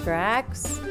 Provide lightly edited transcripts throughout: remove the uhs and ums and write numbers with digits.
Drax?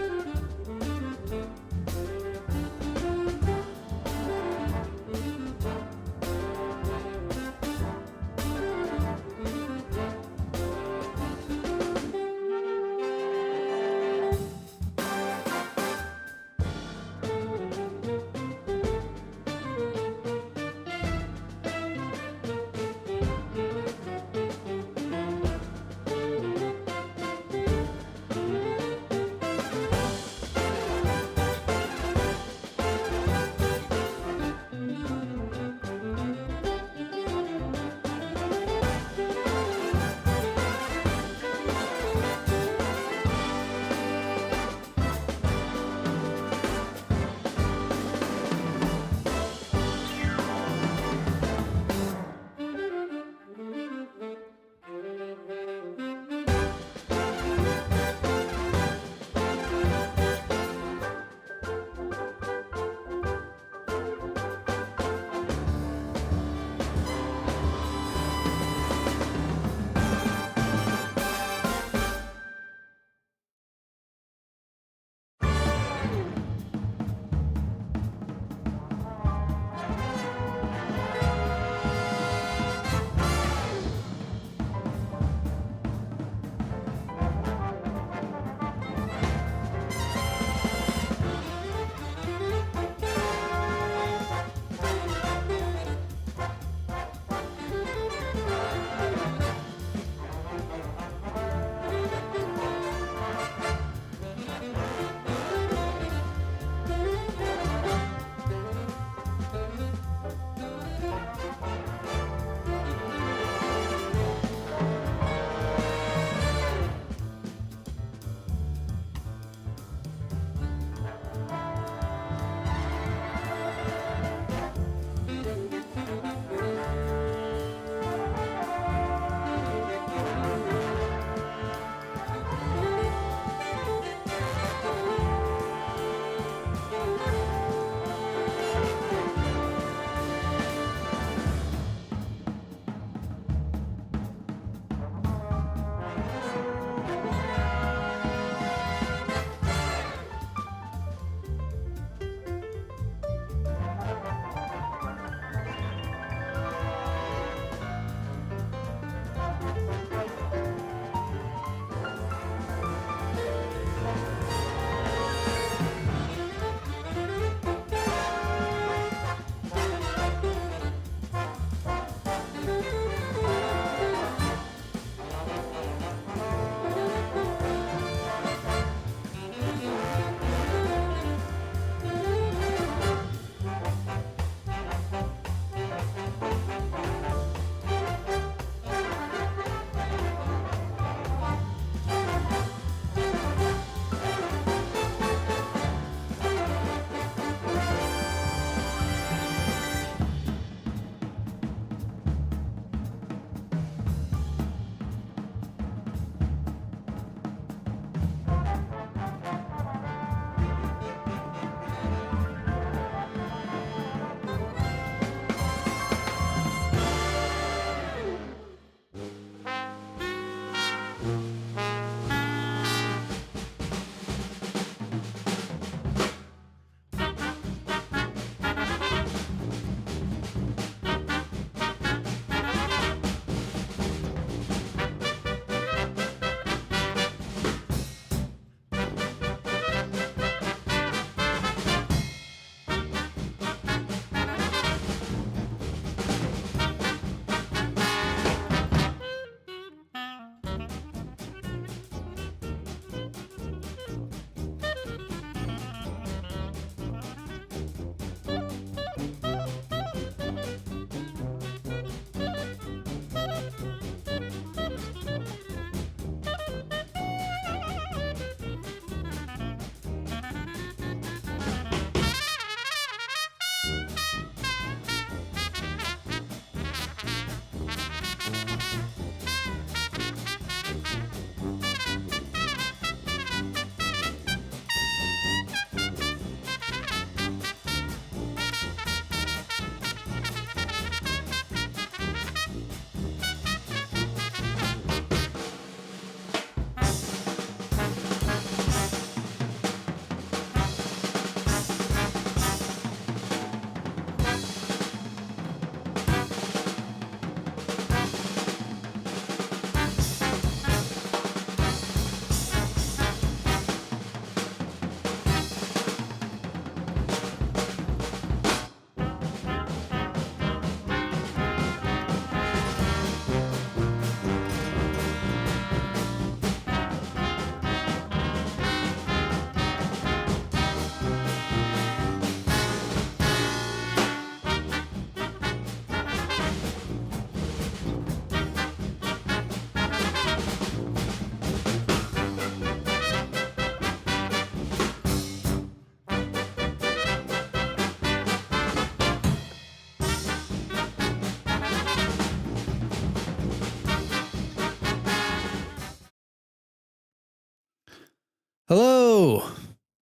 Hello.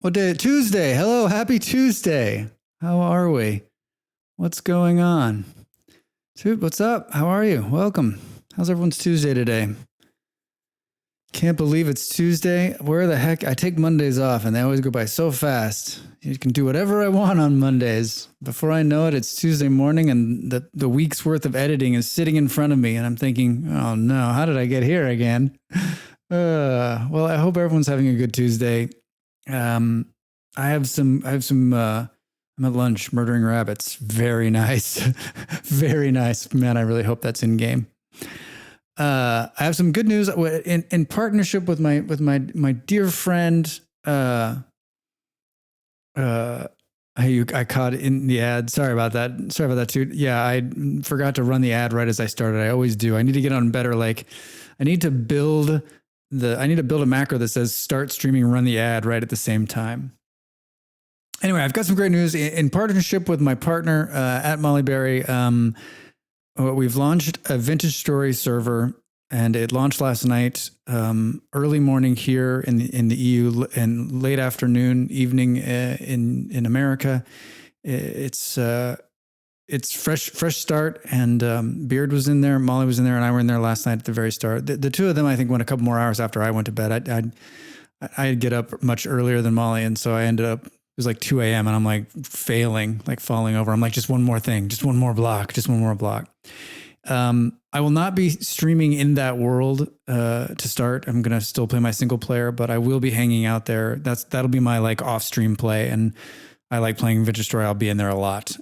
What day? Tuesday. Hello. Happy Tuesday. How are we? What's going on? Dude, what's up? How are you? Welcome. How's everyone's Tuesday today? Can't believe it's Tuesday. Where the heck? I take Mondays off and they always go by so fast. You can do whatever I want on Mondays. Before I know it, it's Tuesday morning and the week's worth of editing is sitting in front of me. And I'm thinking, oh no, how did I get here again? Well, I hope everyone's having a good Tuesday. I'm at lunch murdering rabbits. Very nice. Very nice. Man, I really hope that's in game. I have some good news in partnership with my dear friend. I caught it in the ad. Sorry about that too. Yeah, I forgot to run the ad right as I started. I always do. I need to get on better. Like, I need to build a macro that says start streaming, run the ad right at the same time. Anyway, I've got some great news in partnership with my partner at Mollyberry. We've launched a Vintage Story server, and it launched last night, early morning here in the EU, and late afternoon, evening in America. It's fresh start, and Beard was in there, Molly was in there, and I were in there last night at the very start. The two of them, I think, went a couple more hours after I went to bed. I'd get up much earlier than Molly, and so I ended up. It was like 2 a.m. and I'm like falling over. I'm like, just one more thing, just one more block. I will not be streaming in that world to start. I'm going to still play my single player, but I will be hanging out there. That'll be my like off stream play. And I like playing Vintage Story. I'll be in there a lot.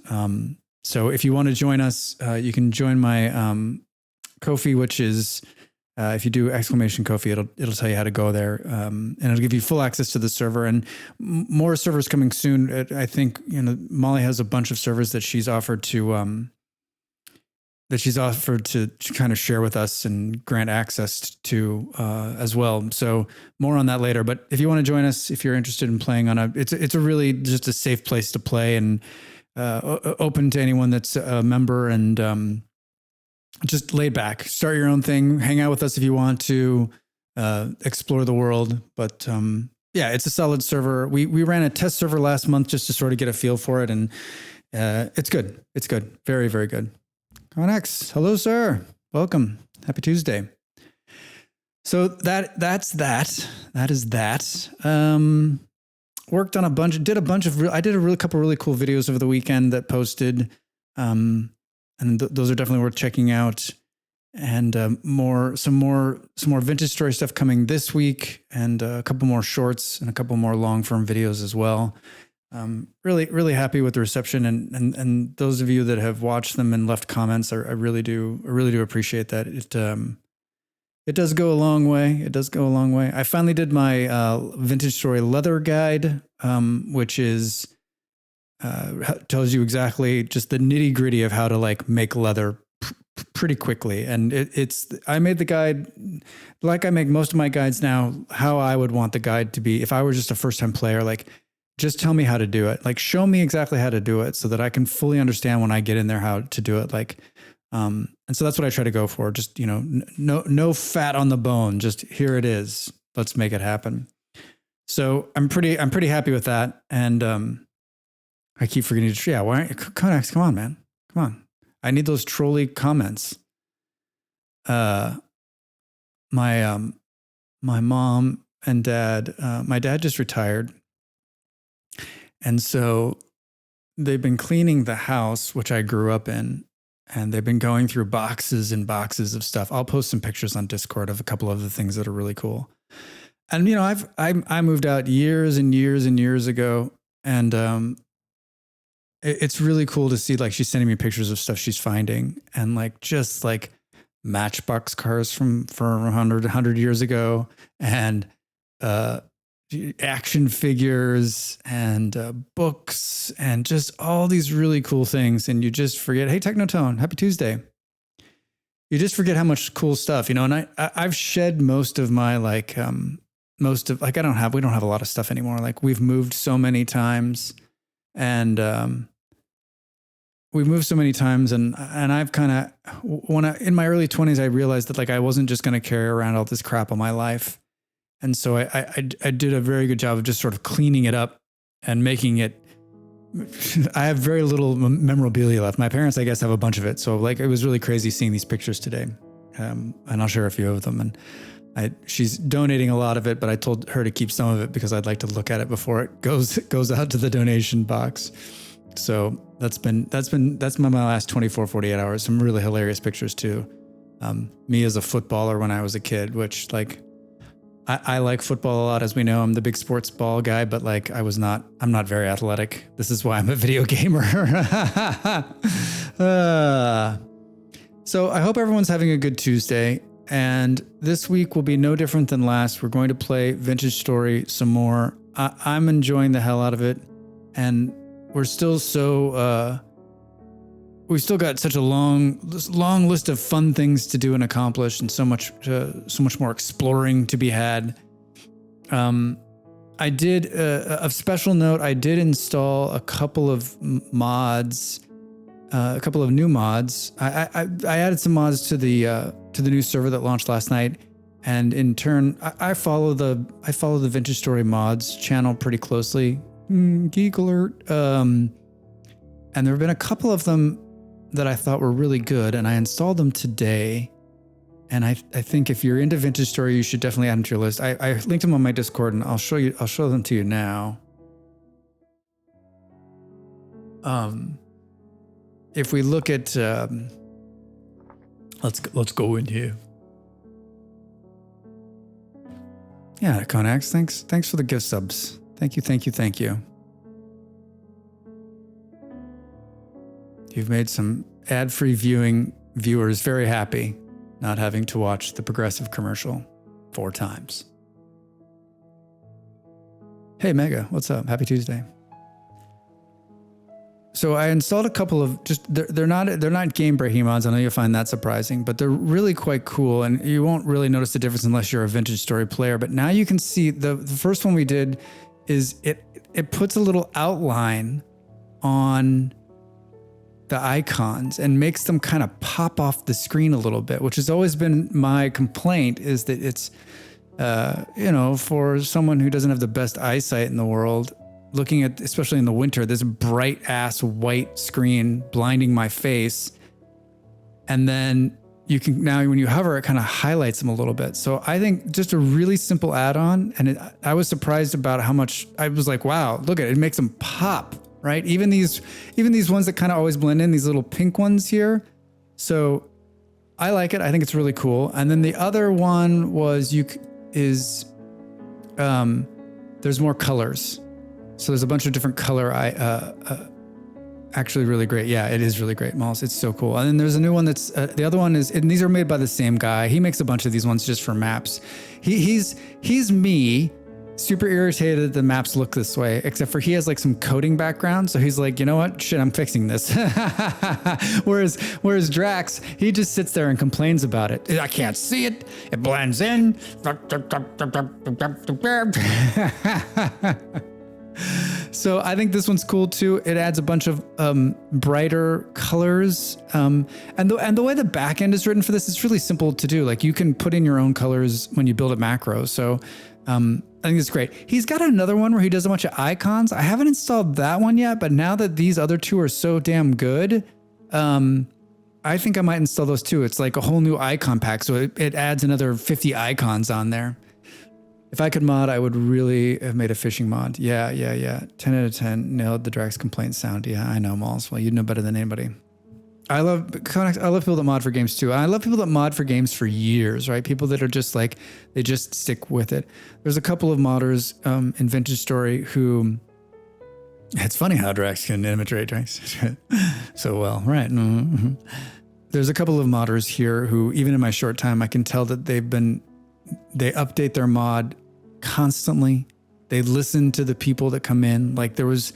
So if you want to join us, you can join my Kofi, which is if you do !Kofi, it'll tell you how to go there, and it'll give you full access to the server and more servers coming soon. I think Molly has a bunch of servers that she's offered to kind of share with us and grant access to as well. So more on that later. But if you want to join us, if you're interested in playing it's a really just a safe place to play and open to anyone that's a member and. Just laid back, start your own thing, hang out with us if you want to, explore the world. But yeah, it's a solid server. We ran a test server last month just to sort of get a feel for it. And it's good. It's good. Very, very good. Connex. Hello, sir. Welcome. Happy Tuesday. So that's that. That is that. Worked on I did a couple really cool videos over the weekend that posted, and those are definitely worth checking out. And some more Vintage Story stuff coming this week, and a couple more shorts and a couple more long form videos as well. Really, really happy with the reception, and those of you that have watched them and left comments, I really do appreciate that. It does go a long way. I finally did my Vintage Story leather guide, which is. Tells you exactly just the nitty gritty of how to like make leather pretty quickly. And I made the guide like I make most of my guides now, how I would want the guide to be. If I were just a first time player, like just tell me how to do it. Like show me exactly how to do it so that I can fully understand when I get in there, how to do it. Like, and so that's what I try to go for. Just, no fat on the bone, just here it is. Let's make it happen. So I'm pretty happy with that. And, I keep forgetting to, Conex, come on, man. Come on. I need those trolley comments. My mom and dad, my dad just retired. And so they've been cleaning the house, which I grew up in, and they've been going through boxes and boxes of stuff. I'll post some pictures on Discord of a couple of the things that are really cool. And, I moved out years and years and years ago, and, it's really cool to see, like, she's sending me pictures of stuff she's finding and like, just like Matchbox cars from 100 years ago and, action figures and, books and just all these really cool things. And you just forget, hey, Technotone, happy Tuesday. You just forget how much cool stuff, and I've shed most of my, like, we don't have a lot of stuff anymore. Like we've moved so many times and, we've moved so many times and I've kind of, in my early 20s, I realized that like, I wasn't just going to carry around all this crap all my life. And so I did a very good job of just sort of cleaning it up and making it. I have very little memorabilia left. My parents, I guess, have a bunch of it. So like, it was really crazy seeing these pictures today. And I'll share a few of them. And she's donating a lot of it, but I told her to keep some of it because I'd like to look at it before it goes out to the donation box. So that's been my last 24, 48 hours. Some really hilarious pictures too. Me as a footballer when I was a kid, which like, I like football a lot, as we know. I'm the big sports ball guy, but like I'm not very athletic. This is why I'm a video gamer. So I hope everyone's having a good Tuesday. And this week will be no different than last. We're going to play Vintage Story some more. I'm enjoying the hell out of it. And we're still we've still got such a long list of fun things to do and accomplish, and so much more exploring to be had. I did a special note. I did install a couple of mods, a couple of new mods. I added some mods to the new server that launched last night, and in turn, I follow the Vintage Story mods channel pretty closely. Geek alert. And there have been a couple of them that I thought were really good, and I installed them today. And I think if you're into Vintage Story, you should definitely add them to your list. I linked them on my Discord, and I'll show them to you now. If we look at, let's go in here. Yeah, Conax, thanks for the gift subs. Thank you. You've made some ad-free viewers very happy, not having to watch the Progressive commercial 4 times. Hey, Mega, what's up? Happy Tuesday. So I installed a couple of they're not game-breaking mods. I know you'll find that surprising, but they're really quite cool, and you won't really notice the difference unless you're a Vintage Story player. But now you can see the first one we did is it puts a little outline on the icons and makes them kind of pop off the screen a little bit, which has always been my complaint, is that it's, for someone who doesn't have the best eyesight in the world, looking at, especially in the winter, this bright ass white screen blinding my face. And then you can, now when you hover, it kind of highlights them a little bit. So I think just a really simple add-on. And I was surprised about how much, I was like, wow, look at it, it makes them pop. Right? Even these ones that kind of always blend in, these little pink ones here. So I like it. I think it's really cool. And then the other one was there's more colors. So there's a bunch of different color. Actually really great. Yeah, it is really great, Malls. It's so cool. And then there's a new one that's, the other one is, and these are made by the same guy. He makes a bunch of these ones just for maps. He's me, super irritated that the maps look this way, except for he has like some coding background. So he's like, you know what? Shit, I'm fixing this. Whereas Drax, he just sits there and complains about it. I can't see it. It blends in. So I think this one's cool too. It adds a bunch of brighter colors. And the way the back end is written for this, it's really simple to do. Like you can put in your own colors when you build a macro. So I think it's great. He's got another one where he does a bunch of icons. I haven't installed that one yet, but now that these other two are so damn good, I think I might install those too. It's like a whole new icon pack. So it adds another 50 icons on there. If I could mod, I would really have made a fishing mod. Yeah. 10 out of 10 nailed the Drax complaint sound. Yeah, I know, Malls. Well, you'd know better than anybody. I love people that mod for games too. I love people that mod for games for years, right? People that are just like, they just stick with it. There's a couple of modders in Vintage Story who, it's funny how Drax can imitate Drax so well, right? Mm-hmm. There's a couple of modders here who, even in my short time, I can tell that they update their mod constantly. They listen to the people that come in. Like there was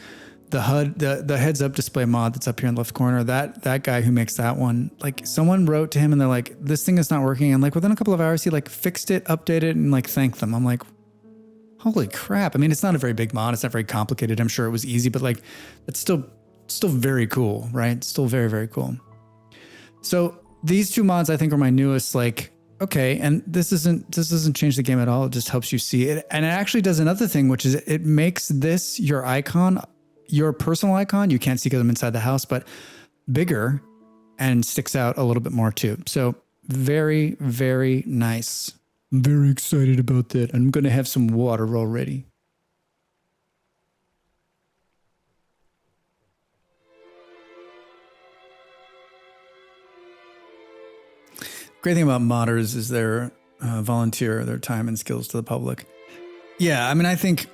the HUD, the heads up display mod that's up here in the left corner, that guy who makes that one, like someone wrote to him and they're like, this thing is not working. And like within a couple of hours, he like fixed it, updated it, and like thanked them. I'm like, holy crap. I mean, it's not a very big mod. It's not very complicated. I'm sure it was easy, but like, it's still very cool, right? Still very, very cool. So these two mods, I think, are my newest, like okay, and this doesn't change the game at all. It just helps you see it. And it actually does another thing, which is it makes this your icon, your personal icon. You can't see because I'm inside the house, but bigger and sticks out a little bit more too. So very, very nice. I'm very excited about that. I'm going to have some water already. Great thing about modders is they're volunteer their time and skills to the public. Yeah, I mean, I think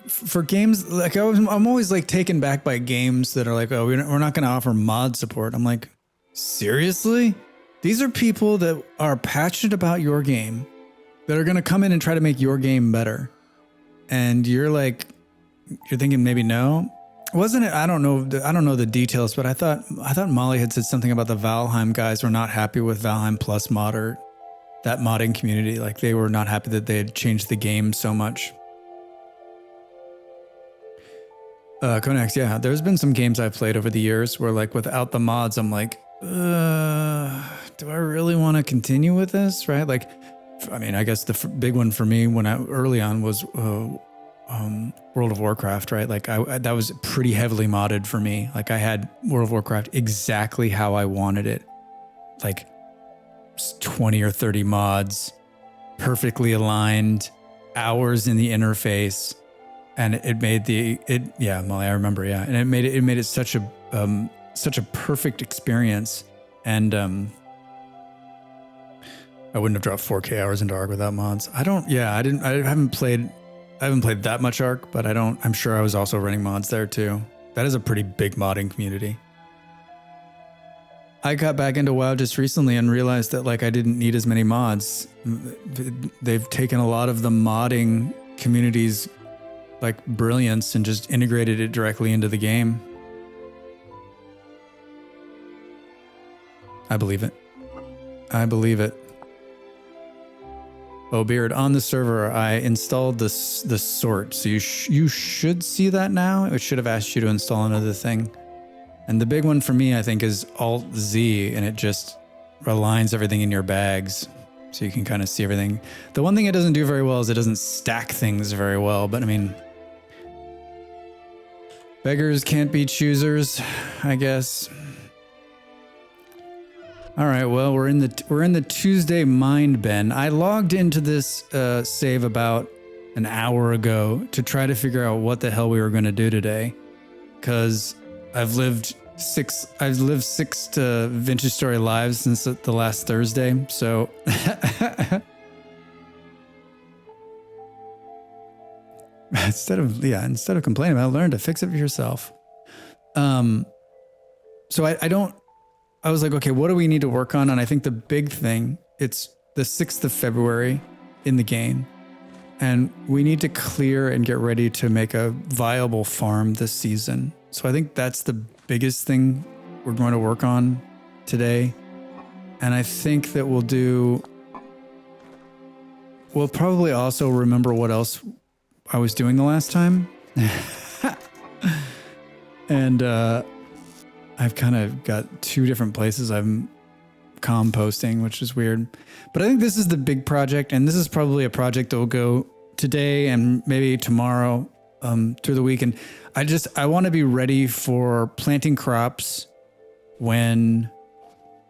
for games, like I'm always like taken back by games that are like, oh, we're not going to offer mod support. I'm like, seriously? These are people that are passionate about your game that are going to come in and try to make your game better. And you're thinking maybe no. Wasn't it? I don't know the details, but I thought Molly had said something about the Valheim guys were not happy with Valheim Plus modder, that modding community. Like they were not happy that they had changed the game so much. Konax, yeah. There's been some games I've played over the years where like without the mods, I'm like, do I really want to continue with this? Right? Like, I mean, I guess the big one for me early on was World of Warcraft, right? Like that was pretty heavily modded for me. Like I had World of Warcraft exactly how I wanted it. Like 20 or 30 mods, perfectly aligned, hours in the interface. And it made yeah, Molly, I remember, yeah. And it made it such a perfect experience. And I wouldn't have dropped 4K hours into Ark without mods. I haven't played that much Ark, but I'm sure I was also running mods there too. That is a pretty big modding community. I got back into WoW just recently and realized that like I didn't need as many mods. They've taken a lot of the modding community's like brilliance and just integrated it directly into the game. I believe it. Oh, Beard, on the server, I installed the sort. So you should see that now. It should have asked you to install another thing. And the big one for me, I think, is Alt-Z, and it just aligns everything in your bags. So you can kind of see everything. The one thing it doesn't do very well is it doesn't stack things very well. But I mean, beggars can't be choosers, I guess. All right, well, we're in the Tuesday mind bend. I logged into this save about an hour ago to try to figure out what the hell we were going to do today, because I've lived six Vintage Story lives since the last Thursday. So instead of complaining about it, learn to fix it for yourself. So I was like, okay, what do we need to work on? And I think the big thing, it's the 6th of February in the game. And we need to clear and get ready to make a viable farm this season. So I think that's the biggest thing we're going to work on today. And I think that we'll probably also remember what else I was doing the last time. And I've kind of got 2 different places I'm composting, which is weird. But I think this is the big project, and this is probably a project that will go today and maybe tomorrow through the week. And I want to be ready for planting crops when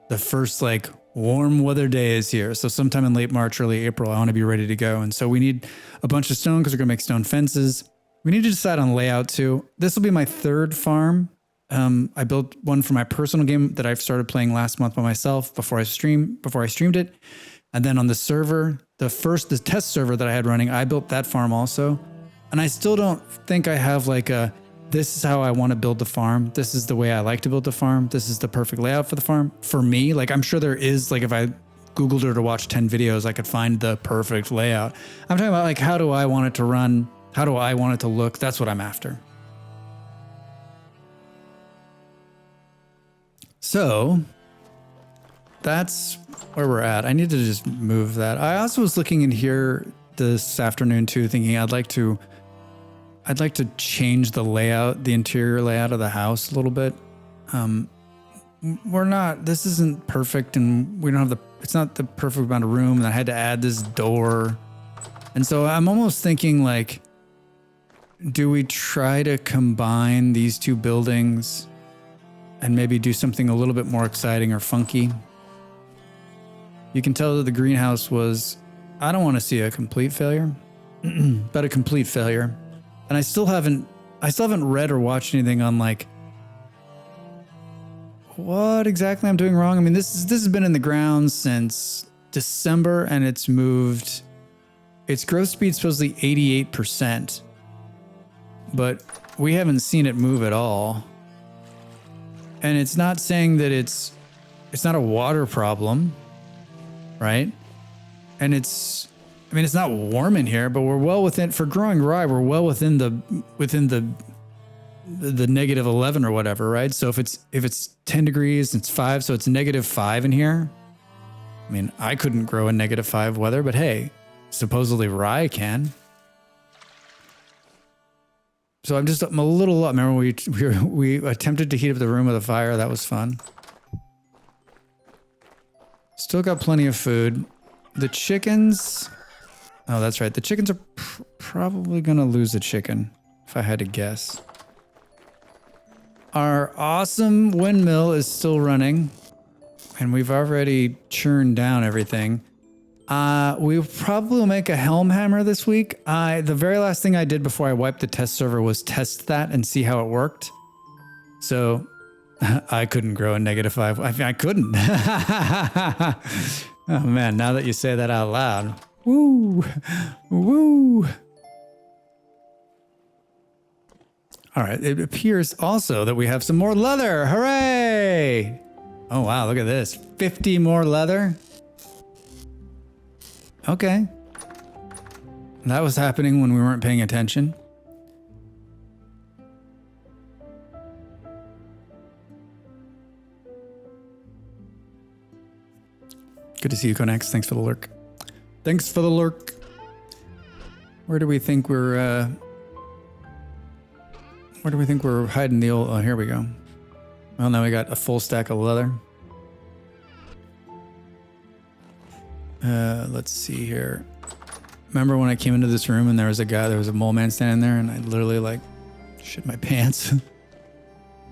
the first like warm weather day is here. So sometime in late March, early April, I want to be ready to go. And so we need a bunch of stone because we're going to make stone fences. We need to decide on layout too. This will be my 3rd farm. I built one for my personal game that I've started playing last month by myself before I streamed it. And then on the server, the test server that I had running, I built that farm also. And I still don't think I have like this is how I want to build the farm. This is the way I like to build the farm. This is the perfect layout for the farm. For me, like I'm sure there is, like if I Googled it or watched 10 videos, I could find the perfect layout. I'm talking about like, how do I want it to run? How do I want it to look? That's what I'm after. So that's where we're at. I need to just move that. I also was looking in here this afternoon too, thinking I'd like to change the interior layout of the house a little bit. we're not, this isn't perfect, and we don't have it's not the perfect amount of room, and I had to add this door. And so I'm almost thinking like, do we try to combine these two buildings and maybe do something a little bit more exciting or funky? You can tell that the greenhouse was, I don't want to see a complete failure, but a complete failure. And I still haven't read or watched anything on like what exactly I'm doing wrong. I mean, this has been in the ground since December, and it's moved. Its growth speed supposedly 88%, but we haven't seen it move at all. And it's not saying that it's not a water problem, right? And it's not warm in here, but we're well within, for growing rye, we're well within the negative 11 or whatever, right? So if it's 10 degrees, it's 5, so it's -5 in here. I mean, I couldn't grow in -5 weather, but hey, supposedly rye can. So I'm a little up. Remember we attempted to heat up the room with a fire. That was fun. Still got plenty of food. The chickens. Oh, that's right. The chickens are probably going to lose a chicken, if I had to guess. Our awesome windmill is still running, and we've already churned down everything. We probably will make a helm hammer this week. The very last thing I did before I wiped the test server was test that and see how it worked. So I couldn't grow in -5. I couldn't. Oh man, now that you say that out loud. Woo! Woo! All right, it appears also that we have some more leather. Hooray! Oh wow, look at this. 50 more leather. Okay. That was happening when we weren't paying attention. Good to see you, Conex. Thanks for the lurk. Thanks for the lurk. Where do we think we're hiding the old... Oh, here we go. Well, now we got a full stack of leather. Let's see here. Remember when I came into this room and there was a mole man standing there, and I literally like shit my pants.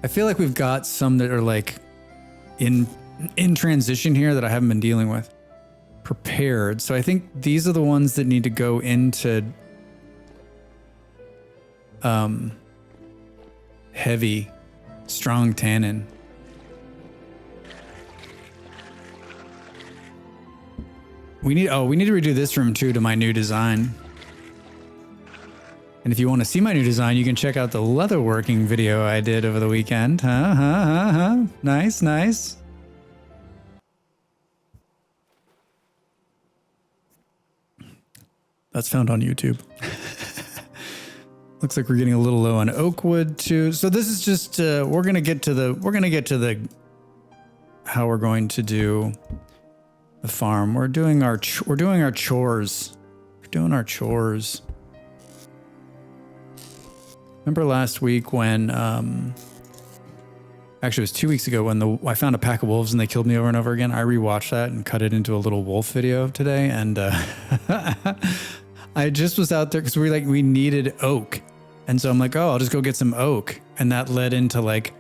I feel like we've got some that are like in transition here that I haven't been dealing with. Prepared. So I think these are the ones that need to go into heavy, strong tannin. We need to redo this room too to my new design. And if you want to see my new design, you can check out the leatherworking video I did over the weekend. Nice, nice. That's found on YouTube. Looks like we're getting a little low on oak wood too. So this is just we're gonna get to the how we're going to do the farm. We're doing our chores. We're doing our chores. Remember last week when actually it was 2 weeks ago when I found a pack of wolves and they killed me over and over again. I rewatched that and cut it into a little wolf video today, and I just was out there because we needed oak. And so I'm like, oh, I'll just go get some oak. And that led into like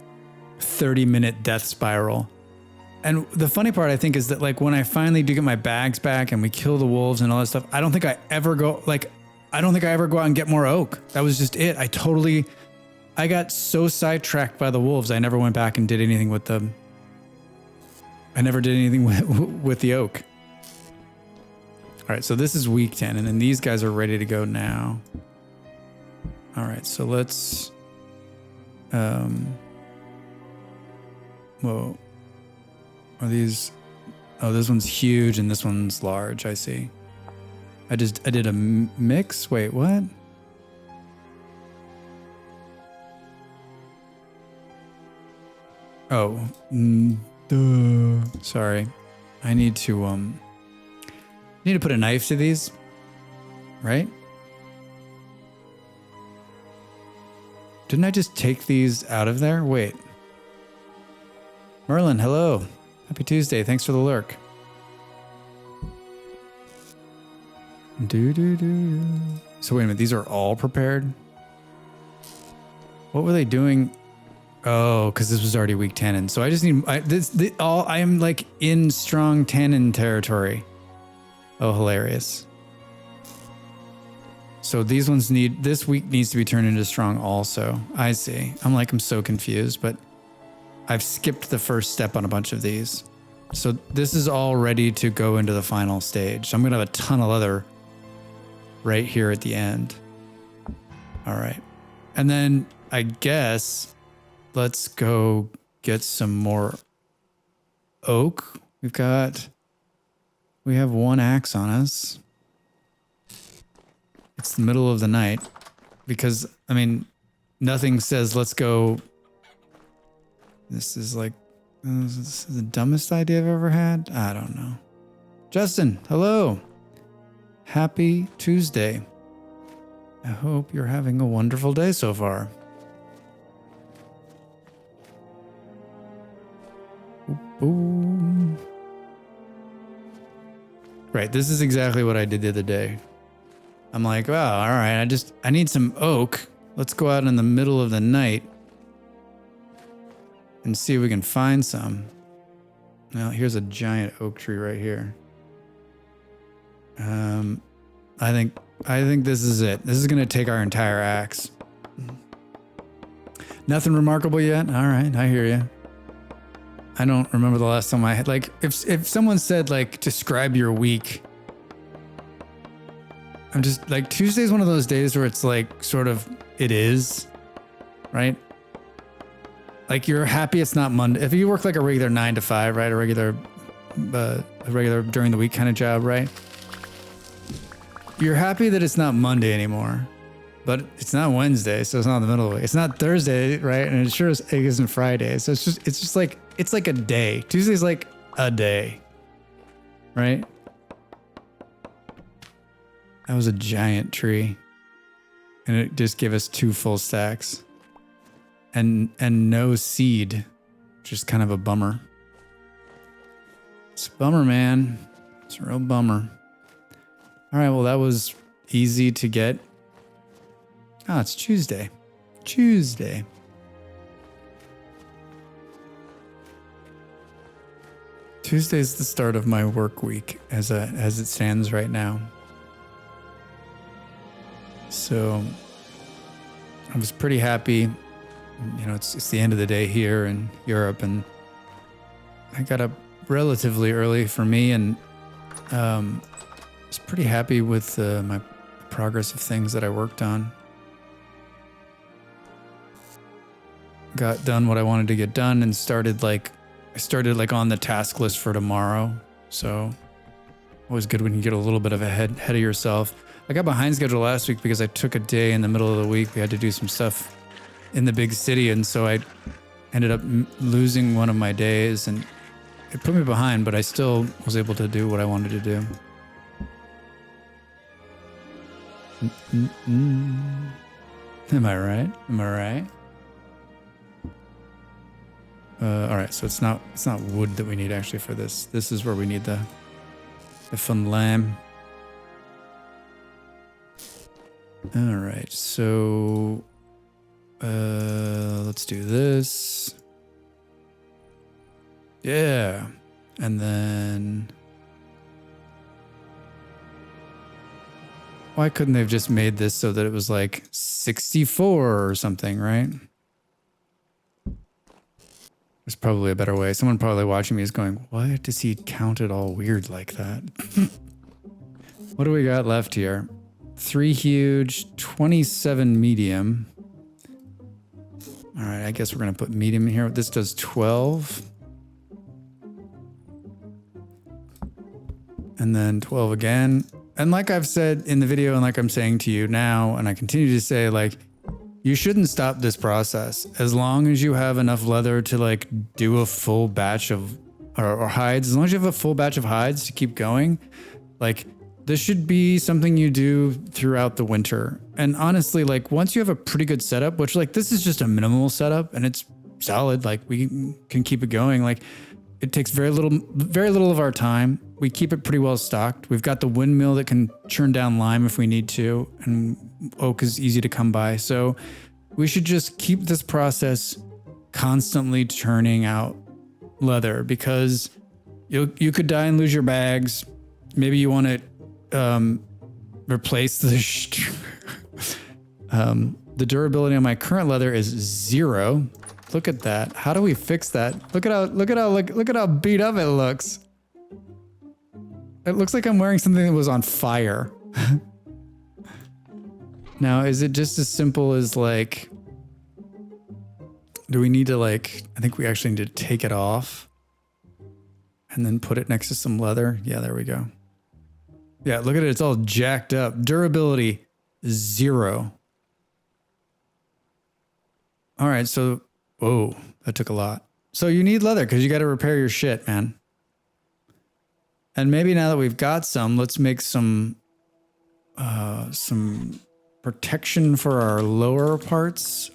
30-minute death spiral. And the funny part, I think, is that like when I finally do get my bags back and we kill the wolves and all that stuff, I don't think I ever go out and get more oak. That was just it. I got so sidetracked by the wolves, I never went back and did anything with them. I never did anything with the oak. All right, so this is week 10, and then these guys are ready to go now. All right, so let's... Whoa. Are these... Oh, this one's huge, and this one's large, I see. I did a mix? Wait, what? Oh. Duh. Sorry. I need to put a knife to these, right? Didn't I just take these out of there? Wait. Merlin, hello. Happy Tuesday. Thanks for the lurk. So wait a minute. These are all prepared? What were they doing? Oh, because this was already weak tannin. So I just need I am like in strong tannin territory. Oh, hilarious. So these ones this week needs to be turned into strong also. I see. I'm so confused, but I've skipped the first step on a bunch of these. So this is all ready to go into the final stage. So I'm going to have a ton of leather right here at the end. All right. And then I guess let's go get some more oak. We have one axe on us. It's the middle of the night because, I mean, nothing says let's go. This is like, this is the dumbest idea I've ever had. I don't know. Justin, hello. Happy Tuesday. I hope you're having a wonderful day so far. Boom. Right, this is exactly what I did the other day. I'm like, wow, all right, I need some oak. Let's go out in the middle of the night and see if we can find some. Now, here's a giant oak tree right here. I think this is it. This is going to take our entire axe. Nothing remarkable yet? All right, I hear you. I don't remember the last time I had, like, if someone said, like, describe your week, I'm just, like, Tuesday's one of those days where it's, like, sort of, it is, right? Like, you're happy it's not Monday. If you work, like, a regular 9 to 5, right? A regular during the week kind of job, right? You're happy that it's not Monday anymore, but it's not Wednesday, so it's not the middle of the week. It's not Thursday, right? And it sure as it isn't Friday. So it's just like, it's like a day. Tuesday's like a day, right? That was a giant tree, and it just gave us 2 full stacks, and no seed, which is kind of a bummer. It's a bummer, man. It's a real bummer. All right, well, that was easy to get. Oh, it's Tuesday. Tuesday. Tuesday's the start of my work week as it stands right now. So I was pretty happy. You know, it's the end of the day here in Europe, and I got up relatively early for me, and I was pretty happy with my progress of things that I worked on. Got done what I wanted to get done and started on the task list for tomorrow. So always good when you get a little bit of ahead of yourself. I got behind schedule last week because I took a day in the middle of the week. We had to do some stuff in the big city, and so I ended up losing one of my days, and it put me behind, but I still was able to do what I wanted to do. Am I right? All right, so it's not wood that we need actually for this. This is where we need the fun lamb. All right, so let's do this. Yeah, and then why couldn't they have just made this so that it was like 64 or something, right? There's probably a better way. Someone probably watching me is going, why does he count it all weird like that? What do we got left here? 3 huge, 27 medium. All right, I guess we're going to put medium in here. This does 12. And then 12 again. And like I've said in the video, and like I'm saying to you now, and I continue to say, like, you shouldn't stop this process. As long as you have enough leather to like do a full batch of, or hides, as long as you have a full batch of hides to keep going, like this should be something you do throughout the winter. And honestly, like once you have a pretty good setup, which like this is just a minimal setup and it's solid. Like we can keep it going. Like it takes very little of our time. We keep it pretty well stocked. We've got the windmill that can churn down lime if we need to, and oak is easy to come by. So we should just keep this process constantly churning out leather, because you could die and lose your bags. Maybe you want to replace the durability on my current leather is 0. Look at that. How do we fix that? Look at how beat up it looks. It looks like I'm wearing something that was on fire. Now, is it just as simple as like, do we need to like, I think we actually need to take it off and then put it next to some leather. Yeah, there we go. Yeah, look at it. It's all jacked up. Durability 0. All right, so, whoa, that took a lot. So you need leather because you got to repair your shit, man. And maybe now that we've got some, let's make some protection for our lower parts.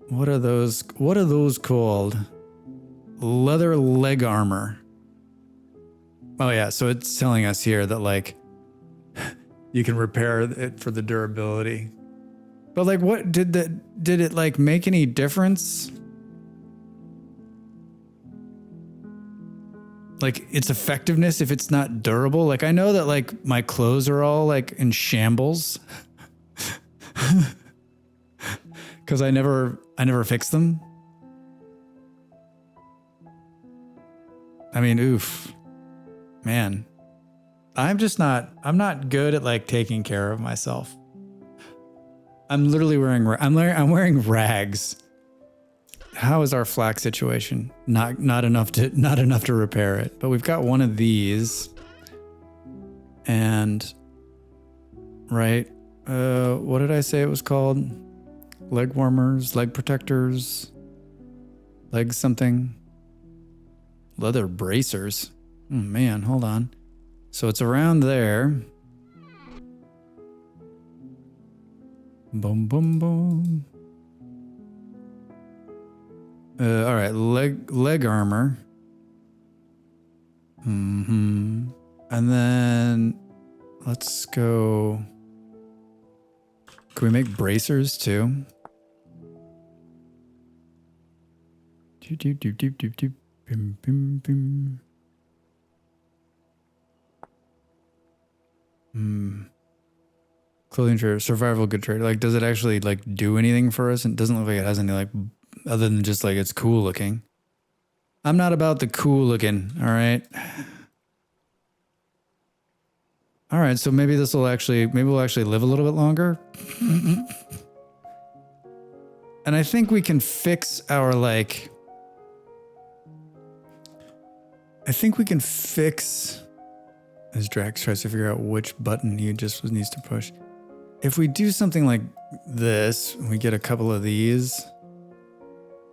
What are those? What are those called? Leather leg armor. Oh yeah, so it's telling us here that like you can repair it for the durability. But like, what did it like make any difference? Like its effectiveness if it's not durable? Like I know that like my clothes are all like in shambles because I never fix them. I mean, oof, man, I'm not good at like taking care of myself. I'm literally wearing rags. How is our flax situation? Not enough to repair it. But we've got one of these. And right, what did I say it was called? Leg warmers, leg protectors, leg something. Leather bracers. Oh man, hold on. So it's around there. Boom, boom, boom. All right, leg armor. Mm-hmm. And then let's go. Can we make bracers too? Bim, bim, bim. Clothing trade, survival good trade. Like, does it actually like do anything for us? It doesn't look like it has any like, other than just like it's cool looking. I'm not about the cool looking. All right. All right. So maybe we'll actually live a little bit longer. And I think we can fix our like. As Drax tries to figure out which button he just needs to push. If we do something like this, we get a couple of these.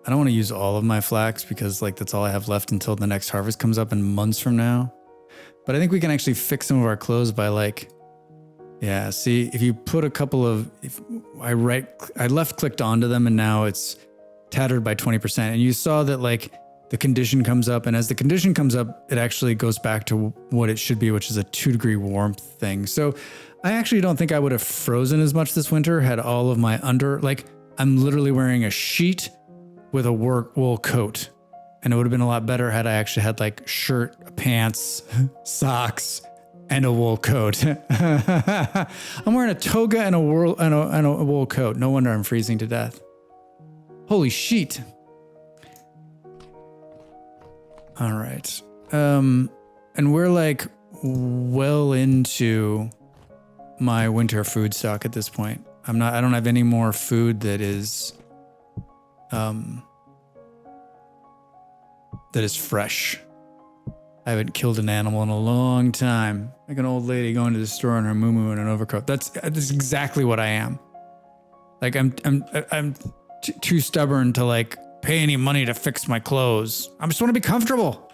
I don't want to use all of my flax because like that's all I have left until the next harvest comes up in months from now. But I think we can actually fix some of our clothes by like, yeah, see, if you put a couple of, I left clicked onto them and now it's tattered by 20%. And you saw that like the condition comes up, and as the condition comes up, it actually goes back to what it should be, which is a 2-degree warmth thing. So I actually don't think I would have frozen as much this winter had all of my I'm literally wearing a sheet with a wool coat, and it would have been a lot better had I actually had like shirt, pants, socks, and a wool coat. I'm wearing a toga and a wool coat. No wonder I'm freezing to death. Holy shit. All right. And we're like well into my winter food stock at this point. I don't have any more food that is fresh. I haven't killed an animal in a long time. Like an old lady going to the store in her muumuu and an overcoat. That's exactly what I am. Like I'm too stubborn to like pay any money to fix my clothes. I just want to be comfortable.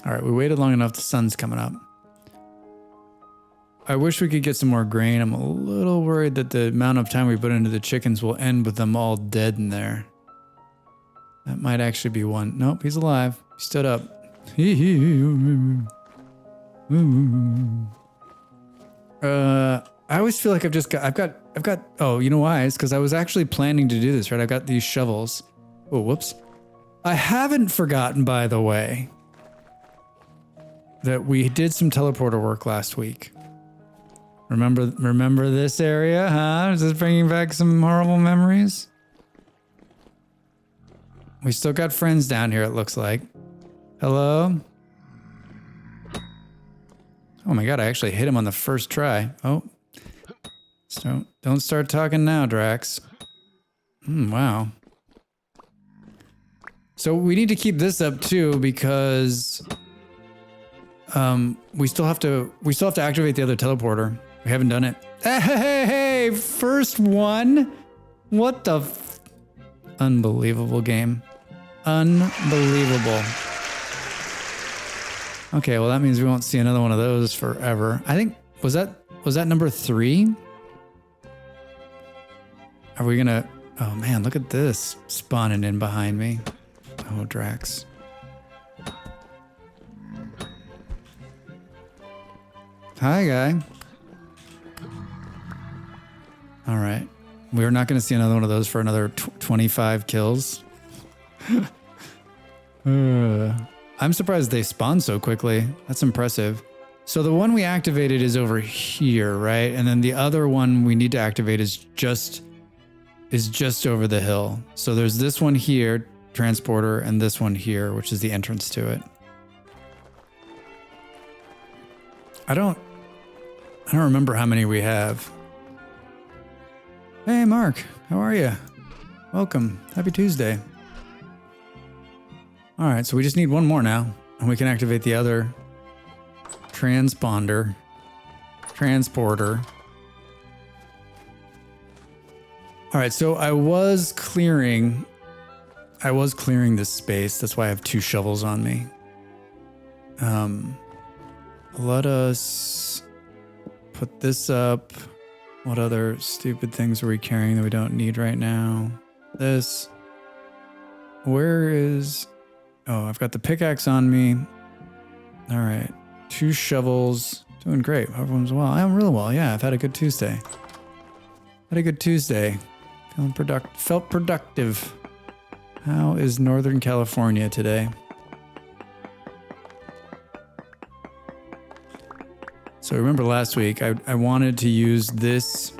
All right, we waited long enough. The sun's coming up. I wish we could get some more grain. I'm a little worried that the amount of time we put into the chickens will end with them all dead in there. That might actually be one. Nope, he's alive. He stood up. I always feel like I've got, oh, you know why? It's because I was actually planning to do this, right? I've got these shovels. Oh, whoops. I haven't forgotten, by the way, that we did some teleporter work last week. Remember this area, huh? Is this bringing back some horrible memories? We still got friends down here, it looks like. Hello? Oh my god, I actually hit him on the first try. Oh. So don't start talking now, Drax. Wow. So we need to keep this up too because we still have to activate the other teleporter. We haven't done it. Hey, first one. What the unbelievable game. Unbelievable. Okay, well that means we won't see another one of those forever. I think was that number 3? Are we gonna? Oh man, look at this spawning in behind me. Oh, Drax. Hi, guy. All right, we're not gonna see another one of those for another 25 kills. I'm surprised they spawn so quickly. That's impressive. So the one we activated is over here, right? And then the other one we need to activate is just over the hill. So there's this one here, transporter, and this one here, which is the entrance to it. I don't remember how many we have. Hey, Mark, how are you? Welcome. Happy Tuesday. All right, so we just need one more now, and we can activate the other transporter. All right, so I was clearing this space. That's why I have 2 shovels on me. Let us put this up. What other stupid things are we carrying that we don't need right now? This. Where is... Oh, I've got the pickaxe on me. All right, 2 shovels. Doing great. Everyone's well. I'm really well. Yeah, I've had a good Tuesday. Felt productive. How is Northern California today? So remember last week, I wanted to use this.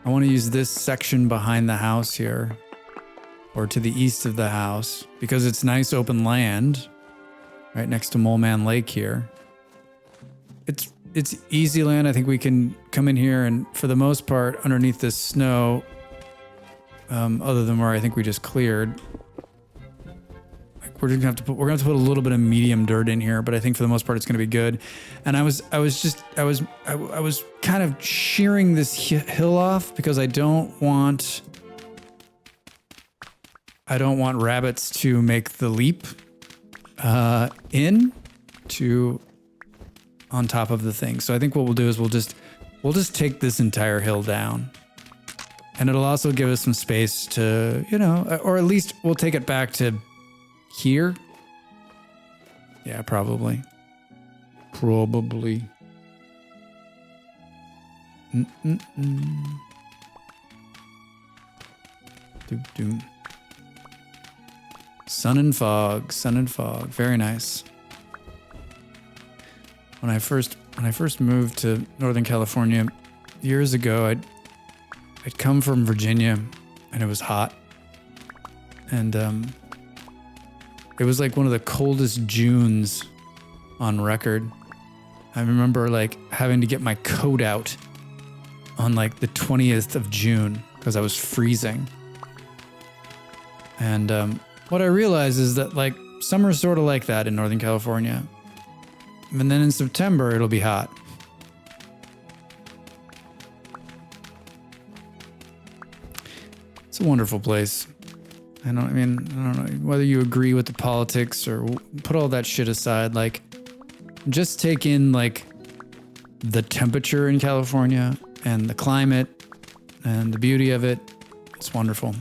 I want to use this section behind the house here, or to the east of the house, because it's nice open land right next to Mole Man Lake here. It's easy land. I think we can come in here and, for the most part, underneath this snow, other than where I think we just cleared, like we're gonna have to put a little bit of medium dirt in here, but I think for the most part it's gonna be good. And I was kind of shearing this hill off because I don't want rabbits to make the leap in to on top of the thing. So I think what we'll do is we'll just take this entire hill down. And it'll also give us some space to, or at least we'll take it back to here. Yeah, probably. Sun and fog. Very nice. When I first moved to Northern California years ago, I'd come from Virginia and it was hot. And it was like one of the coldest Junes on record. I remember like having to get my coat out on like the 20th of June because I was freezing. And what I realized is that like summer's sort of like that in Northern California. And then in September, it'll be hot. It's a wonderful place. I don't know whether you agree with the politics or put all that shit aside. Like, just take in like the temperature in California and the climate and the beauty of it. It's wonderful.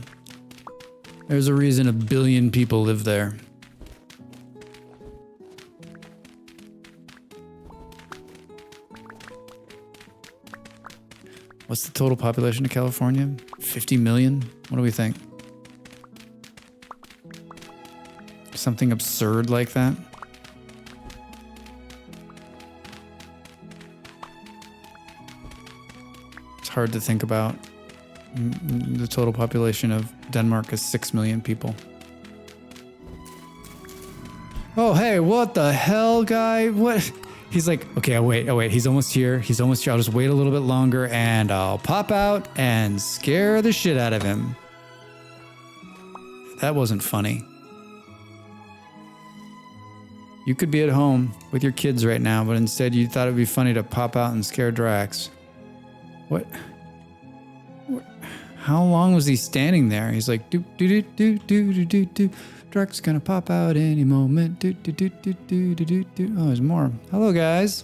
There's a reason 1 billion people live there. What's the total population of California? 50 million? What do we think? Something absurd like that? It's hard to think about. The total population of Denmark is 6 million people. Oh, hey, what the hell, guy? What? He's like, okay, I'll wait. He's almost here. I'll just wait a little bit longer and I'll pop out and scare the shit out of him. That wasn't funny. You could be at home with your kids right now, but instead you thought it'd be funny to pop out and scare Drax. What? How long was he standing there? He's like, do do do do do do do. Drax gonna pop out any moment. Do do do do do do do do. Oh, there's more. Hello, guys.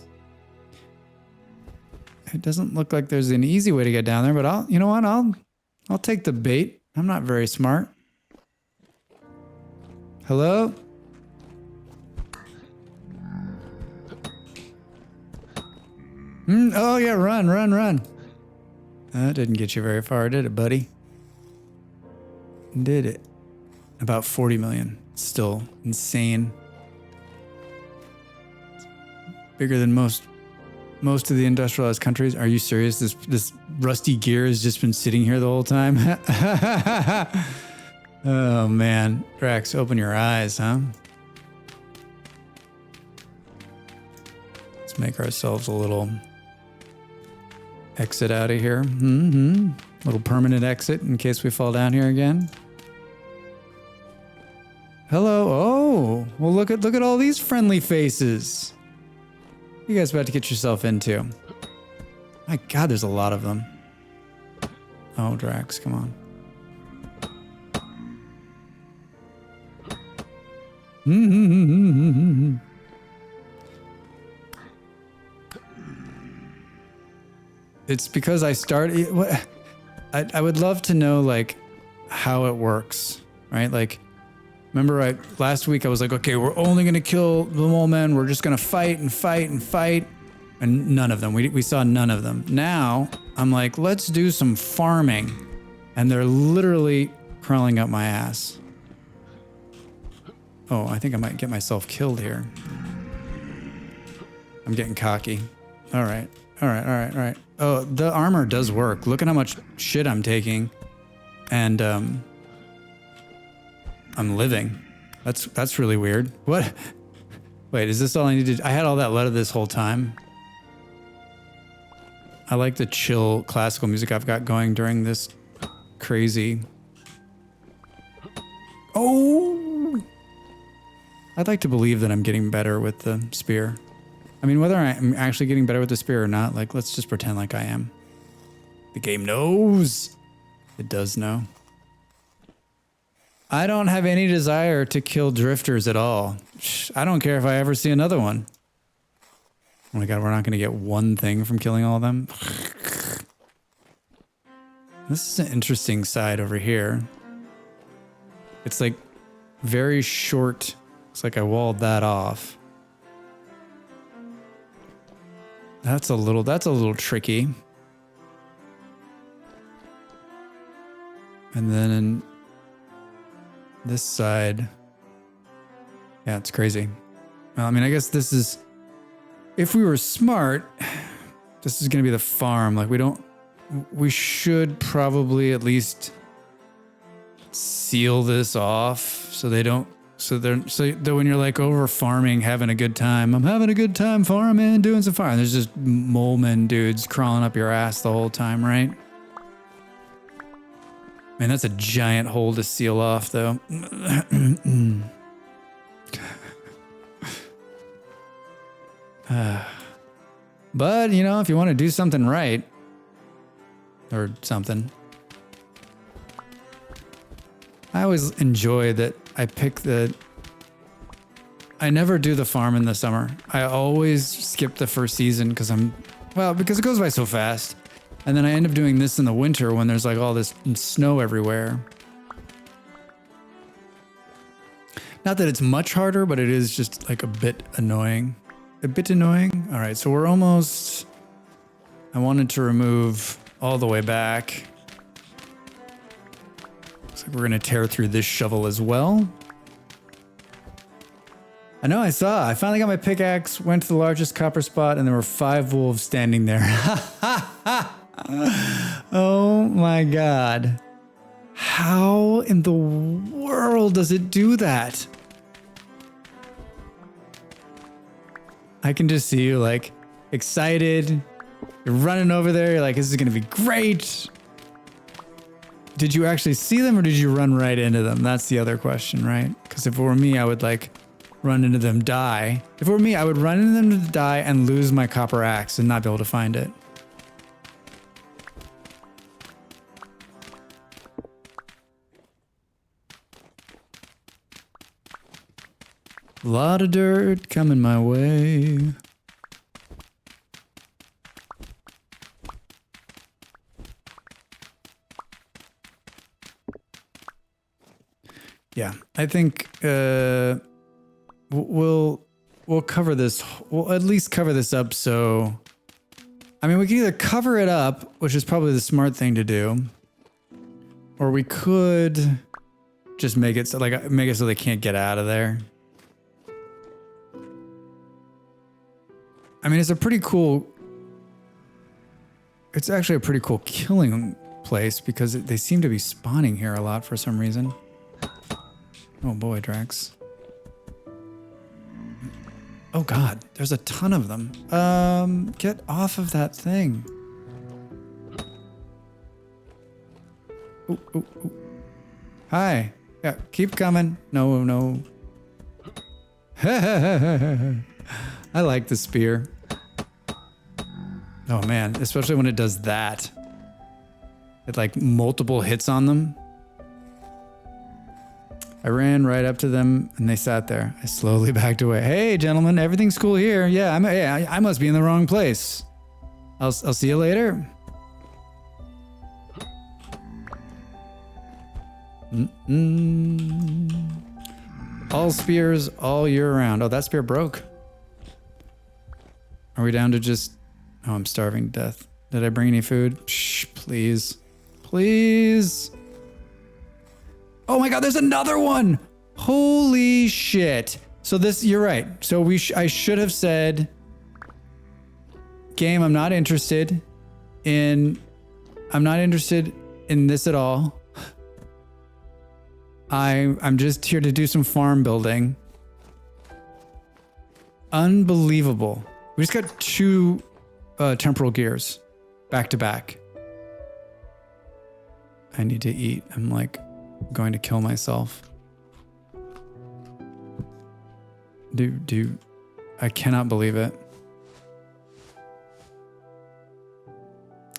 It doesn't look like there's an easy way to get down there, but you know what? I'll take the bait. I'm not very smart. Hello? Oh yeah, run. That didn't get you very far, did it, buddy? Did it? About 40 million. Still insane. Bigger than most of the industrialized countries. Are you serious? This rusty gear has just been sitting here the whole time? Oh man. Drax, open your eyes, huh? Let's make ourselves a little exit out of here. Little permanent exit in case we fall down here again. Hello. Oh, well, look at all these friendly faces. What are you guys about to get yourself into? My God, there's a lot of them. Oh, Drax, come on. It's because I would love to know like how it works, right? Like, remember last week I was like, okay, we're only gonna kill the mole men. We're just gonna fight and fight and fight, and none of them. We saw none of them. Now I'm like, let's do some farming, and they're literally crawling up my ass. Oh, I think I might get myself killed here. I'm getting cocky. All right. Oh, the armor does work. Look at how much shit I'm taking. And I'm living. That's really weird. What? Wait, is this all I needed? I had all that lead this whole time. I like the chill classical music I've got going during this crazy. Oh! I'd like to believe that I'm getting better with the spear. I mean, whether I'm actually getting better with the spear or not, like, let's just pretend like I am. The game knows. It does know. I don't have any desire to kill drifters at all. I don't care if I ever see another one. Oh my God, we're not going to get one thing from killing all of them. This is an interesting side over here. It's like very short. It's like I walled that off. That's a little tricky. And then in this side, yeah, it's crazy. Well, I mean, I guess this is, if we were smart, this is going to be the farm. Like we should probably at least seal this off so they don't, so that when you're like over farming, having a good time, I'm having a good time farming, doing some farming. There's just mole men dudes crawling up your ass the whole time, right? Man, that's a giant hole to seal off, though. But, you know, if you want to do something right, or something. I always enjoy that I never do the farm in the summer. I always skip the first season because it goes by so fast. And then I end up doing this in the winter when there's like all this snow everywhere. Not that it's much harder, but it is just like a bit annoying. A bit annoying? All right, so we're almost... I wanted to remove all the way back. Looks like we're going to tear through this shovel as well. I know, I finally got my pickaxe, went to the largest copper spot, and there were 5 wolves standing there. Oh my god. How in the world does it do that? I can just see you like excited. You're running over there. You're like, this is going to be great. Did you actually see them or did you run right into them? That's the other question, right? Because if it were me, I would like run into them, die. If it were me, I would run into them to die and lose my copper axe and not be able to find it. A lot of dirt coming my way. Yeah, I think we'll cover this. We'll at least cover this up. So, I mean, we can either cover it up, which is probably the smart thing to do, or we could just make it so they can't get out of there. I mean, it's actually a pretty cool killing place because they seem to be spawning here a lot for some reason. Oh boy, Drax. Oh god, there's a ton of them. Get off of that thing. Ooh, ooh, ooh. Hi. Yeah, keep coming. No. I like the spear. Oh man, especially when it does that. It like multiple hits on them. I ran right up to them and they sat there. I slowly backed away. Hey gentlemen, everything's cool here. Yeah, I must be in the wrong place. I'll see you later. All spears all year round. Oh, that spear broke. Are we down to just... Oh, I'm starving to death. Did I bring any food? Shh, please. Please. Oh my god, there's another one! Holy shit. So this, you're right. So I should have said, game, I'm not interested in this at all. I'm just here to do some farm building. Unbelievable. We just got 2 temporal gears back to back. I need to eat. I'm like going to kill myself. Dude, I cannot believe it.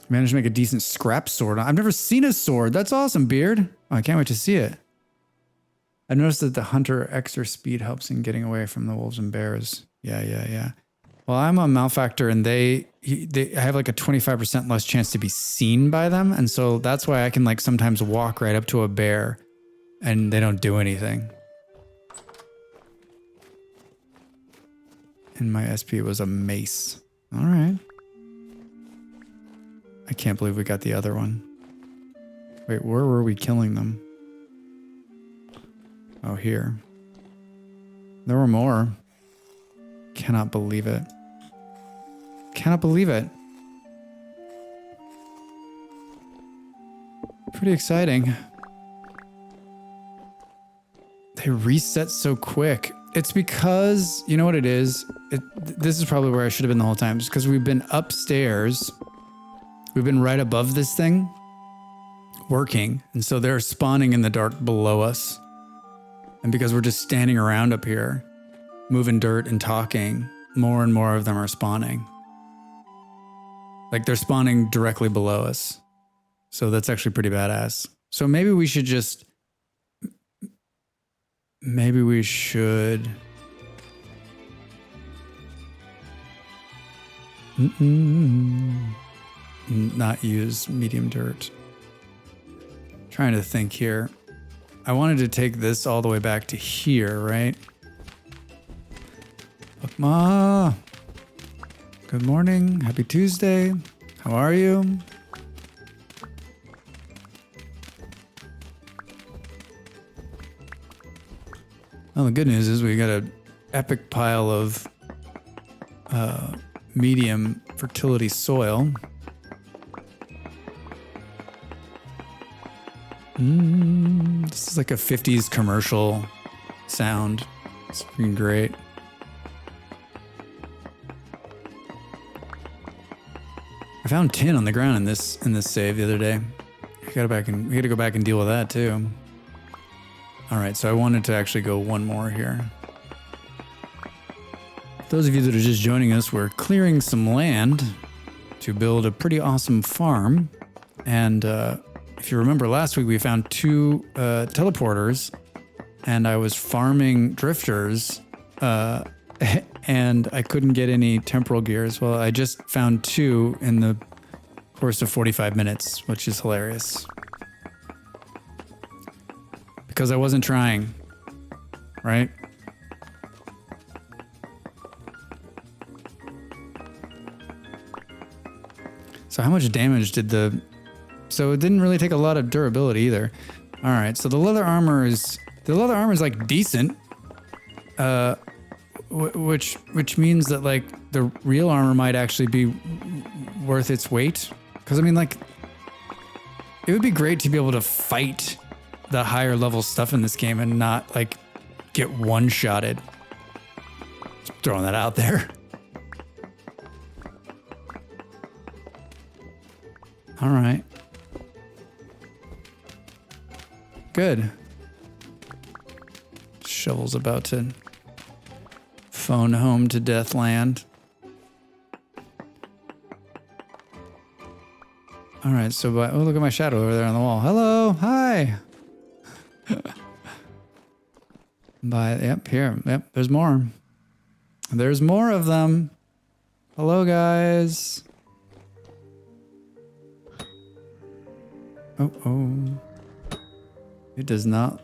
Managed to make a decent scrap sword. I've never seen a sword. That's awesome, Beard. Oh, I can't wait to see it. I've noticed that the hunter extra speed helps in getting away from the wolves and bears. Yeah. Well, I'm a malefactor and they have like a 25% less chance to be seen by them. And so that's why I can like sometimes walk right up to a bear and they don't do anything. And my SP was a mace. All right. I can't believe we got the other one. Wait, where were we killing them? Oh, here. There were more. Cannot believe it. Cannot believe it. Pretty exciting. They reset so quick. It's because, you know what it is? This is probably where I should have been the whole time. Just because we've been upstairs. We've been right above this thing. Working. And so they're spawning in the dark below us. And because we're just standing around up here, moving dirt and talking, more and more of them are spawning. Like they're spawning directly below us. So that's actually pretty badass. So maybe we should just maybe we should... not use medium dirt. Trying to think here. I wanted to take this all the way back to here, right? Look, Ma. Good morning. Happy Tuesday. How are you? Well, the good news is we got an epic pile of medium fertility soil. This is like a 50s commercial sound. It's freaking great. I found tin on the ground in this save the other day. We got to go back and deal with that too. All right, so I wanted to actually go one more here. Those of you that are just joining us, we're clearing some land to build a pretty awesome farm. And if you remember last week, we found 2 teleporters, and I was farming drifters, and I couldn't get any temporal gears. Well, I just found 2 in the course of 45 minutes, which is hilarious. Because I wasn't trying, right? So how much damage did the... So it didn't really take a lot of durability either. All right, so the leather armor is like decent, which means that like the real armor might actually be worth its weight. Because I mean, like, it would be great to be able to fight the higher level stuff in this game and not like get one-shotted. Just throwing that out there. All right. Good. Shovel's about to phone home to Deathland. All right, so oh, look at my shadow over there on the wall. Hello, hi. Yep, here, yep, there's more. There's more of them. Hello, guys. Oh. It does not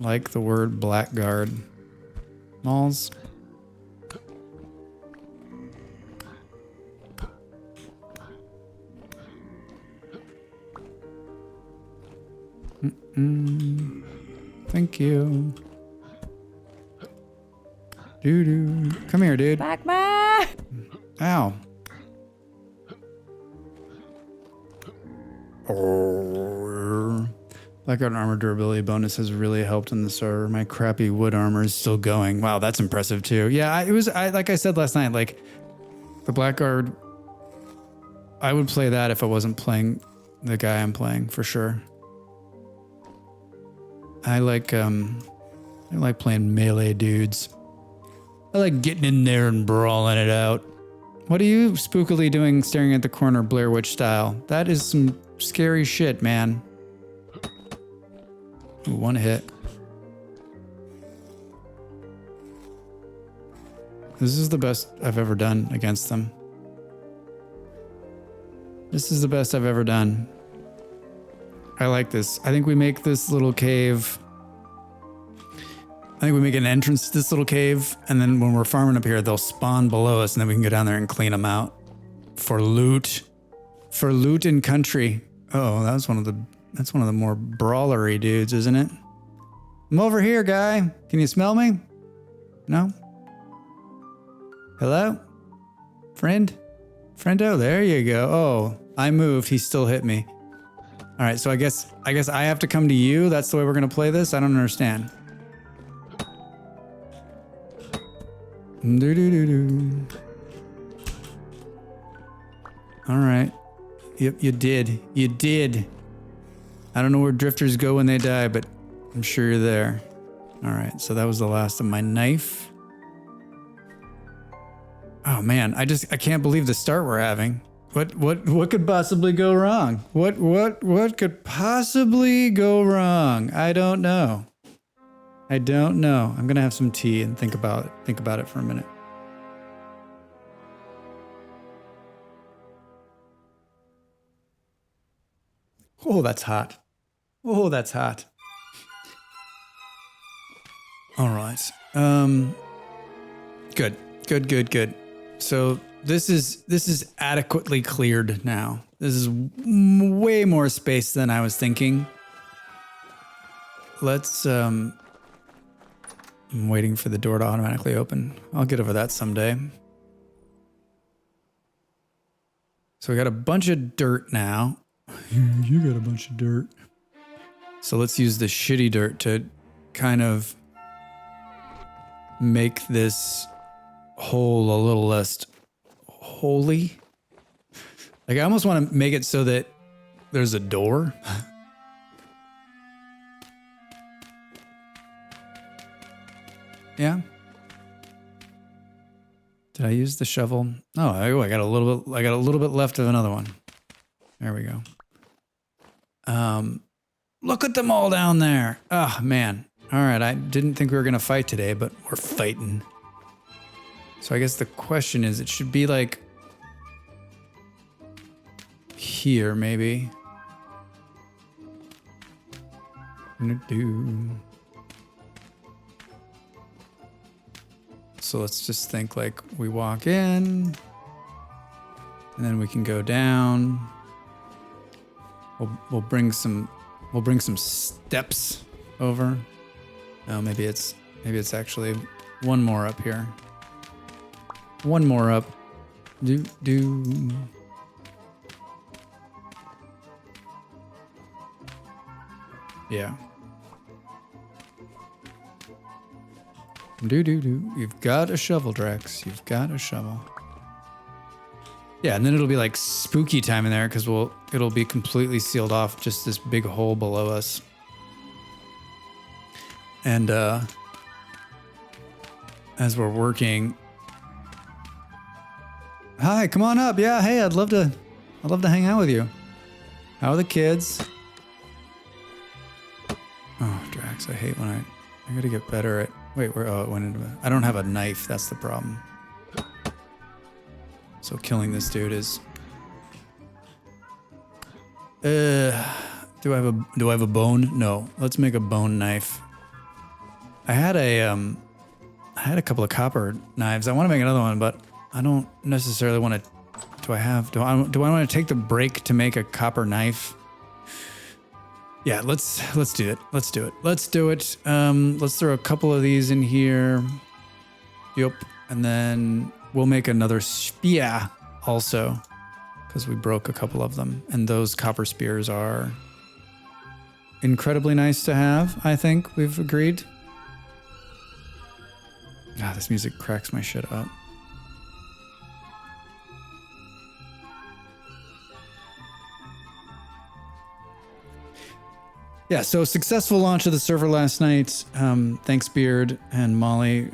like the word blackguard. Malls. Thank you. Doo-doo. Come here, dude. Magma! Ow. Oh. Blackguard armor durability bonus has really helped in the server. My crappy wood armor is still going. Wow, that's impressive too. Yeah, I like I said last night, like the Blackguard, I would play that if I wasn't playing the guy I'm playing for sure. I like playing melee dudes. I like getting in there and brawling it out. What are you spookily doing staring at the corner Blair Witch style? That is some scary shit, man. Ooh, one hit. This is the best I've ever done against them. This is the best I've ever done. I like this. I think we make this little cave. I think we make an entrance to this little cave, and then when we're farming up here, they'll spawn below us, and then we can go down there and clean them out for loot. For loot and country. Oh, that's one of the more brawlery dudes, isn't it? I'm over here, guy. Can you smell me? No? Hello? Friend? Friendo, there you go. Oh, I moved. He still hit me. All right, so I guess I have to come to you. That's the way we're gonna play this. I don't understand. Do. All right. Yep, you did. You did. I don't know where drifters go when they die, but I'm sure you're there. All right, so that was the last of my knife. Oh man, I can't believe the start we're having. What could possibly go wrong? What could possibly go wrong? I don't know. I don't know. I'm going to have some tea and think about it for a minute. Oh, that's hot. Oh, that's hot. All right. Good. So this is adequately cleared now. This is way more space than I was thinking. Let's I'm waiting for the door to automatically open. I'll get over that someday. So we got a bunch of dirt now. You got a bunch of dirt. So let's use the shitty dirt to kind of make this hole a little less holy. Like, I almost want to make it so that there's a door. Yeah. Did I use the shovel? Oh, I got a little bit left of another one. There we go. Look at them all down there. Oh, man. All right, I didn't think we were going to fight today, but we're fighting. So I guess the question is, it should be like here, maybe. So let's just think like we walk in, and then we can go down. We'll bring some steps over. Oh, maybe it's actually one more up here. One more up. Yeah. You've got a shovel, Drex. You've got a shovel. Yeah, and then it'll be like spooky time in there because it'll be completely sealed off, just this big hole below us. And as we're working, hi, come on up. Yeah, hey, I'd love to hang out with you. How are the kids? Oh, Drax, I hate when I gotta get better at. Wait, where? Oh, it went into. I don't have a knife. That's the problem. So killing this dude is. Do I have a bone? No. Let's make a bone knife. I had a couple of copper knives. I want to make another one, but I don't necessarily want to. Do I want to take the break to make a copper knife? Yeah, let's do it. Let's do it. Let's throw a couple of these in here. Yep. And then we'll make another spear also, because we broke a couple of them. And those copper spears are incredibly nice to have, I think we've agreed. Ah, this music cracks my shit up. Yeah, so successful launch of the server last night. Thanks, Beard and Molly.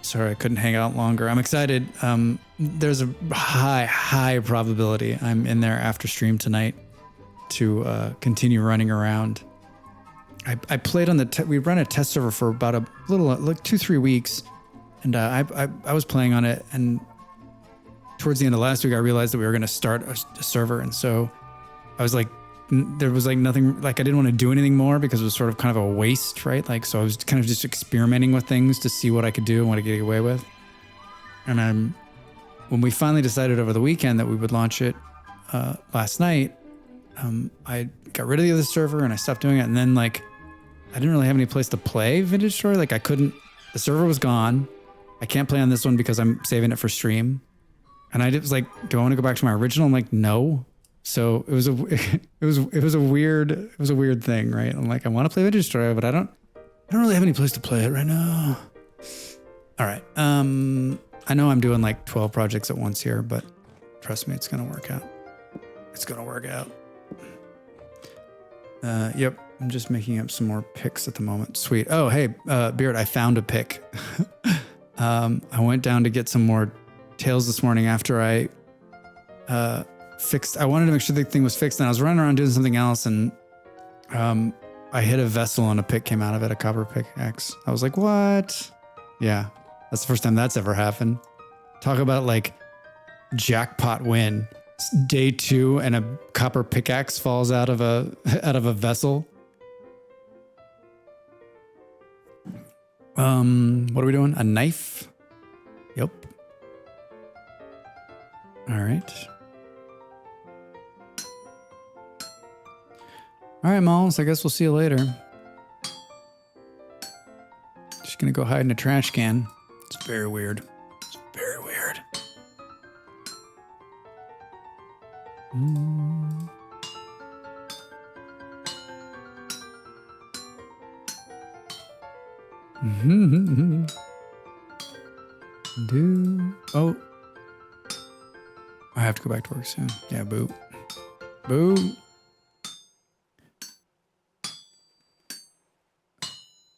Sorry I couldn't hang out longer. I'm excited. There's a high probability I'm in there after stream tonight to continue running around. I played on we ran a test server for about a little, like 2-3 weeks, and I was playing on it, and towards the end of last week I realized that we were going to start a server, and so I was like, there was like nothing, like I didn't want to do anything more because it was sort of kind of a waste, right? Like, so I was kind of just experimenting with things to see what I could do and what I could get away with. And when we finally decided over the weekend that we would launch it last night, I got rid of the other server and I stopped doing it. And then like, I didn't really have any place to play Vintage Story. Like the server was gone. I can't play on this one because I'm saving it for stream. And I was like, do I want to go back to my original? I'm like, no. So it was a weird thing, right? I'm like, I want to play Vintage Story, but I don't really have any place to play it right now. All right. I know I'm doing like 12 projects at once here, but trust me, it's going to work out. It's going to work out. Yep. I'm just making up some more picks at the moment. Sweet. Oh, hey, Beard, I found a pick. I went down to get some more tails this morning after I wanted to make sure the thing was fixed, and I was running around doing something else, and I hit a vessel and a pick came out of it, a copper pickaxe. I was like, what? Yeah, that's the first time that's ever happened. Talk about like jackpot win. Day 2 and a copper pickaxe falls out of a vessel. What are we doing? A knife? Yep. All right. All right, Malls. I guess we'll see you later. Just gonna go hide in a trash can. It's very weird. It's very weird. Oh, I have to go back to work soon. Yeah, boo. Boo.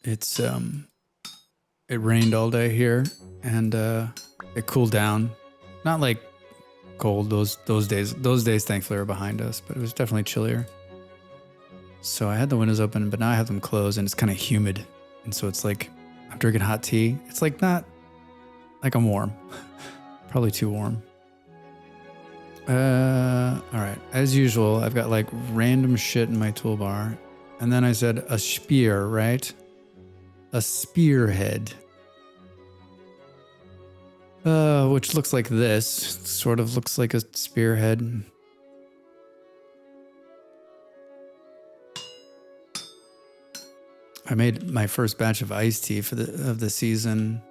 It's it rained all day here, and it cooled down. Not like cold those days. Those days thankfully are behind us, but it was definitely chillier. So I had the windows open, but now I have them closed, and it's kind of humid, and so it's like I'm drinking hot tea. It's like not like I'm warm. Probably too warm. All right. As usual, I've got like random shit in my toolbar, and then I said a spear, right? A spearhead. Which looks like this. Sort of looks like a spearhead. I made my first batch of iced tea of the season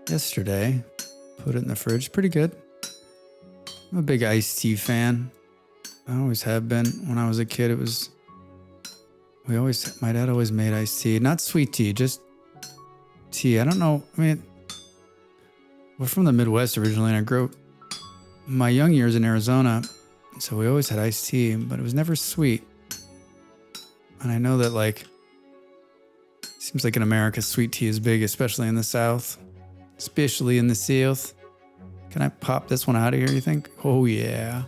yesterday. Put it in the fridge. Pretty good. I'm a big iced tea fan. I always have been. When I was a kid, my dad always made iced tea. Not sweet tea, just tea. I don't know. I mean, we're from the Midwest originally, and I grew up my young years in Arizona, so we always had iced tea, but it was never sweet. And I know that, like, seems like in America, sweet tea is big, especially in the South. Especially in the South. Can I pop this one out of here, you think? Oh, yeah.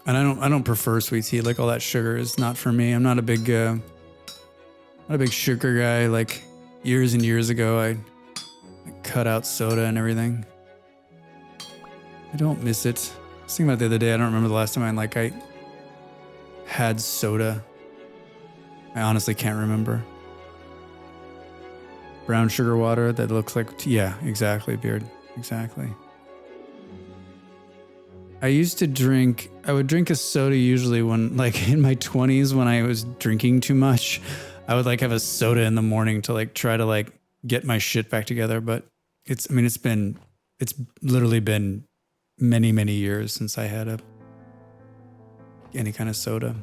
And I don't prefer sweet tea. Like, all that sugar is not for me. I'm not a big sugar guy. Like, years and years ago, I cut out soda and everything. I don't miss it. I was thinking about it the other day. I don't remember the last time I had soda. I honestly can't remember. Brown sugar water that looks like tea. Yeah, exactly, Beard. Exactly. I would drink a soda usually when, like, in my 20s when I was drinking too much. I would, like, have a soda in the morning to, like, try to, like, get my shit back together. But it's literally been many, many years since I had any kind of soda.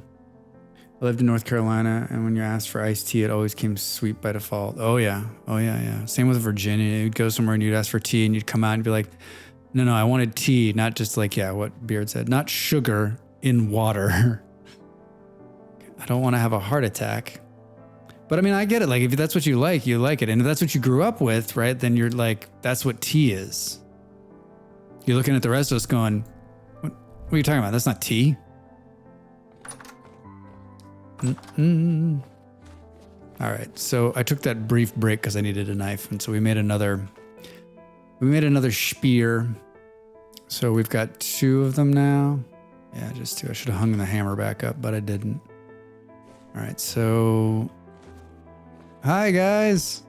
I lived in North Carolina, and when you asked for iced tea, it always came sweet by default. Oh yeah. Same with Virginia. You'd go somewhere and you'd ask for tea, and you'd come out and be like, no, I wanted tea, not just like, yeah, what Beard said, not sugar in water. I don't want to have a heart attack. But I mean, I get it. Like, if that's what you like it. And if that's what you grew up with, right, then you're like, that's what tea is. You're looking at the rest of us going, what are you talking about? That's not tea. All right, so I took that brief break because I needed a knife, and so we made another spear. So we've got 2 of them now. Yeah, just 2. I should have hung the hammer back up, but I didn't. All right, so hi guys.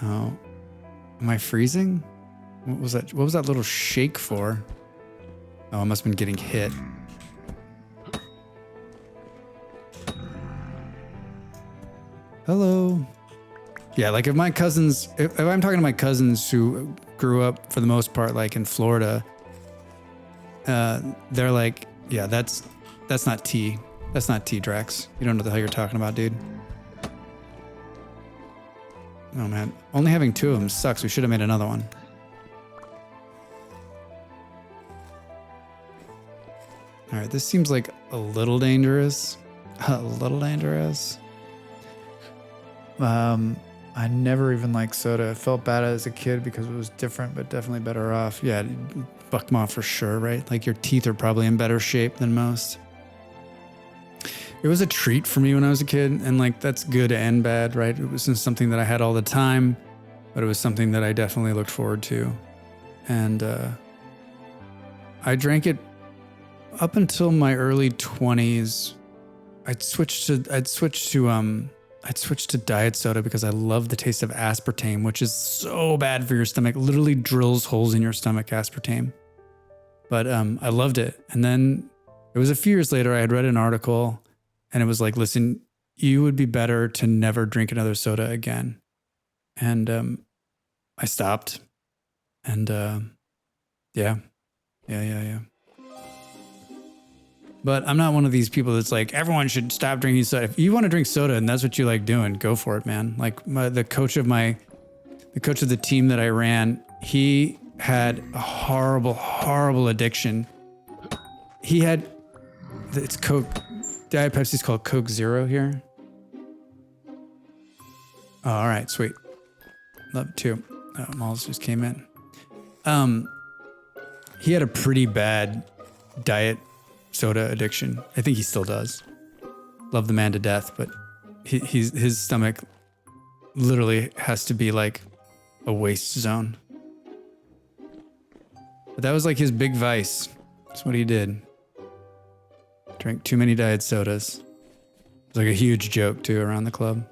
Oh, am I freezing? What was that? What was that little shake for? Oh, I must have been getting hit. Hello. Yeah, like if I'm talking to my cousins who grew up for the most part like in Florida, they're like, yeah, that's not tea. That's not tea, Drax. You don't know the hell you're talking about, dude. Oh man, only having 2 of them sucks. We should have made another one. All right, this seems like a little dangerous. I never even liked soda. I felt bad as a kid because it was different, but definitely better off. Yeah, fucked them off for sure, right? Like your teeth are probably in better shape than most. It was a treat for me when I was a kid, and like that's good and bad, right? It wasn't something that I had all the time, but it was something that I definitely looked forward to. And I drank it up until my early 20s. I'd switched to diet soda because I love the taste of aspartame, which is so bad for your stomach. Literally drills holes in your stomach, aspartame. But I loved it. And then it was a few years later, I had read an article and it was like, listen, you would be better to never drink another soda again. And I stopped. And yeah. But I'm not one of these people that's like, everyone should stop drinking soda. If you want to drink soda and that's what you like doing, go for it, man. Like the coach of the team that I ran, he had a horrible addiction. It's Coke. Diet Pepsi's called Coke Zero here. Oh, all right, sweet. Love two. Oh, Malls just came in. He had a pretty bad diet soda addiction. I think he still does. Love the man to death, but his stomach literally has to be like a waste zone. But that was like his big vice. That's what he did. Drank too many diet sodas. It was like a huge joke too around the club.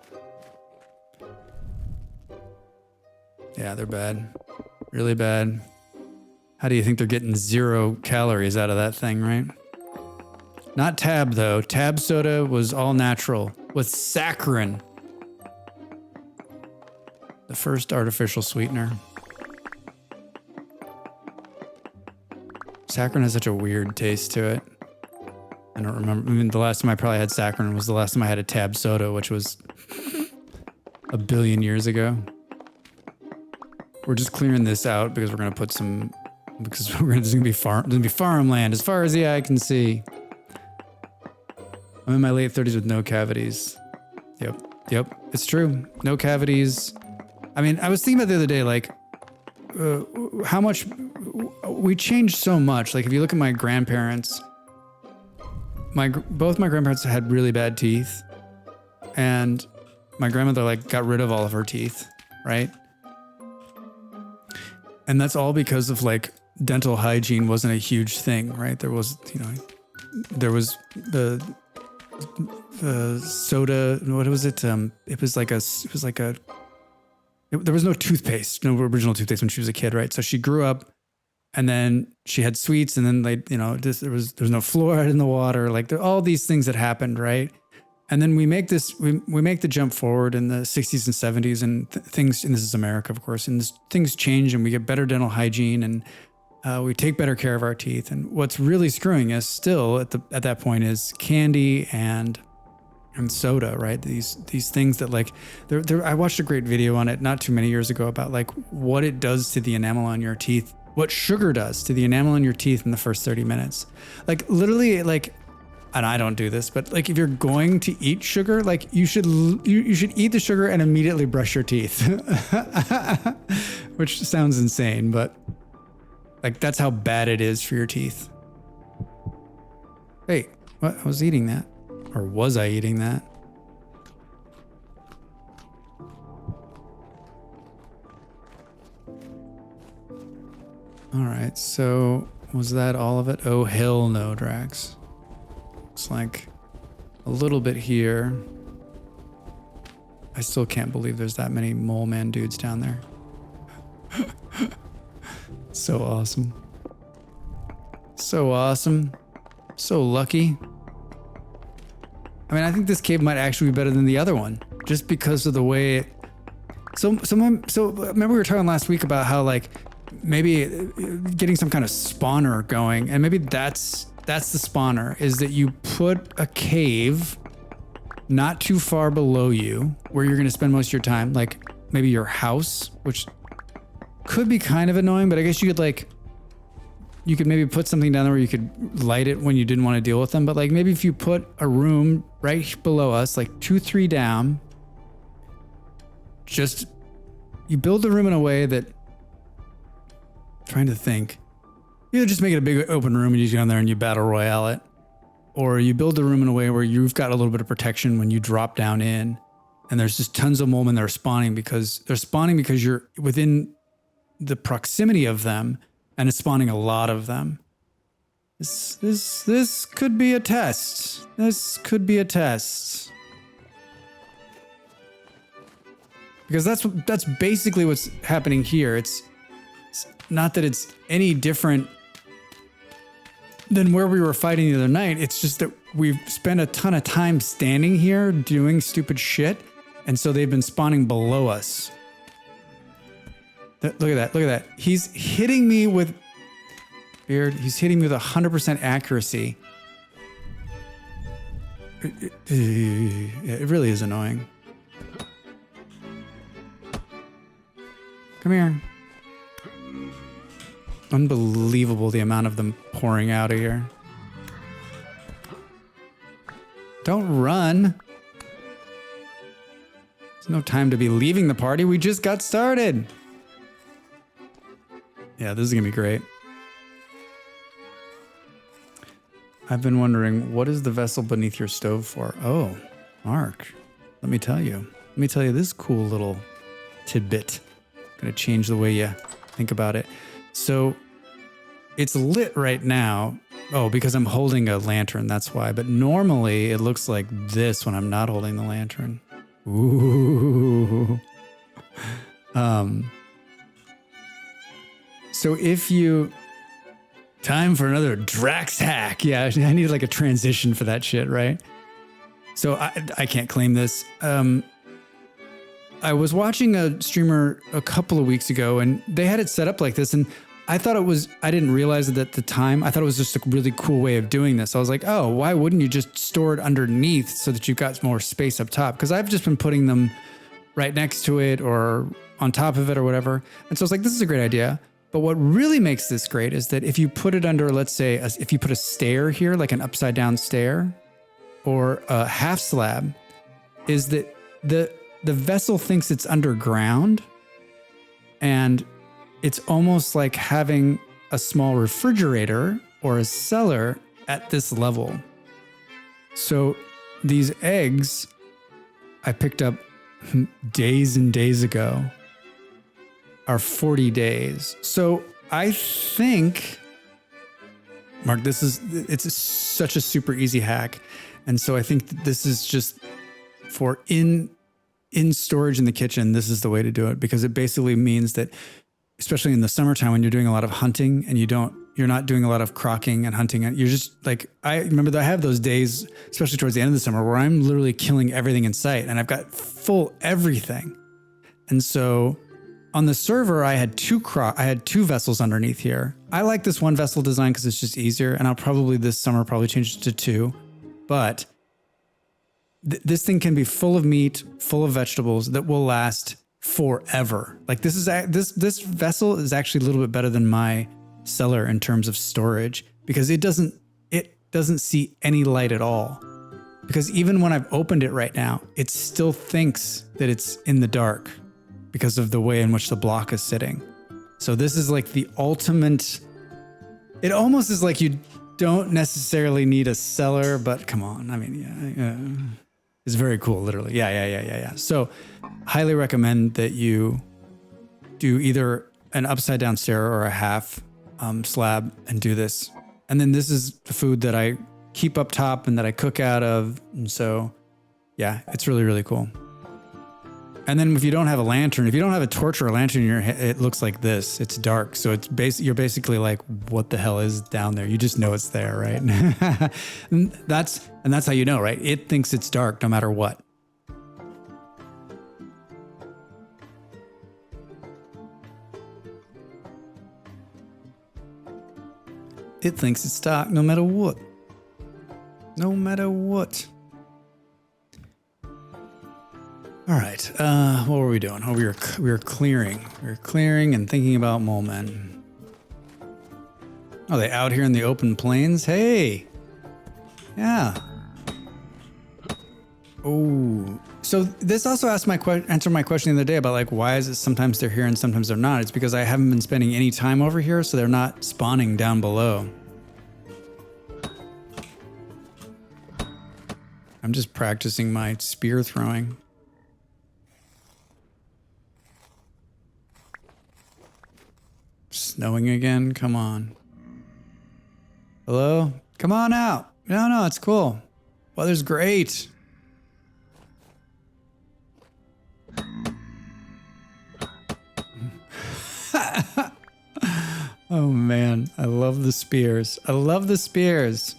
Yeah, they're bad. Really bad. How do you think they're getting 0 calories out of that thing, right? Not Tab, though. Tab soda was all natural with saccharin. The first artificial sweetener. Saccharin has such a weird taste to it. I don't remember. I mean, the last time I probably had saccharin was the last time I had a Tab soda, which was a billion years ago. We're just clearing this out because we're going to put some... Because there's going to be farmland as far as the eye can see. I'm in my late 30s with no cavities. Yep, it's true. No cavities. I mean, I was thinking about the other day, like, how much we changed so much. Like, if you look at my grandparents, both my grandparents had really bad teeth, and my grandmother like got rid of all of her teeth, right? And that's all because of like dental hygiene wasn't a huge thing, right? There was the soda. What was it? There was no toothpaste, no original toothpaste when she was a kid, right? So she grew up, and then she had sweets, and then there was no fluoride in the water. Like there all these things that happened, right? And then we make the jump forward in the 60s and 70s, and things, and this is America, of course, and things change, and we get better dental hygiene, and we take better care of our teeth. And what's really screwing us still at that point is candy and soda, right? These things that like, I watched a great video on it not too many years ago about like what it does to the enamel on your teeth, what sugar does to the enamel on your teeth in the first 30 minutes. Like literally, like, and I don't do this, but like if you're going to eat sugar, like you should eat the sugar and immediately brush your teeth, which sounds insane, but like that's how bad it is for your teeth. Wait, what? I was eating that. Or was I eating that? All right, so was that all of it? Oh, hell no, Drax. It's like a little bit here. I still can't believe there's that many mole man dudes down there. So awesome. So awesome. So lucky. I mean, I think this cave might actually be better than the other one, just because of the way So remember we were talking last week about how like maybe getting some kind of spawner going, and maybe that's the spawner, is that you put a cave not too far below you where you're going to spend most of your time, like maybe your house, which could be kind of annoying, but I guess you could maybe put something down there where you could light it when you didn't want to deal with them. But like maybe if you put a room right below us, like 2-3 down, just you build the room in a way that, trying to think, You just make it a big open room and you go in there and you battle royale it. Or you build the room in a way where you've got a little bit of protection when you drop down in. And there's just tons of molemen that are spawning because you're within the proximity of them, and it's spawning a lot of them. This could be a test. This could be a test. Because that's basically what's happening here. It's not that it's any different than where we were fighting the other night. It's just that we've spent a ton of time standing here doing stupid shit. And so they've been spawning below us. Look at that. Look at that. He's hitting me with... Beard, he's hitting me with 100% accuracy. It really is annoying. Come here. Unbelievable the amount of them pouring out of here. Don't run. There's no time to be leaving the party. We just got started. Yeah, this is gonna be great. I've been wondering, what is the vessel beneath your stove for? Oh, Mark, let me tell you. Let me tell you this cool little tidbit. Gonna change the way you think about it. So it's lit right now. Oh, because I'm holding a lantern, that's why. But normally it looks like this when I'm not holding the lantern. Ooh. So if you... Time for another Drax hack. Yeah, I need like a transition for that shit, right? So I can't claim this. I was watching a streamer a couple of weeks ago and they had it set up like this, and I thought it was, I didn't realize it at the time. I thought it was just a really cool way of doing this. I was like, oh, why wouldn't you just store it underneath so that you've got more space up top? Because I've just been putting them right next to it or on top of it or whatever. And so I was like, this is a great idea. But what really makes this great is that if you put it under, let's say, if you put a stair here, like an upside down stair or a half slab, is that the vessel thinks it's underground, and it's almost like having a small refrigerator or a cellar at this level. So these eggs I picked up days and days ago are 40 days. So I think, Mark, it's such a super easy hack. And so I think that this is just for in storage in the kitchen, this is the way to do it, because it basically means that, especially in the summertime when you're doing a lot of hunting and you're not doing a lot of crocking and hunting, and you're just like, I remember that I have those days, especially towards the end of the summer, where I'm literally killing everything in sight and I've got full everything. And so on the server, I had two vessels underneath here. I like this one vessel design because it's just easier, and I'll probably this summer change it to two. But this thing can be full of meat, full of vegetables that will last forever. Like this vessel is actually a little bit better than my cellar in terms of storage, because it doesn't see any light at all. Because even when I've opened it right now, it still thinks that it's in the dark, because of the way in which the block is sitting. So this is like the ultimate, it almost is like you don't necessarily need a cellar, but come on. I mean, yeah. It's very cool, literally. Yeah. So highly recommend that you do either an upside down stair or a half slab and do this. And then this is the food that I keep up top and that I cook out of. And so, yeah, it's really, really cool. And then if you don't have a lantern, if you don't have a torch or a lantern in your head, it looks like this. It's dark. So you're basically like, what the hell is down there? You just know it's there, right? and that's how you know, right? It thinks it's dark no matter what. It thinks it's dark no matter what. No matter what. All right, what were we doing? Oh, we were clearing. We were clearing and thinking about mole men. Oh, they out here in the open plains? Hey! Yeah. Oh, So this also answered my question the other day about like, why is it sometimes they're here and sometimes they're not? It's because I haven't been spending any time over here, so they're not spawning down below. I'm just practicing my spear throwing. Snowing again? Come on. Hello? Come on out. No, it's cool. Weather's great. Oh man, I love the spears. I love the spears.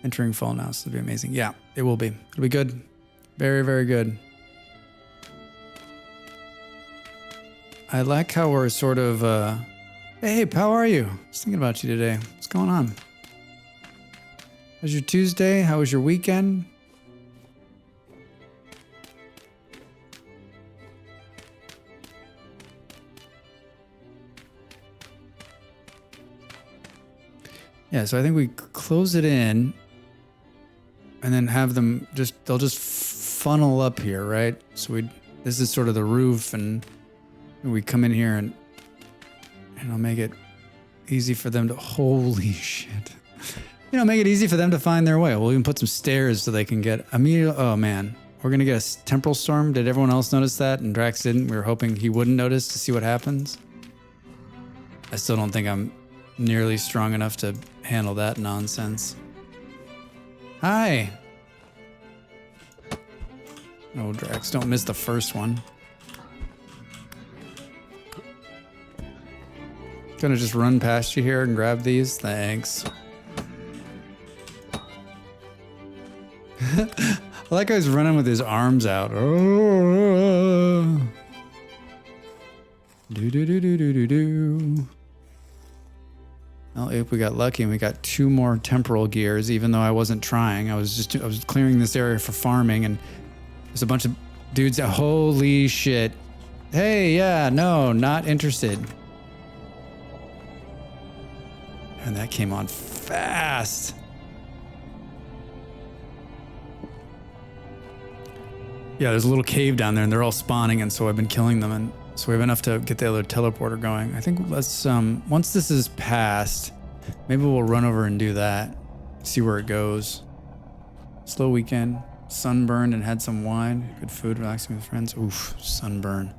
Entering fall now, so it'll be amazing. Yeah, it will be. It'll be good. Very, very good. I like how we're sort of, hey, how are you? I was thinking about you today. What's going on? How's your Tuesday? How was your weekend? Yeah, so I think we close it in and then have them they'll just funnel up here, right? So this is sort of the roof, and we come in here and I'll make it easy for them to, holy shit. Make it easy for them to find their way. We'll even put some stairs so they can get immediate. Oh man, we're going to get a temporal storm. Did everyone else notice that? And Drax didn't. We were hoping he wouldn't notice to see what happens. I still don't think I'm nearly strong enough to handle that nonsense. Hi. Oh, Drax, don't miss the first one. Gonna just run past you here and grab these. Thanks. I like how he's running with his arms out. Oh. Do. Well, if we got lucky and we got 2 more temporal gears, even though I wasn't trying. I was clearing this area for farming, and there's a bunch of dudes that, holy shit. Hey, yeah, no, not interested. And that came on fast. Yeah, there's a little cave down there and they're all spawning, and so I've been killing them, and so we have enough to get the other teleporter going. I think let's, once this is passed, maybe we'll run over and do that. See where it goes. Slow weekend, sunburned and had some wine. Good food, relaxing with friends. Oof, sunburn.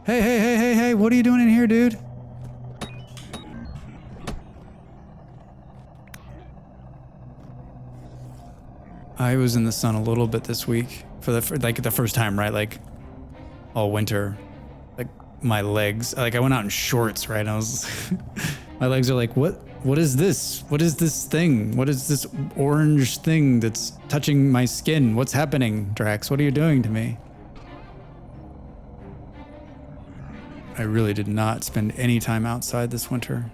Hey, what are you doing in here, dude? I was in the sun a little bit this week for the first time, right? Like all winter, like my legs, like I went out in shorts, right? And I was, my legs are like, what is this? What is this thing? What is this orange thing that's touching my skin? What's happening, Drax? What are you doing to me? I really did not spend any time outside this winter.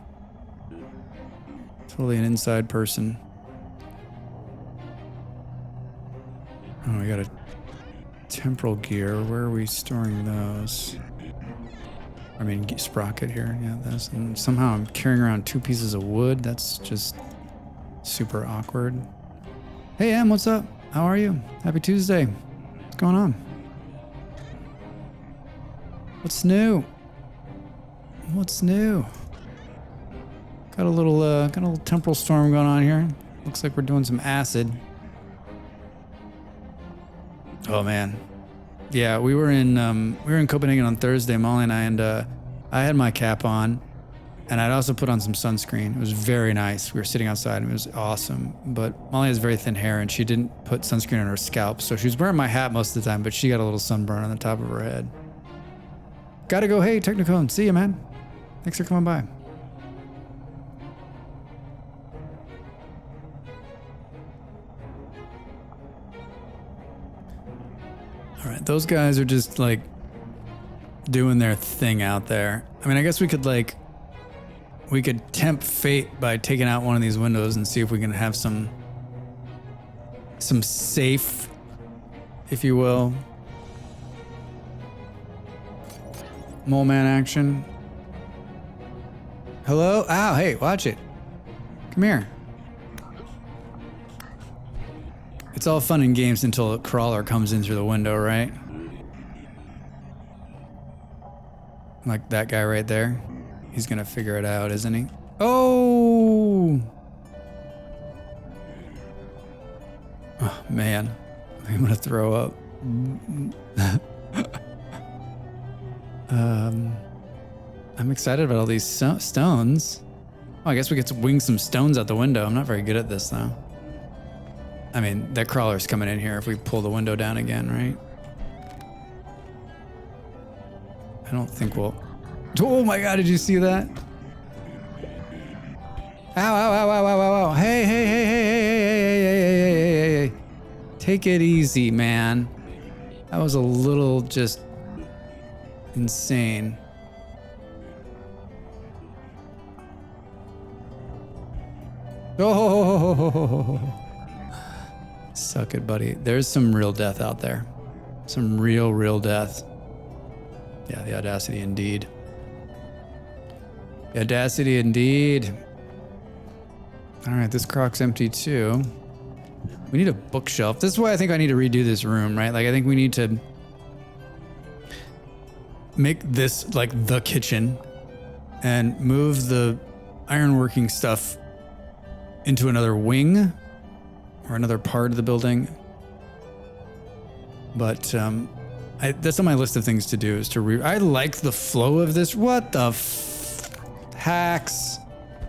Totally an inside person. Oh, we got a temporal gear. Where are we storing those? I mean, sprocket here. Yeah, that's. And somehow I'm carrying around 2 pieces of wood. That's just super awkward. Hey, Em, what's up? How are you? Happy Tuesday. What's going on? What's new? What's new? Got a little temporal storm going on here. Looks like we're doing some acid. Oh man, yeah, we were in Copenhagen on Thursday, Molly and I, and I had my cap on, and I'd also put on some sunscreen. It was very nice. We were sitting outside, and it was awesome. But Molly has very thin hair, and she didn't put sunscreen on her scalp, so she was wearing my hat most of the time, but she got a little sunburn on the top of her head. Gotta go. Hey, Technicone, see you, man. Thanks for coming by. All right, those guys are just like doing their thing out there. I mean, I guess we could tempt fate by taking out one of these windows and see if we can have some safe, if you will, mole man action. Hello? Ow, hey, watch it. Come here. It's all fun and games until a crawler comes in through the window, right? Like that guy right there. He's gonna figure it out, isn't he? Oh! Oh, man. I'm gonna throw up. I'm excited about all these stones. Oh, I guess we get to wing some stones out the window. I'm not very good at this, though. I mean, that crawler's coming in here if we pull the window down again, right? I don't think we'll... Oh my god, did you see that? Ow, ow, ow, ow, ow, ow, ow. Hey, hey, hey, hey, hey, hey, hey, hey, hey, hey, hey. Take it easy, man. That was a little just insane. Oh, suck it, buddy. There's some real death out there. Some real death. Yeah, the audacity indeed. The audacity indeed. All right, this croc's empty too. We need a bookshelf. This is why I think I need to redo this room, right? Like, I think we need to make this like the kitchen and move the ironworking stuff into another wing or another part of the building. But that's on my list of things to do is to I like the flow of this. What the hacks.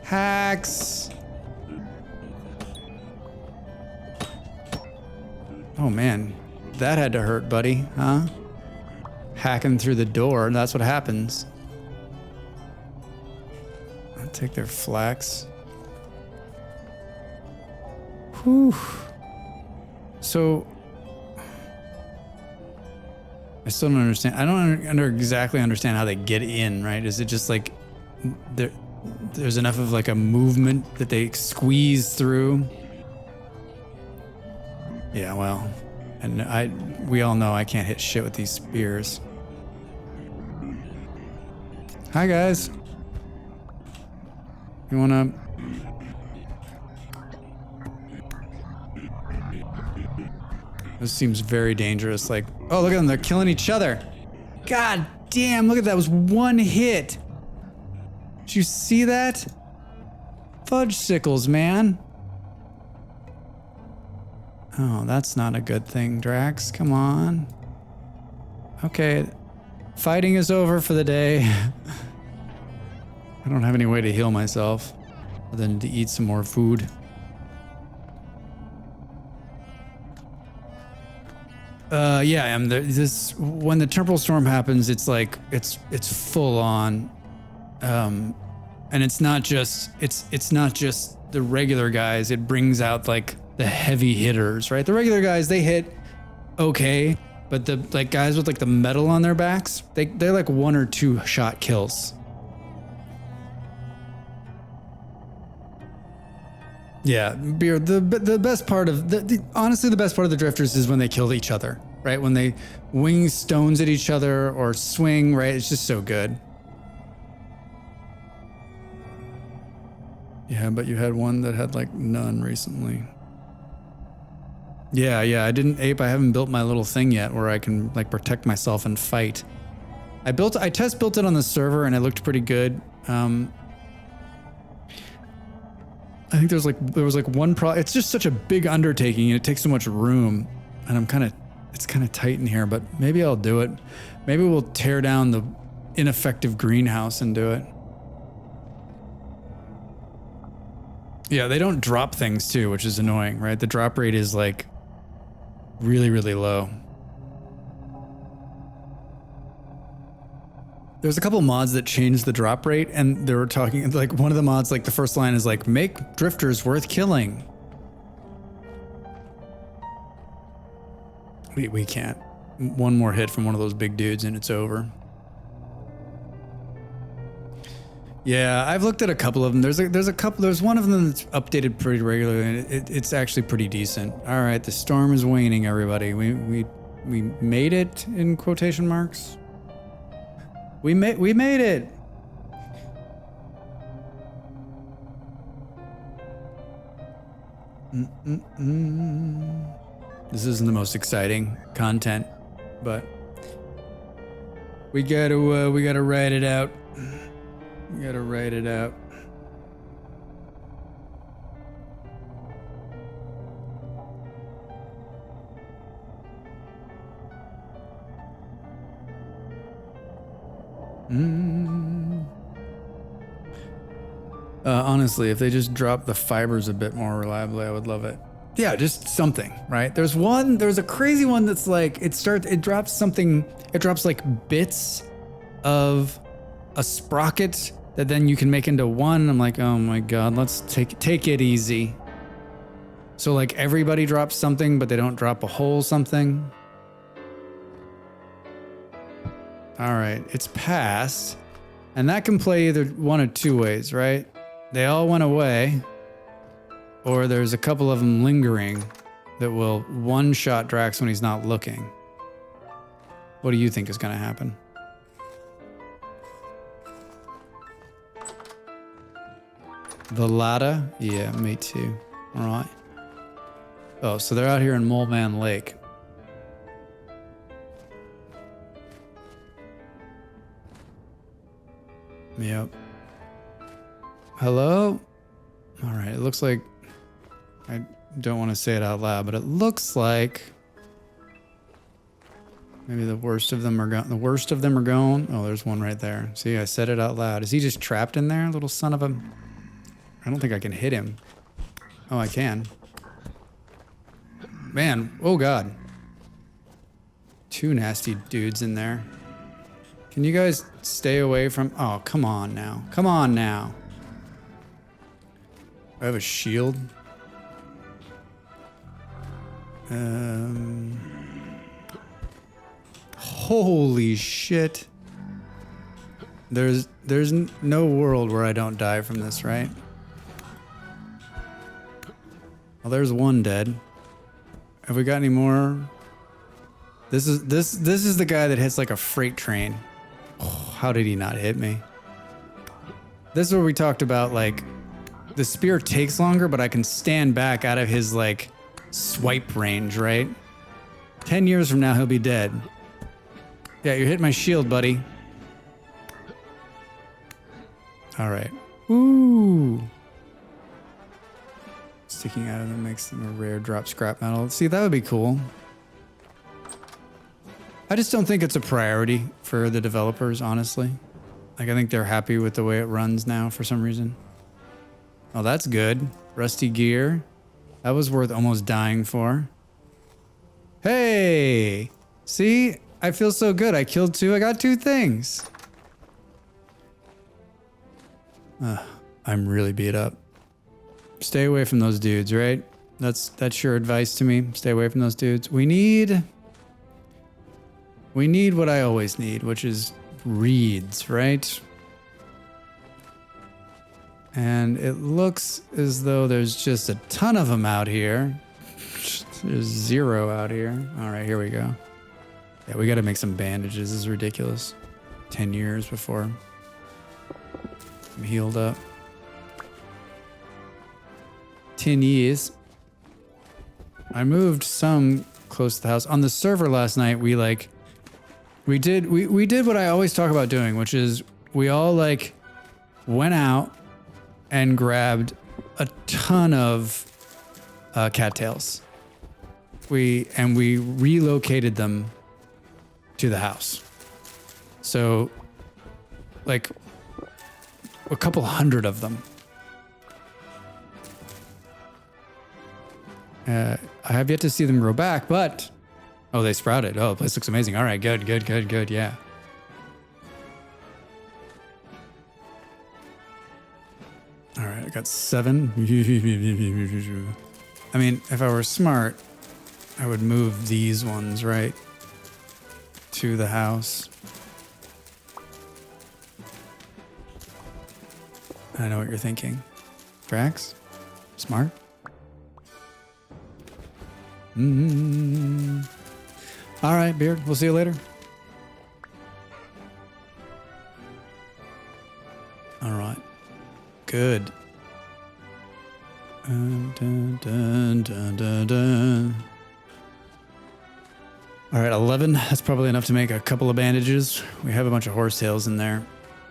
Hacks. Oh man, that had to hurt, buddy, huh? Hacking through the door, that's what happens. I'll take their flax. Whew. So, I still don't understand. I don't exactly understand how they get in, right? Is it just like there's enough of like a movement that they squeeze through? Yeah, well, and we all know I can't hit shit with these spears. Hi guys. You wanna? This seems very dangerous. Like, oh, look at them, they're killing each other. God damn, look at that, it was one hit. Did you see that? Fudge sickles, man. Oh, that's not a good thing, Drax. Come on. Okay, fighting is over for the day. I don't have any way to heal myself other than to eat some more food. Yeah, when the temporal storm happens, it's like it's full on, and it's not just the regular guys. It brings out like the heavy hitters, right? The regular guys, they hit okay, but the like guys with like the metal on their backs, they're like 1 or 2 shot kills. Yeah, beer. The best part of honestly, the best part of the drifters is when they kill each other, right? When they wing stones at each other or swing, right? It's just so good. Yeah, but you had one that had like none recently. Yeah, I didn't ape. I haven't built my little thing yet where I can like protect myself and fight. I test built it on the server and it looked pretty good. I think there was like one it's just such a big undertaking and it takes so much room and it's kind of tight in here, but maybe I'll do it. Maybe we'll tear down the ineffective greenhouse and do it. Yeah, they don't drop things too, which is annoying, right? The drop rate is like really, really low. There's a couple mods that changed the drop rate, and they were talking like one of the mods, like the first line is like, make drifters worth killing. We can't. One more hit from one of those big dudes and it's over. Yeah, I've looked at a couple of them. There's one of them that's updated pretty regularly, and it's actually pretty decent. All right, the storm is waning, everybody. We made it in quotation marks. We made it. This isn't the most exciting content, but we gotta write it out. We gotta write it out. Honestly, if they just drop the fibers a bit more reliably, I would love it. Yeah, just something, right? There's a crazy one that's like, it drops like bits of a sprocket that then you can make into one. I'm like, oh my God, let's take it easy. So like everybody drops something, but they don't drop a whole something. All right, it's passed. And that can play either one of two ways, right? They all went away, or there's a couple of them lingering that will one-shot Drax when he's not looking. What do you think is going to happen? Velada? Yeah, me too. All right. Oh, so they're out here in Mole Man Lake. Yep. Hello? All right, it looks like, I don't want to say it out loud, but it looks like maybe the worst of them are gone. The worst of them are gone. Oh, there's one right there. See, I said it out loud. Is he just trapped in there, little son of a... I don't think I can hit him. Oh, I can. Man, oh God. Two nasty dudes in there. Can you guys stay away from... Oh, come on now. Come on now. I have a shield. Holy shit. There's no world where I don't die from this, right? Well, there's one dead. Have we got any more? This is the guy that hits like a freight train. Oh, how did he not hit me? This is where we talked about, like, the spear takes longer, but I can stand back out of his, like, swipe range, right? 10 years from now, he'll be dead. Yeah, you hit my shield, buddy. All right. Ooh. Sticking out of them makes them a rare drop scrap metal. See, that would be cool. I just don't think it's a priority for the developers, honestly. Like, I think they're happy with the way it runs now for some reason. Oh, that's good. Rusty gear. That was worth almost dying for. Hey! See? I feel so good. I killed two. I got two things. I'm really beat up. Stay away from those dudes, right? That's your advice to me. Stay away from those dudes. We need what I always need, which is reeds, right? And it looks as though there's just a ton of them out here. There's zero out here. All right, here we go. Yeah, we got to make some bandages. This is ridiculous. 10 years before I'm healed up. 10 years. I moved some close to the house. On the server last night, we did what I always talk about doing, which is we all like went out and grabbed a ton of cattails. We relocated them to the house. So like a couple hundred of them. I have yet to see them grow back, but oh, they sprouted. Oh, the place looks amazing. All right, good, yeah. All right, I got 7. I mean, if I were smart, I would move these ones right to the house. I know what you're thinking. Drax? Smart? All right, Beard. We'll see you later. All right. Good. Dun, dun, dun, dun, dun, dun. All right, 11. That's probably enough to make a couple of bandages. We have a bunch of horsetails in there.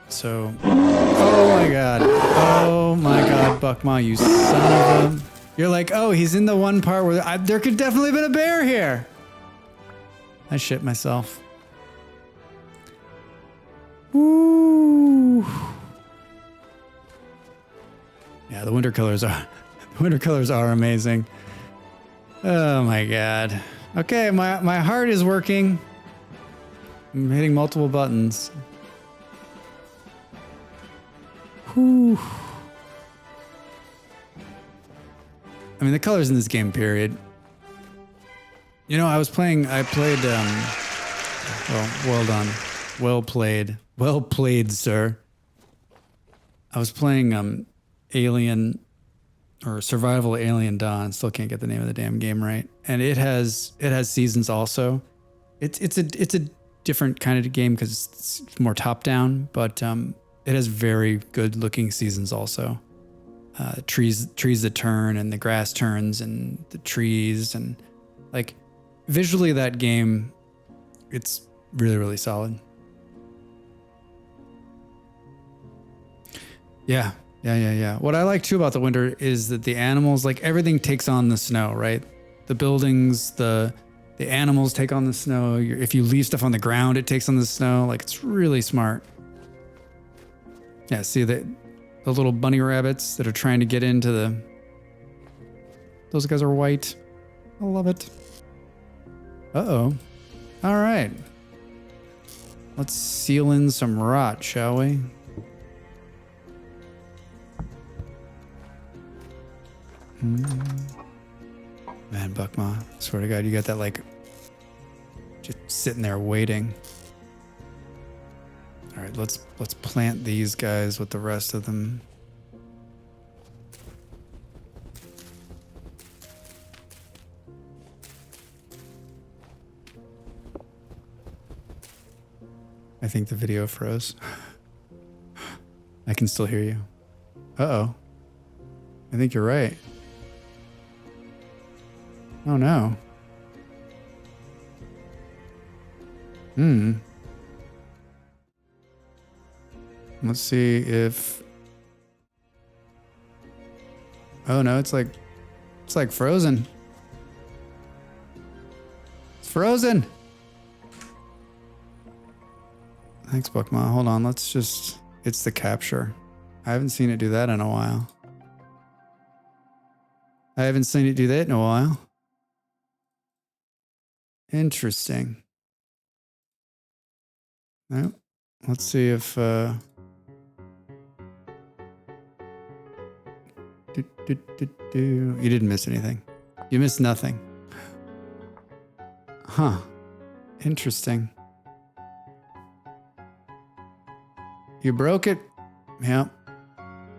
So, oh my god. Oh my god, Buckma, you son of a... You're like, oh, he's in the one part where there could definitely have been a bear here. I shit myself. Woo. Yeah, the winter colors are amazing. Oh my god. Okay, my heart is working. I'm hitting multiple buttons. Whew. I mean, the colors in this game, period. You know, I played, well done. Well played. Well played, sir. I was playing Alien or Survival Alien Dawn. Still can't get the name of the damn game right. And it has seasons also. It's a different kind of game because it's more top down, but it has very good looking seasons also. Trees that turn and the grass turns and the trees and like visually that game, it's really, really solid. Yeah. What I like too about the winter is that the animals, like everything takes on the snow, right? The buildings, the animals take on the snow. If you leave stuff on the ground, it takes on the snow. Like it's really smart. Yeah, see the little bunny rabbits that are trying to get into those guys are white. I love it. Uh-oh. All right. Let's seal in some rot, shall we? Man, Buckma, swear to God, you got that like just sitting there waiting. All right, let's plant these guys with the rest of them. I think the video froze. I can still hear you. Uh-oh. I think you're right. Oh no. Let's see if... Oh no, it's like frozen. It's frozen. Thanks, Buckma. Hold on, let's just... It's the capture. I haven't seen it do that in a while. Interesting. Nope. Let's see if... You didn't miss anything. You missed nothing. Huh. Interesting. You broke it? Yep.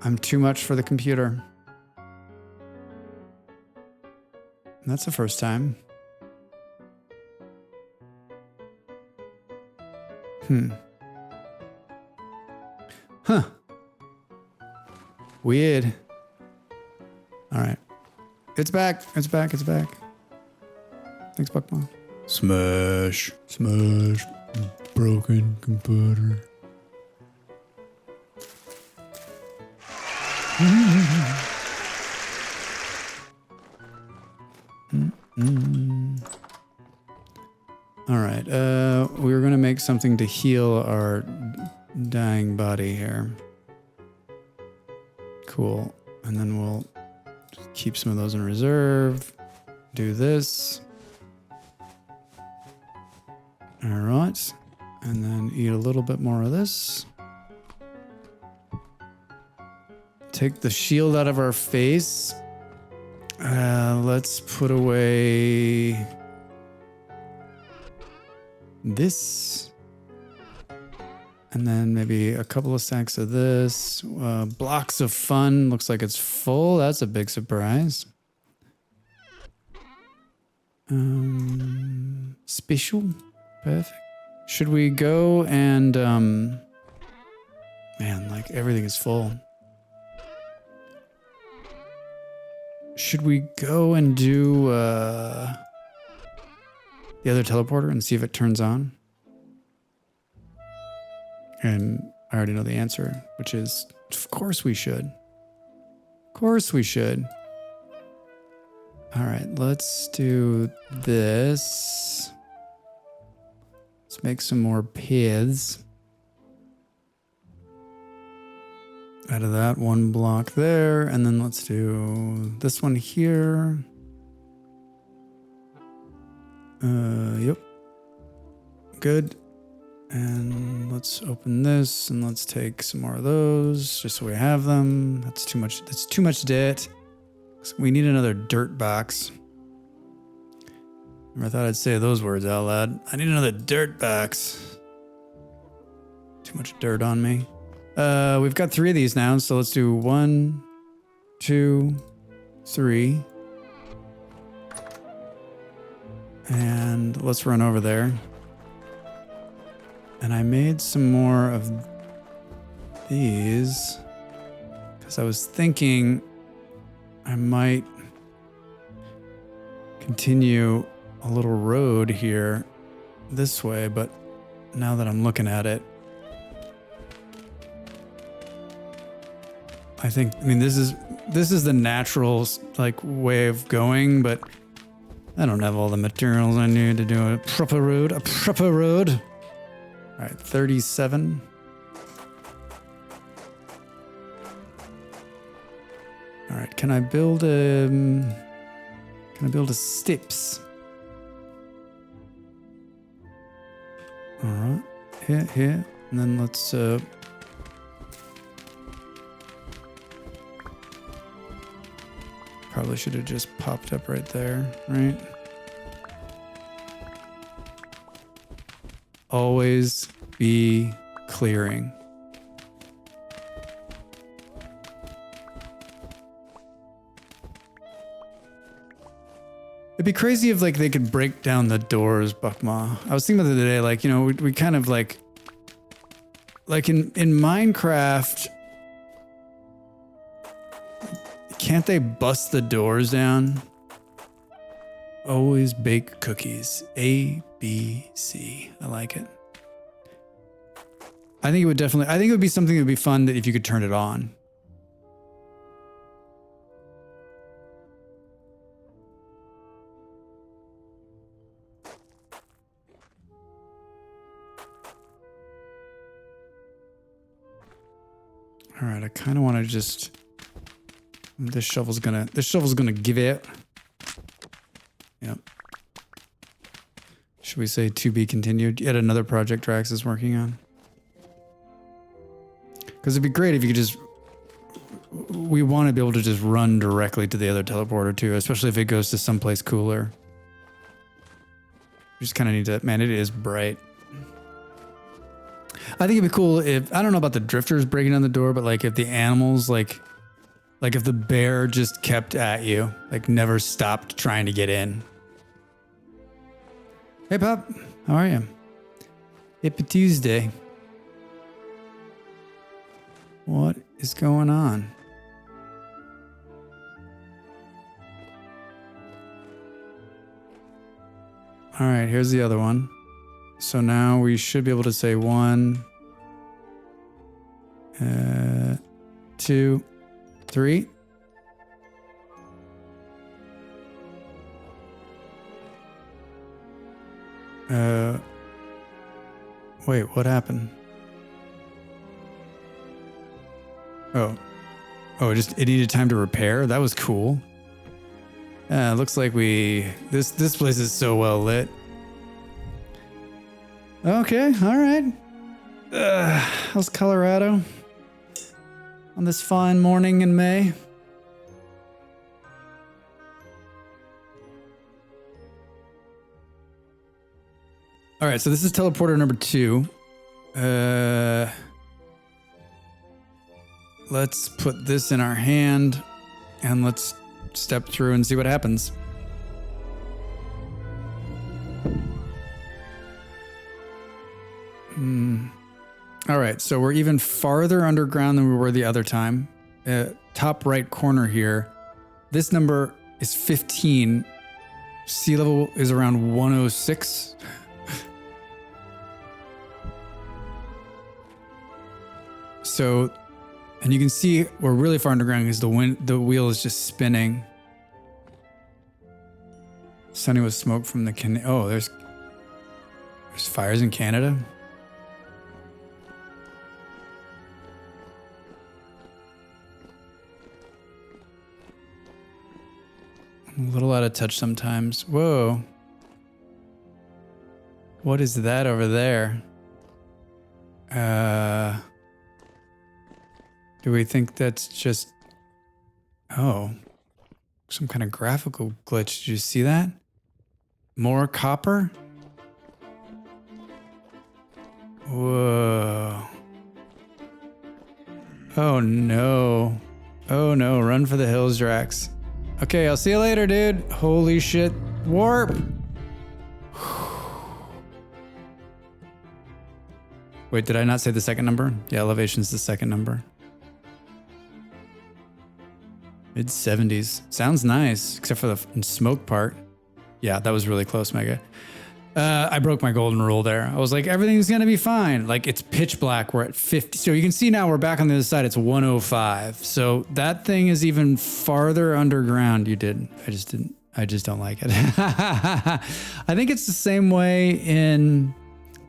I'm too much for the computer. That's the first time. Huh. Weird. All right. It's back. Thanks, Buckma. Smash. Broken computer. All right. We're going to make something to heal our dying body here. Cool. And then we'll keep some of those in reserve. Do this. All right. And then eat a little bit more of this. Take the shield out of our face. Let's put away this. And then maybe a couple of stacks of this. Blocks of fun. Looks like it's full. That's a big surprise. Special. Perfect. Should we go and... man, like everything is full. Should we go and do... the the other teleporter and see if it turns on? And I already know the answer, which is, of course we should. Of course we should. All right, let's do this. Let's make some more paths. Out of that, one block there, and then let's do this one here. Yep. Good. And let's open this, and let's take some more of those, just so we have them. That's too much. That's too much dirt. We need another dirt box. I thought I'd say those words out loud. I need another dirt box. Too much dirt on me. We've got 3 of these now, so let's do 1, 2, 3. And let's run over there. And I made some more of these because I was thinking I might continue a little road here this way, but now that I'm looking at it, I mean, this is the natural like way of going, but I don't have all the materials I need to do a proper road. All right, 37. All right, can I build steps? All right, here, and then let's probably should have just popped up right there, right? Always be clearing. It'd be crazy if like they could break down the doors, Buckma. I was thinking about the other day, like, you know, we kind of like in Minecraft, can't they bust the doors down? Always bake cookies. A, B, C. I like it. I think it would be something that would be fun that if you could turn it on. All right, I kind of want to just, this shovel's gonna give it. Yep. Should we say to be continued? Yet another project Drax is working on. Because it'd be great if you could we want to be able to just run directly to the other teleporter too, especially if it goes to someplace cooler. We just kind of need to, man, it is bright. I think it'd be cool if, I don't know about the drifters breaking down the door, but like if the animals, like if the bear just kept at you, like never stopped trying to get in. Hey, Pop. How are you? Happy Tuesday. What is going on? All right, here's the other one. So now we should be able to say 1, 2, 3. Wait, what happened? Oh, it needed time to repair? That was cool. Looks like this place is so well lit. Okay, all right. How's Colorado on this fine morning in May? All right, so this is teleporter number 2. Let's put this in our hand and let's step through and see what happens. All right, so we're even farther underground than we were the other time. Top right corner here. This number is 15. Sea level is around 106. So, and you can see we're really far underground because the wheel is just spinning. Sunny with smoke from the oh, there's fires in Canada. I'm a little out of touch sometimes. Whoa. What is that over there? Do we think that's just... Oh. Some kind of graphical glitch. Did you see that? More copper? Whoa. Oh no. Oh no, run for the hills, Drax. Okay, I'll see you later, dude. Holy shit. Warp! Wait, did I not say the second number? Yeah, elevation's the second number. Mid-70s. Sounds nice, except for the smoke part. Yeah, that was really close, Mega. I broke my golden rule there. I was like, everything's gonna be fine. Like, it's pitch black. We're at 50. So you can see now we're back on the other side. It's 105. So that thing is even farther underground. You did. I just don't like it. I think it's the same way in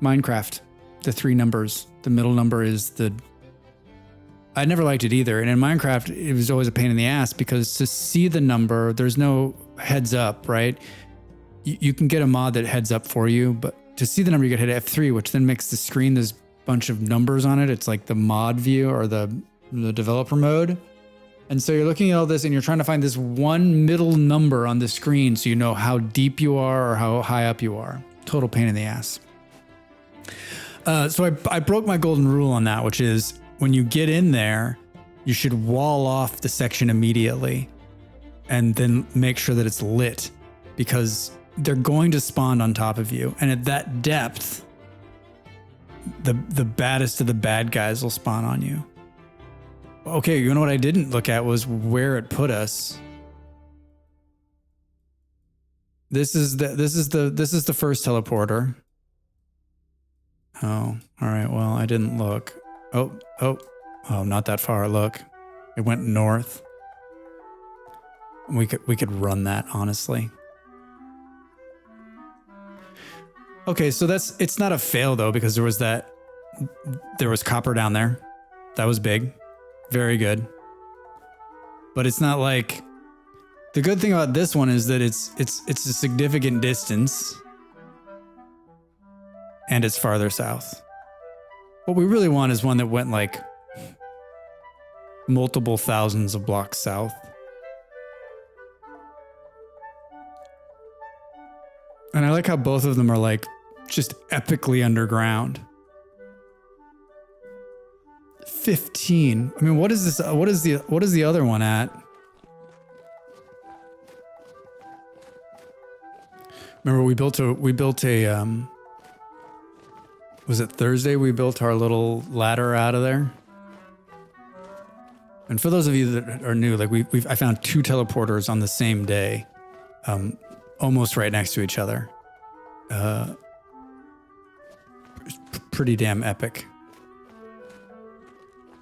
Minecraft. The 3 numbers. The middle number is the... I never liked it either. And in Minecraft, it was always a pain in the ass because to see the number, there's no heads up, right? You can get a mod that heads up for you, but to see the number, you got to hit F3, which then makes the screen, there's a bunch of numbers on it. It's like the mod view or the developer mode. And so you're looking at all this and you're trying to find this one middle number on the screen so you know how deep you are or how high up you are. Total pain in the ass. So I broke my golden rule on that, which is when you get in there, you should wall off the section immediately and then make sure that it's lit because they're going to spawn on top of you. And at that depth, the baddest of the bad guys will spawn on you. Okay, you know what I didn't look at was where it put us. This is the first teleporter. Oh, all right. Well, I didn't look. Oh, not that far. Look, it went north. We could run that, honestly. Okay, so it's not a fail though, because there was copper down there. That was big. Very good. But it's not like, the good thing about this one is that it's a significant distance and it's farther south. What we really want is one that went like multiple thousands of blocks south. And I like how both of them are like just epically underground. 15. I mean, what is this? What is the other one at? Remember we built a was it Thursday we built our little ladder out of there? And for those of you that are new, like I found 2 teleporters on the same day, almost right next to each other. Pretty damn epic.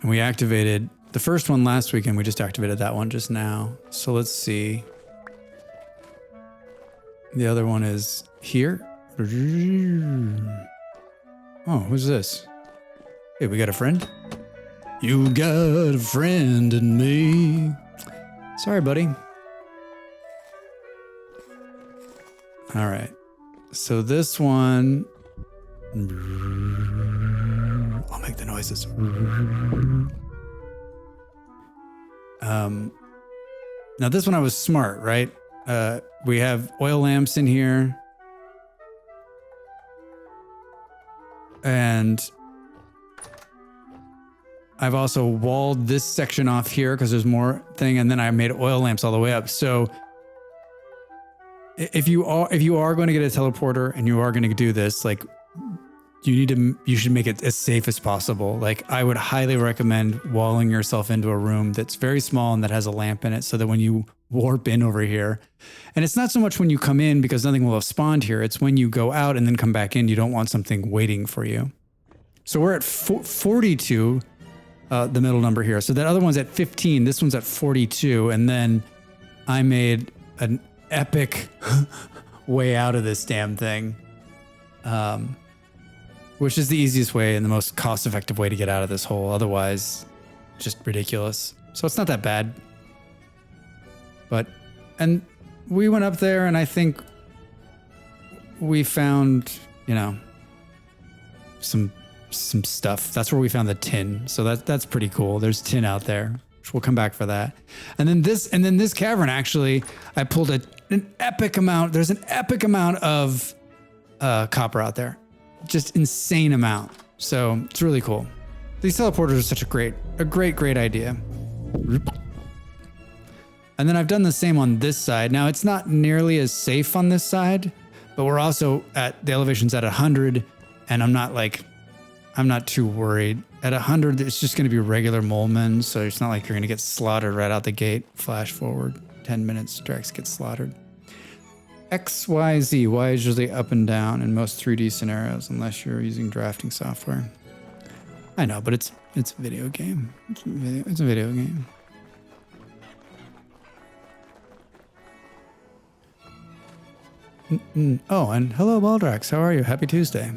And we activated the first one last weekend. We just activated that one just now. So let's see. The other one is here. Oh, who's this? Hey, we got a friend? You got a friend in me. Sorry, buddy. All right. So this one... I'll make the noises. Now this one I was smart, right? We have oil lamps in here. And I've also walled this section off here because there's more thing, and then I made oil lamps all the way up. So if you are going to get a teleporter and you are going to do this, like you should make it as safe as possible. Like I would highly recommend walling yourself into a room that's very small and that has a lamp in it so that when you warp in over here, and it's not so much when you come in because nothing will have spawned here. It's when you go out and then come back in, you don't want something waiting for you. So we're at 42, the middle number here. So that other one's at 15. This one's at 42. And then I made an epic way out of this damn thing. Which is the easiest way and the most cost-effective way to get out of this hole. Otherwise, just ridiculous. So it's not that bad. And we went up there and I think we found, some stuff. That's where we found the tin. So that's pretty cool. There's tin out there, which we'll come back for that. And then this cavern, actually, I pulled an epic amount. There's an epic amount of copper out there. Just insane amount. So it's really cool. These teleporters are such a great idea. And then I've done the same on this side. Now it's not nearly as safe on this side, but we're also at the elevation's at 100, and I'm not too worried. At 100, it's just going to be regular Molemen, so it's not like you're going to get slaughtered right out the gate. Flash forward 10 minutes, Drex gets slaughtered. X, Y, Z. Y is usually up and down in most 3D scenarios, unless you're using drafting software. I know, but it's a video game. It's a video game. Oh, and hello, Baldrax. How are you? Happy Tuesday.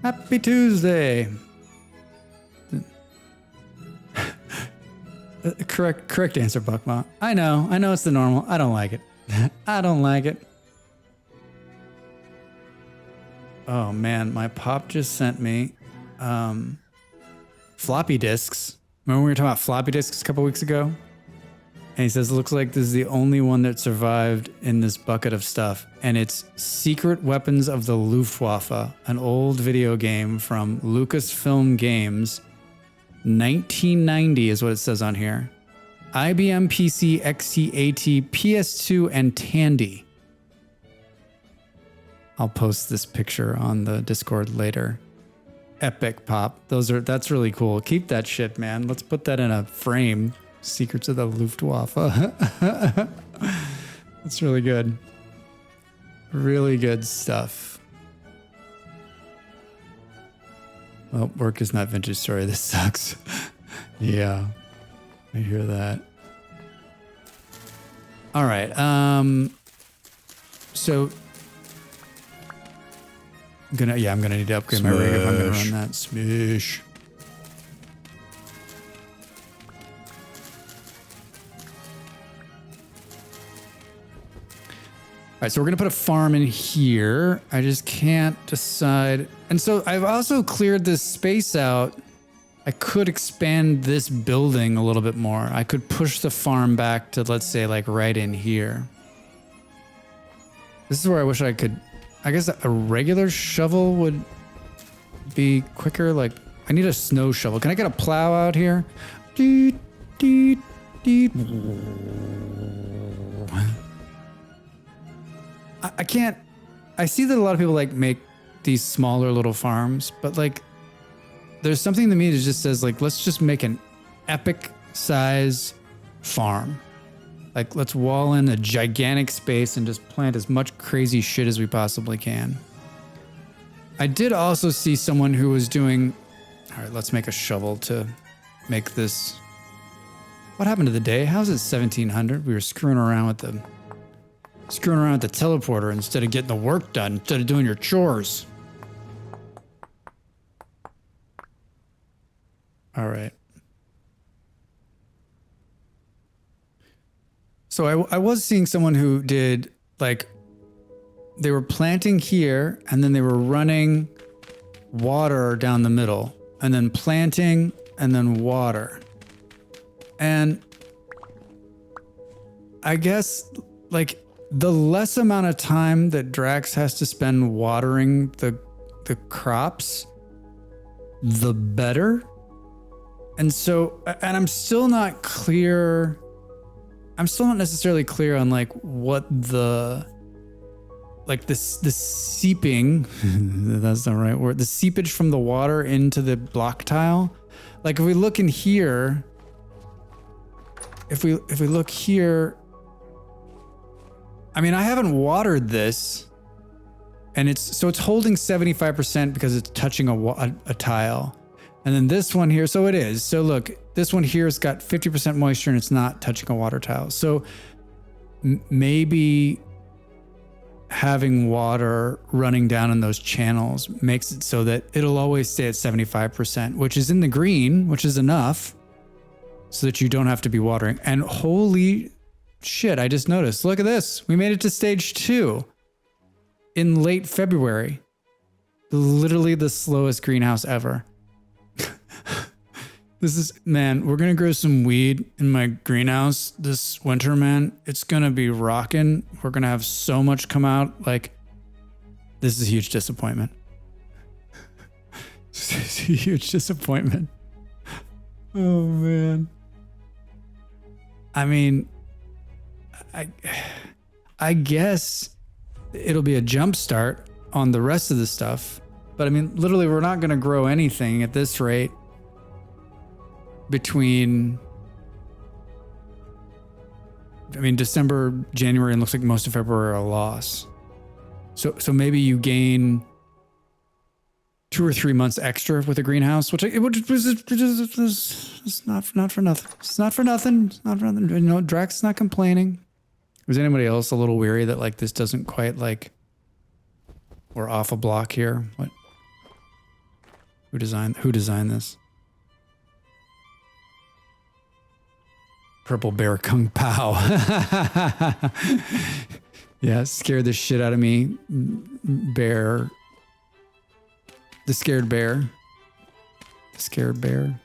Happy Tuesday. Correct answer, Buckma. I know it's the normal. I don't like it. I don't like it. Oh man, my pop just sent me floppy disks. Remember we were talking about floppy disks a couple weeks ago? And he says, looks like this is the only one that survived in this bucket of stuff. And it's Secret Weapons of the Luftwaffe, an old video game from Lucasfilm Games. 1990 is what it says on here. IBM PC, XT, AT, PS2, and Tandy. I'll post this picture on the Discord later. Epic pop. That's really cool. Keep that shit, man. Let's put that in a frame. Secrets of the Luftwaffe. That's really good. Really good stuff. Well, work is not vintage story. This sucks. Yeah. I hear that. All right. So I'm gonna need to upgrade my rig if I'm gonna run that. Smish. All right, so we're gonna put a farm in here. I just can't decide. And so I've also cleared this space out. I could expand this building a little bit more. I could push the farm back to, let's say, like right in here. This is where I wish I could, I guess a regular shovel would be quicker. Like, I need a snow shovel. Can I get a plow out here? Deet, deet, deet. I can't, I see that a lot of people like make these smaller little farms, but like, there's something to me that just says like, let's just make an epic size farm. Like, let's wall in a gigantic space and just plant as much crazy shit as we possibly can. I did also see someone who was doing, all right, let's make a shovel to make this. What happened to the day? How's it 1700? We were screwing around with the teleporter instead of getting the work done, instead of doing your chores. All right. So I was seeing someone who did, like, they were planting here and then they were running water down the middle and then planting and then water. And I guess, like, the less amount of time that Drax has to spend watering the crops, the better. And so, and I'm still not necessarily clear on like what the like this, the seeping, that's the right word, the seepage from the water into the block tile. Like if we look in here, if we look here, I mean, I haven't watered this, and it's holding 75% because it's touching a tile. And then this one here, so it is. So look, this one here has got 50% moisture and it's not touching a water tile. So maybe having water running down in those channels makes it so that it'll always stay at 75%, which is in the green, which is enough so that you don't have to be watering. And holy shit, I just noticed. Look at this. We made it to stage 2 in late February. Literally the slowest greenhouse ever. This is, man, we're going to grow some weed in my greenhouse this winter, man. It's going to be rocking. We're going to have so much come out. Like, this is a huge disappointment. This is a huge disappointment. Oh, man. I mean, I guess it'll be a jump start on the rest of the stuff. But I mean, literally, we're not going to grow anything at this rate between, I mean, December, January, and looks like most of February are a loss. So maybe you gain 2 or 3 months extra with a greenhouse, which it's not for nothing. It's not for nothing. It's not for nothing. You know, Drax is not complaining. Was anybody else a little weary that like this doesn't quite like, we're off a block here? What? Who designed this? Purple Bear Kung Pao. Yeah, scared the shit out of me. Bear. The scared bear. The scared bear.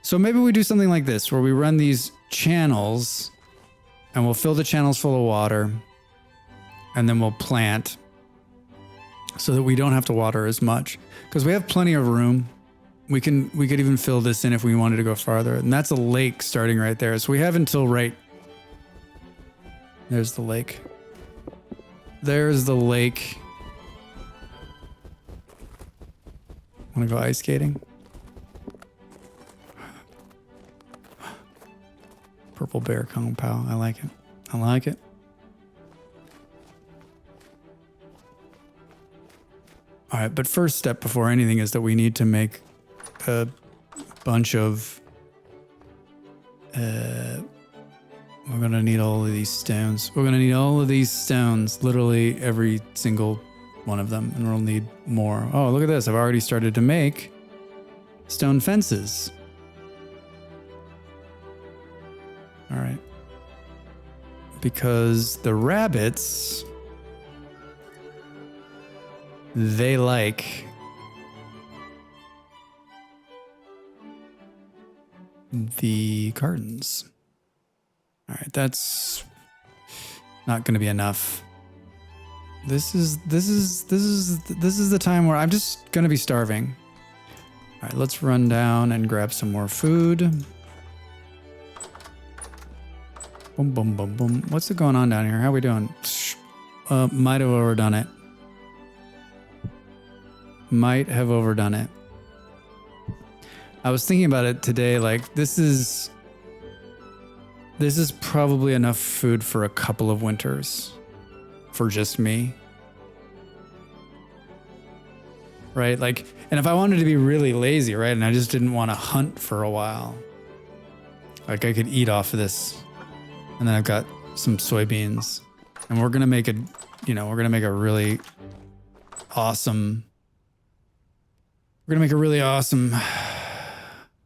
So maybe we do something like this, where we run these channels and we'll fill the channels full of water and then we'll plant so that we don't have to water as much, because we have plenty of room. We could even fill this in if we wanted to go farther. And that's a lake starting right there. So we have until right. There's the lake. There's the lake. Want to go ice skating? Purple Bear Kung Pao. I like it. I like it. All right, but first step before anything is that we need to make a bunch of, we're going to need all of these stones. We're going to need all of these stones, literally every single one of them, and we'll need more. Oh, look at this. I've already started to make stone fences. All right. Because the rabbits, they like the gardens. All right, that's not going to be enough. This is the time where I'm just going to be starving. All right, let's run down and grab some more food. Boom, boom, boom, boom. What's going on down here? How are we doing? Might have overdone it. Might have overdone it. I was thinking about it today, like this is probably enough food for a couple of winters for just me. Right? Like, and if I wanted to be really lazy, right, and I just didn't want to hunt for a while, like I could eat off of this. And then I've got some soybeans, and we're going to make a really awesome,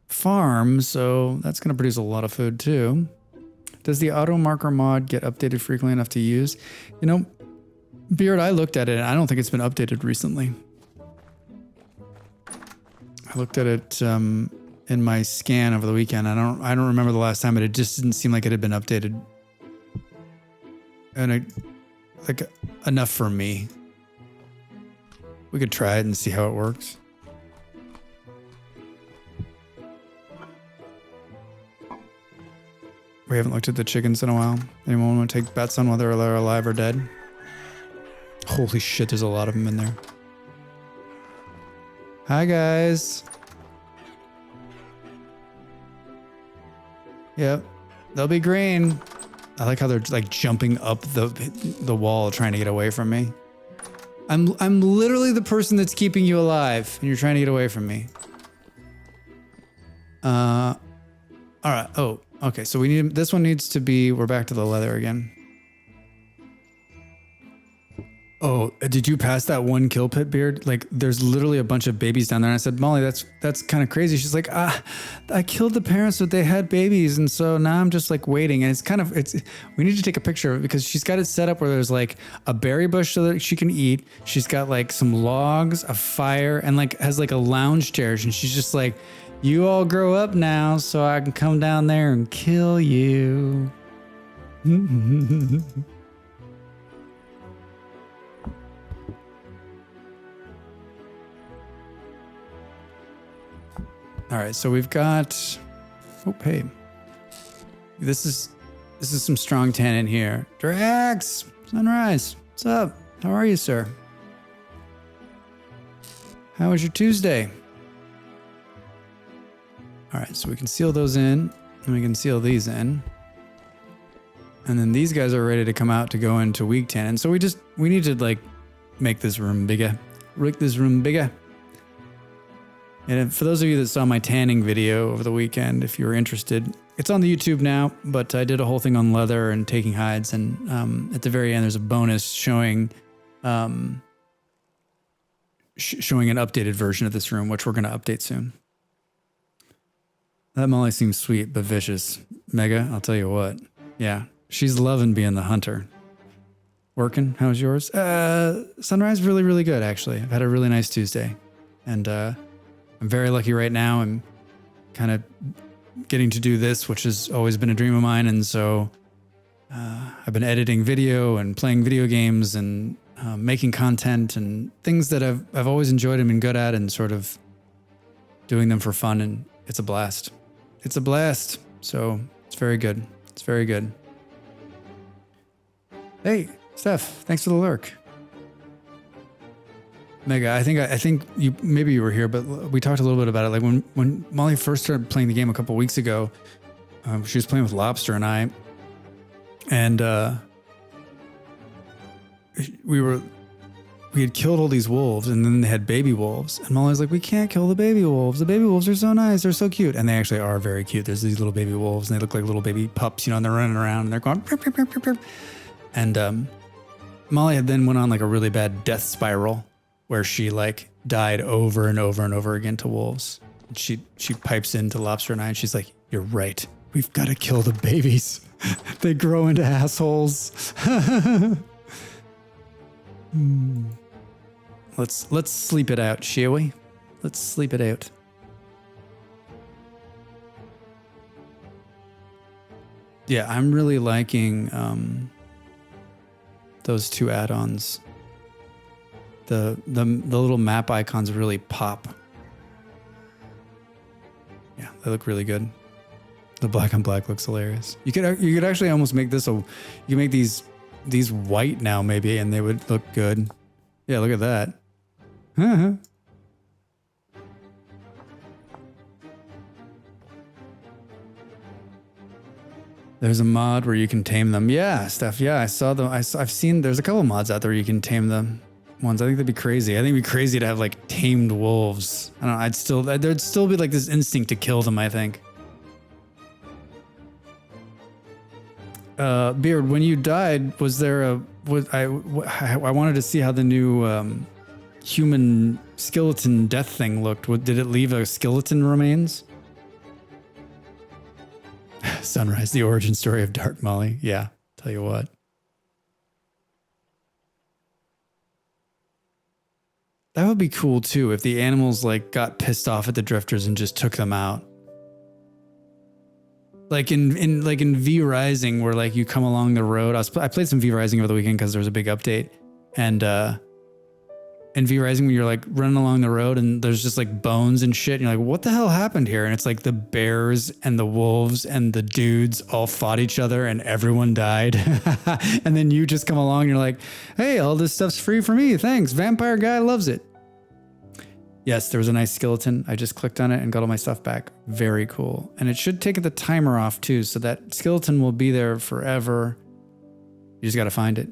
farm. So that's going to produce a lot of food too. Does the auto marker mod get updated frequently enough to use? You know, Beard, I looked at it and I don't think it's been updated recently. I looked at it, in my scan over the weekend. I don't remember the last time, but it just didn't seem like it had been updated. And like enough for me. We could try it and see how it works. We haven't looked at the chickens in a while. Anyone want to take bets on whether they're alive or dead? Holy shit, there's a lot of them in there. Hi, guys. Yep, they'll be green. I like how they're like jumping up the wall trying to get away from me. I'm literally the person that's keeping you alive and you're trying to get away from me. All right. Oh, okay. So we need, this one needs to be, we're back to the leather again. Oh, did you pass that one kill pit, Beard? Like, there's literally a bunch of babies down there. And I said, Molly, that's kind of crazy. She's like, I killed the parents, but they had babies. And so now I'm just like waiting. And we need to take a picture of it because she's got it set up where there's like a berry bush so that she can eat. She's got like some logs, a fire, and like has like a lounge chair. And she's just like, you all grow up now so I can come down there and kill you. All right, so we've got, oh, hey, this is some strong tannin here. Drax, Sunrise, what's up? How are you, sir? How was your Tuesday? All right, so we can seal those in, and we can seal these in. And then these guys are ready to come out to go into weak tannin. So we need to like make this room bigger. Make this room bigger. And for those of you that saw my tanning video over the weekend, if you were interested, it's on the YouTube now, but I did a whole thing on leather and taking hides. And at the very end, there's a bonus showing showing an updated version of this room, which we're going to update soon. That Molly seems sweet, but vicious. Mega, I'll tell you what. Yeah, she's loving being the hunter. Working, how's yours? Sunrise, really, really good, actually. I've had a really nice Tuesday. And I'm very lucky right now. I'm kind of getting to do this, which has always been a dream of mine. And so I've been editing video and playing video games and making content and things that I've always enjoyed and been good at, and sort of doing them for fun. And it's a blast. It's a blast. So it's very good. It's very good. Hey, Steph, thanks for the lurk. Mega, I think you maybe you were here, but we talked a little bit about it. Like when Molly first started playing the game a couple weeks ago, she was playing with Lobster and I, and we had killed all these wolves, and then they had baby wolves, and Molly's like, we can't kill the baby wolves. The baby wolves are so nice, they're so cute, and they actually are very cute. There's these little baby wolves, and they look like little baby pups, and they're running around, and they're going, burp, burp, burp, burp, burp. And Molly had then went on like a really bad death spiral, where she like died over and over and over again to wolves. And she pipes into Lobster and I, and she's like, you're right. We've got to kill the babies. They grow into assholes. Let's sleep it out, shall we? Let's sleep it out. Yeah, I'm really liking those two add-ons. The little map icons really pop. Yeah, they look really good. The black on black looks hilarious. You could actually almost make this you can make these white now maybe, and they would look good. Yeah, look at that. There's a mod where you can tame them. Yeah, Steph. Yeah, I saw them. I've seen. There's a couple of mods out there where you can tame them. Ones. I think that'd be crazy. I think it'd be crazy to have like tamed wolves. I don't know. There'd still be like this instinct to kill them, I think. Beard, when you died, was there I wanted to see how the new human skeleton death thing looked. Did it leave a skeleton remains? Sunrise, the origin story of Dark Molly. Yeah, tell you what. That would be cool too if the animals like got pissed off at the drifters and just took them out. Like in V Rising, where like you come along the road. I played some V Rising over the weekend because there was a big update, and in V Rising when you're like running along the road and there's just like bones and shit. And you're like, what the hell happened here? And it's like the bears and the wolves and the dudes all fought each other and everyone died. And then you just come along and you're like, hey, all this stuff's free for me. Thanks. Vampire guy loves it. Yes, there was a nice skeleton. I just clicked on it and got all my stuff back. Very cool. And it should take the timer off too. So that skeleton will be there forever. You just got to find it.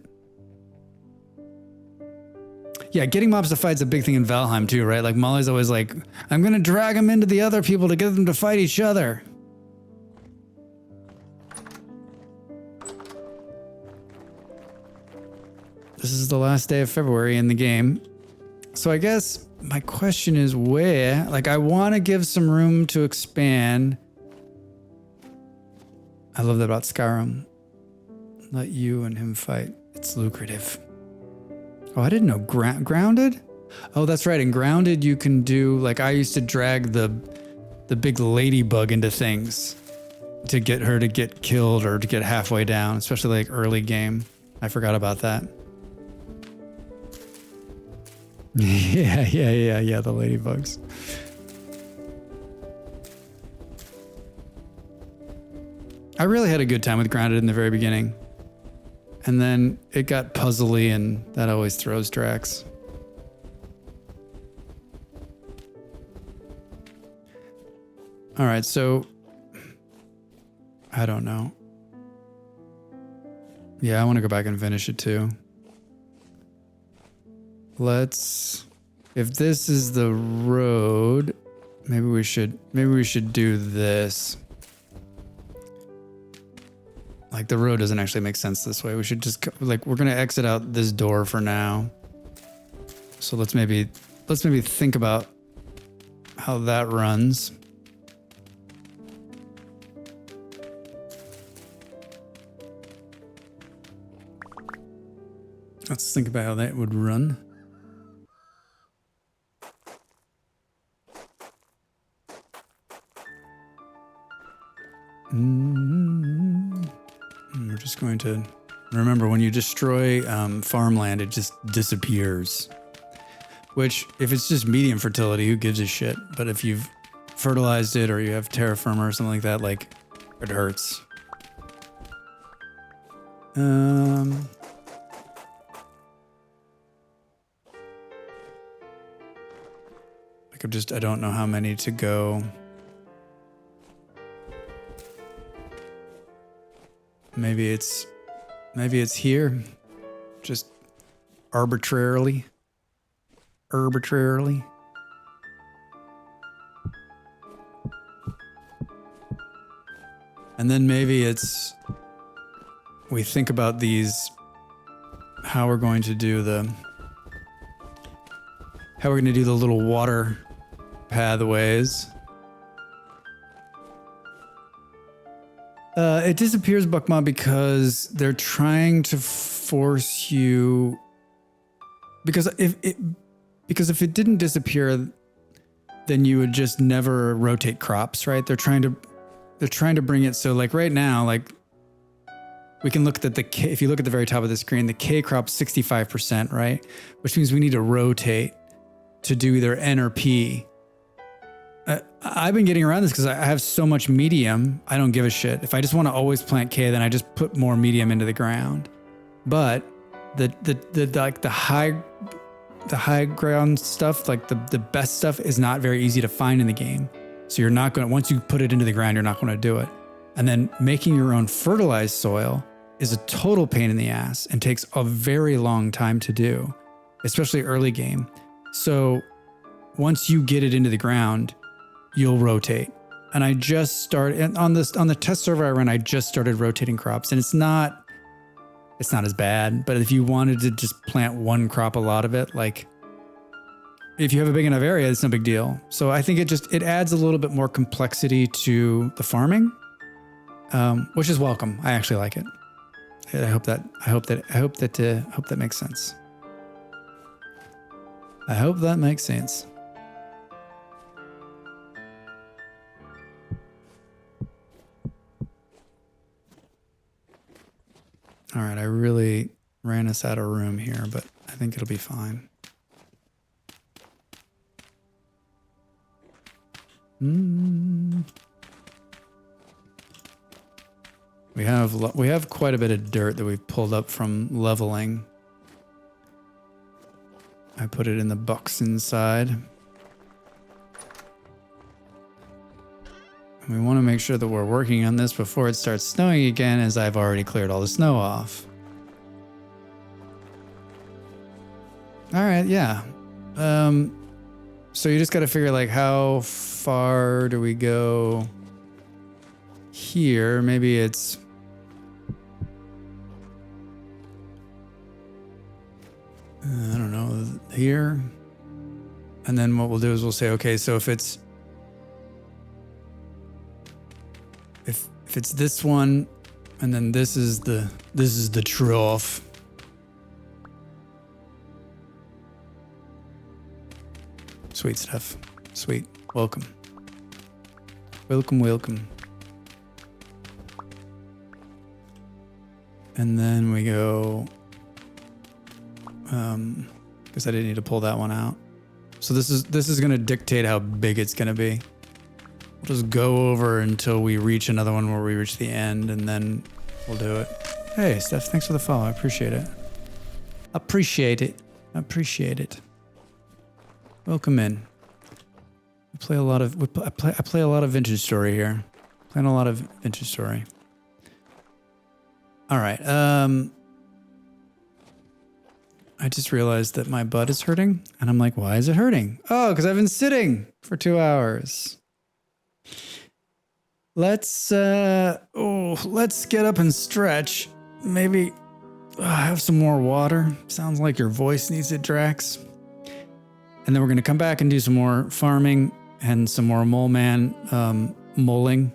Yeah, getting mobs to fight is a big thing in Valheim too, right? Like Molly's always like, I'm going to drag them into the other people to get them to fight each other. This is the last day of February in the game. So I guess my question is where? Like I want to give some room to expand. I love that about Skyrim. Let you and him fight. It's lucrative. Oh, I didn't know. Grounded? Oh, that's right. In Grounded, you can do, like, I used to drag the big ladybug into things to get her to get killed or to get halfway down, especially like early game. I forgot about that. Yeah, the ladybugs. I really had a good time with Grounded in the very beginning. And then it got puzzly, and that always throws Drax. All right, so I don't know. Yeah, I want to go back and finish it too. If this is the road, maybe we should do this. Like the road doesn't actually make sense this way. We should just like, we're going to exit out this door for now. So let's maybe think about how that runs. Let's think about how that would run. We're just going to remember when you destroy farmland, it just disappears. Which, if it's just medium fertility, who gives a shit? But if you've fertilized it or you have terra firma or something like that, like, it hurts. Like I don't know how many to go. Maybe it's here, just arbitrarily. And then maybe we think about how we're going to do the little water pathways. It disappears, Buckma, because they're trying to force you. Because if it didn't disappear, then you would just never rotate crops, right? They're trying to bring it so, like right now, like we can look at if you look at the very top of the screen, the K crop's 65%, right? Which means we need to rotate to do either N or P. I've been getting around this because I have so much medium. I don't give a shit. If I just want to always plant K, then I just put more medium into the ground. But the high ground stuff, like the best stuff, is not very easy to find in the game. So you're not going to, once you put it into the ground, you're not going to do it. And then making your own fertilized soil is a total pain in the ass and takes a very long time to do, especially early game. So once you get it into the ground, you'll rotate. And I just started on the test server I run. I just started rotating crops, and it's not as bad. But if you wanted to just plant one crop, a lot of it, like if you have a big enough area, it's no big deal. So I think it adds a little bit more complexity to the farming, which is welcome. I actually like it. I hope that makes sense. I hope that makes sense. All right, I really ran us out of room here, but I think it'll be fine. We have quite a bit of dirt that we've pulled up from leveling. I put it in the box inside. And we want to make sure that we're working on this before it starts snowing again, as I've already cleared all the snow off. All right, yeah. So you just got to figure like how far do we go here? Maybe it's I don't know, here. And then what we'll do is we'll say, okay, so if it's this one, and then this is the trough. Sweet stuff. Sweet. Welcome. Welcome, welcome. And then we go, because I didn't need to pull that one out. So this is going to dictate how big it's going to be. We'll just go over until we reach another one where we reach the end, and then we'll do it. Hey, Steph, thanks for the follow. I appreciate it. Appreciate it. Welcome in. I play a lot of Vintage Story here. Playing a lot of Vintage Story. All right. I just realized that my butt is hurting, and I'm like, why is it hurting? Oh, because I've been sitting for 2 hours. Let's get up and stretch. Maybe have some more water. Sounds like your voice needs it, Drax. And then we're going to come back and do some more farming and some more mole man moling.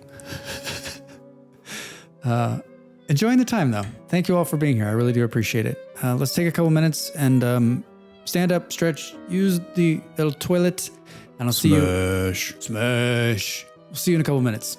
Enjoying the time, though. Thank you all for being here. I really do appreciate it. Let's take a couple minutes and stand up, stretch, use the little toilet, and I'll see you. Smash. We'll see you in a couple minutes.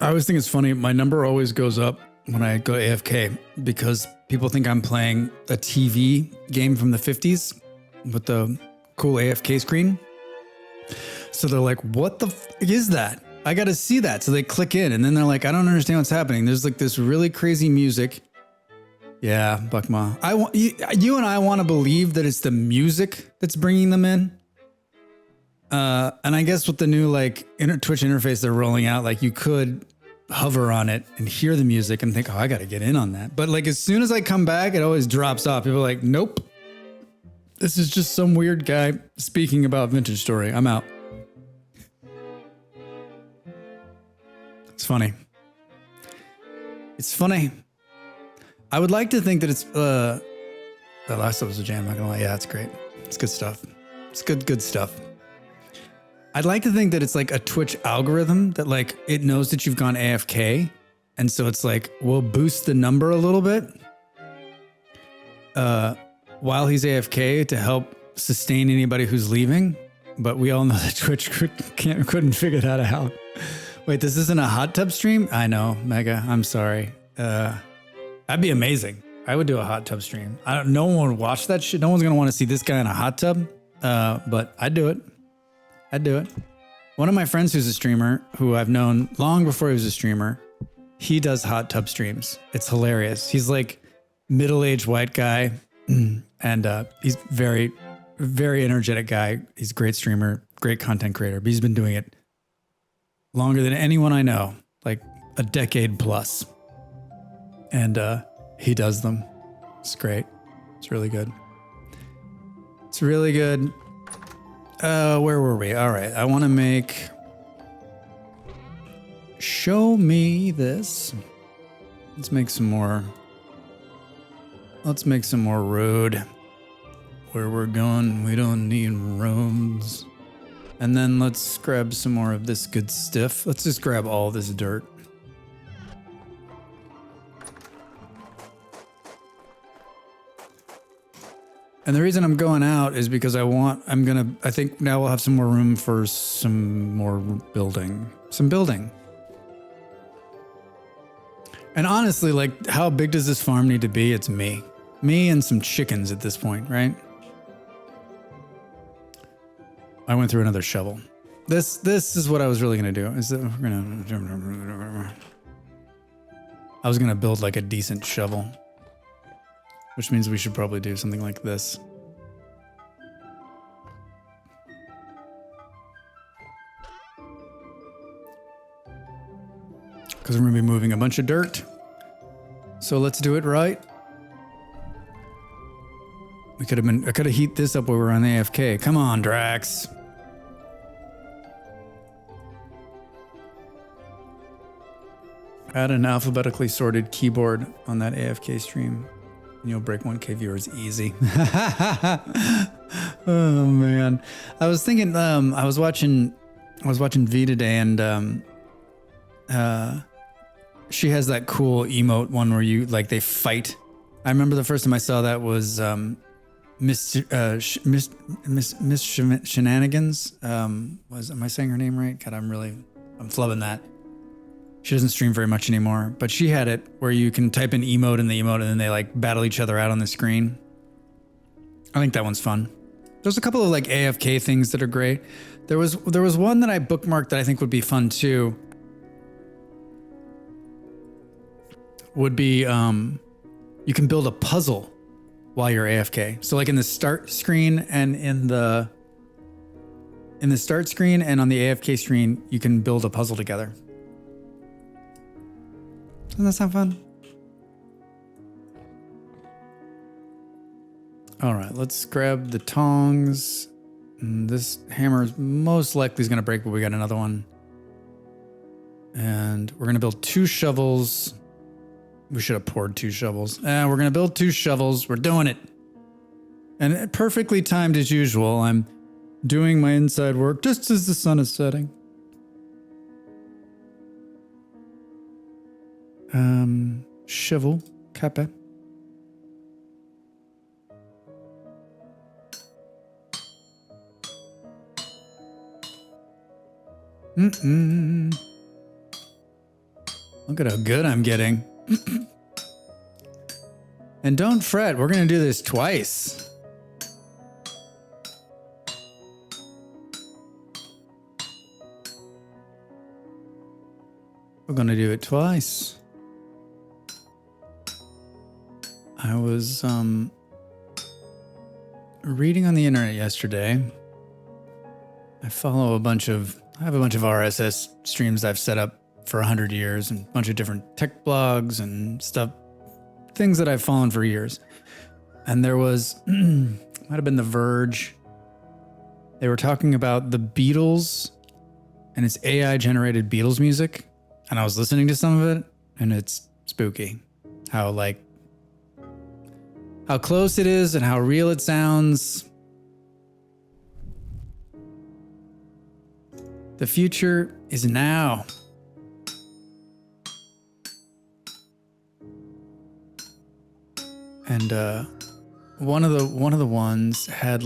I always think it's funny. My number always goes up when I go AFK because people think I'm playing a TV game from the 50s with the cool AFK screen. So they're like, what the is that? I got to see that. So they click in and then they're like, I don't understand what's happening. There's like this really crazy music. Yeah, Buckma. You and I want to believe that it's the music that's bringing them in. And I guess with the new like Twitch interface they're rolling out, like you could hover on it and hear the music and think, oh, I got to get in on that. But like as soon as I come back, it always drops off. People are like, nope, this is just some weird guy speaking about Vintage Story. I'm out. It's funny. It's funny. I would like to think that it's the last of us a jam. Not gonna lie, yeah, it's great. It's good stuff. It's good stuff. I'd like to think that it's like a Twitch algorithm that like it knows that you've gone AFK, and so it's like we'll boost the number a little bit while he's AFK to help sustain anybody who's leaving. But we all know that Twitch couldn't figure that out. Wait, this isn't a hot tub stream? I know, Mega. I'm sorry. That'd be amazing. I would do a hot tub stream. No one would watch that shit. No one's gonna want to see this guy in a hot tub. But I'd do it. I'd do it. One of my friends who's a streamer, who I've known long before he was a streamer, he does hot tub streams. It's hilarious. He's like middle-aged white guy, and he's very, very energetic guy. He's a great streamer, great content creator. But he's been doing it longer than anyone I know, like a decade plus. And he does them. It's great. It's really good. It's really good. Where were we? All right. I want to make... Show me this. Let's make some more... Let's make some more road. Where we're going, we don't need roads. And then let's grab some more of this good stuff. Let's just grab all this dirt. And the reason I'm going out is because I think now we'll have some more room for some more building. Some building. And honestly, like, how big does this farm need to be? It's me. Me and some chickens at this point, right? I went through another shovel. This is what I was really gonna do. Is that I was gonna build like a decent shovel. Which means we should probably do something like this. Because we're going to be moving a bunch of dirt. So let's do it right. I could have heated this up while we were on AFK. Come on, Drax. Add an alphabetically sorted keyboard on that AFK stream. And you'll break 1K viewers easy. Oh man. I was thinking, I was watching V today, and she has that cool emote one where you like they fight. I remember the first time I saw that was Miss Shenanigans. Am I saying her name right? God, I'm flubbing that. She doesn't stream very much anymore, but she had it where you can type in emote in the emote and then they like battle each other out on the screen. I think that one's fun. There's a couple of like AFK things that are great. There was one that I bookmarked that I think would be fun too. Would be you can build a puzzle while you're AFK. So like in the start screen and in the start screen and on the AFK screen, you can build a puzzle together. Doesn't that sound fun? All right, let's grab the tongs. This hammer is most likely going to break, but we got another one. And we're going to build 2 shovels. We should have poured 2 shovels. We're going to build 2 shovels. We're doing it. And perfectly timed as usual. I'm doing my inside work just as the sun is setting. Shovel, kappa. Look at how good I'm getting. And don't fret, we're going to do this twice. We're going to do it twice. I was reading on the internet yesterday. I have a bunch of RSS streams I've set up for 100 years and a bunch of different tech blogs and stuff, things that I've followed for years. And there was, might have been The Verge. They were talking about the Beatles and it's AI generated Beatles music. And I was listening to some of it and it's spooky. How close it is and how real it sounds. The future is now. And one of the ones had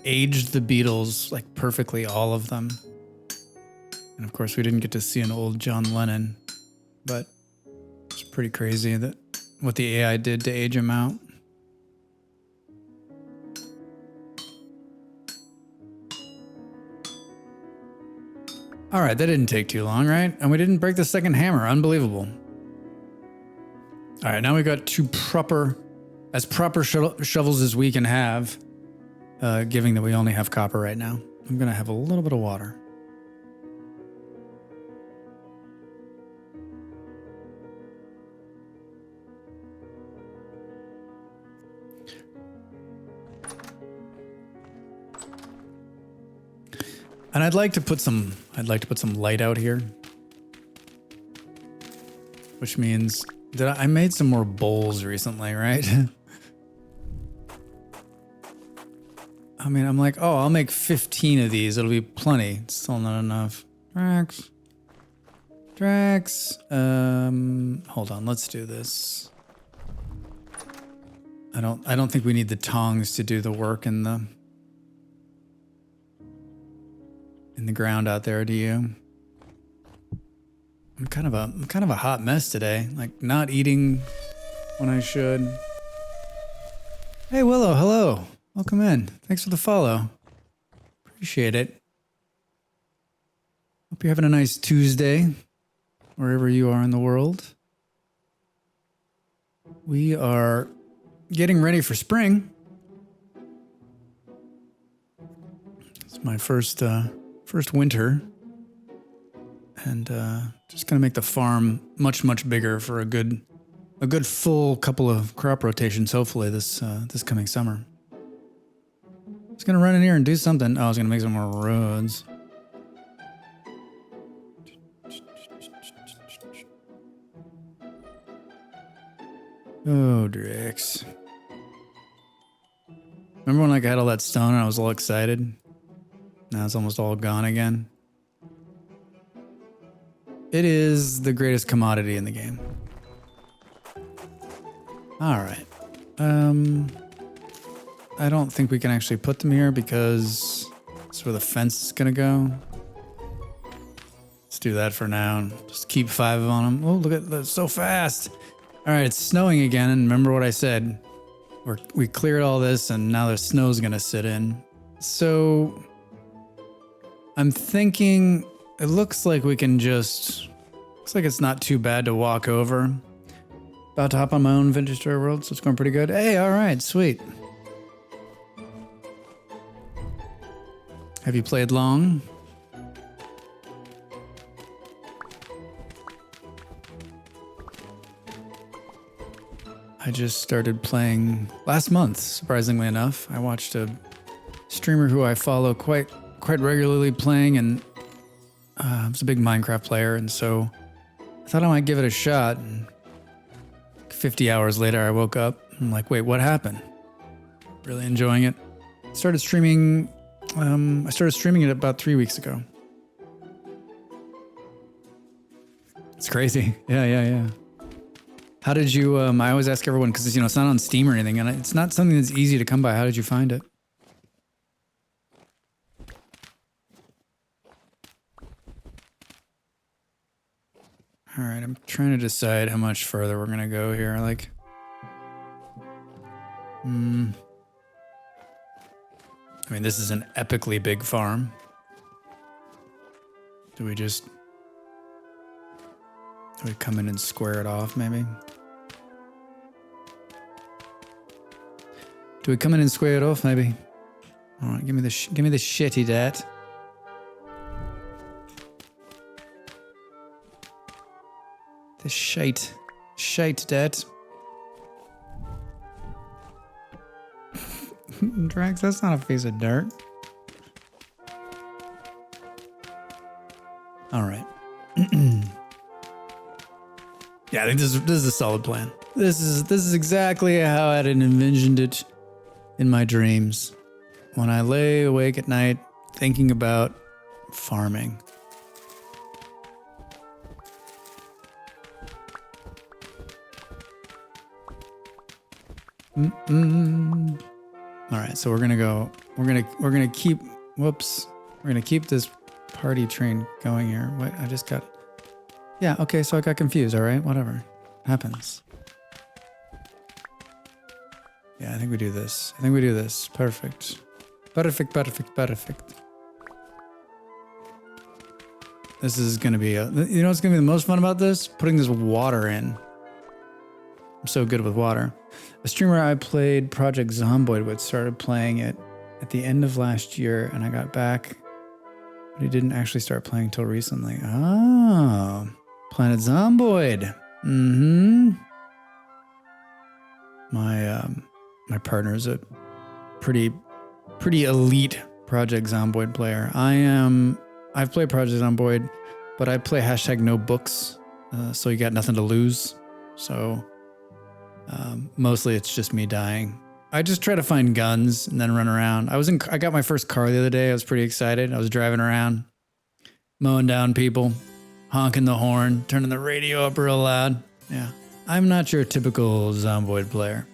aged the Beatles like perfectly, all of them. And of course we didn't get to see an old John Lennon, but it's pretty crazy that what the AI did to age him out. All right, that didn't take too long, right? And we didn't break the second hammer. Unbelievable. All right, now we got two proper shovels as we can have, given that we only have copper right now. I'm gonna have a little bit of water. And I'd like to put some light out here, which means that I made some more bowls recently, right? I mean, I'm like, oh, I'll make 15 of these. It'll be plenty. It's still not enough. Drax. Hold on. Let's do this. I don't think we need the tongs to do the work in the ground out there, do you? I'm kind of a hot mess today. Like not eating when I should. Hey Willow, hello. Welcome in. Thanks for the follow. Appreciate it. Hope you're having a nice Tuesday, wherever you are in the world. We are getting ready for spring. It's my first winter. And just gonna make the farm much bigger for a good full couple of crop rotations. Hopefully this coming summer. I was gonna run in here and do something. Oh, I was gonna make some more roads. Oh, Drix. Remember when I had all that stone and I was all excited? Now it's almost all gone again. It is the greatest commodity in the game. All right. I don't think we can actually put them here because that's where the fence is gonna go. Let's do that for now and just keep 5 on them. Oh, look at that, so fast. All right, it's snowing again. And remember what I said, we cleared all this and now the snow's gonna sit in. So I'm thinking it looks like we can looks like it's not too bad to walk over. About to hop on my own Vintage Story World, so it's going pretty good. Hey, all right, sweet. Have you played long? I just started playing last month, surprisingly enough. I watched a streamer who I follow quite regularly playing, and I was a big Minecraft player, and so I thought I might give it a shot. And 50 hours later, I woke up. I'm like, wait, what happened? Really enjoying it. I started streaming it about 3 weeks ago. It's crazy. Yeah. How did you, I always ask everyone, because it's not on Steam or anything, and it's not something that's easy to come by. How did you find it? All right, I'm trying to decide how much further we're gonna go here. Like, I mean, this is an epically big farm. Do we come in and square it off, maybe? Do we come in and square it off, maybe? All right, give me the shitty dat. The shite dat. Drax, that's not a piece of dirt. All right. Yeah, I think this is a solid plan. This is exactly how I had envisioned it in my dreams when I lay awake at night thinking about farming. All right, so we're gonna keep this party train going here. Wait, yeah, okay, so I got confused. All right, whatever happens. Yeah, I think we do this. Perfect. This is gonna be you know what's gonna be the most fun about this? Putting this water in. I'm so good with water. A streamer I played Project Zomboid with started playing it at the end of last year, and I got back, but he didn't actually start playing until recently. Oh, Planet Zomboid. My partner's a pretty elite Project Zomboid player. I've played Project Zomboid, but I play #no books, so you got nothing to lose. So mostly it's just me dying. I just try to find guns and then run around. I got my first car the other day. I was pretty excited. I was driving around, mowing down people, honking the horn, turning the radio up real loud. Yeah, I'm not your typical Zomboid player.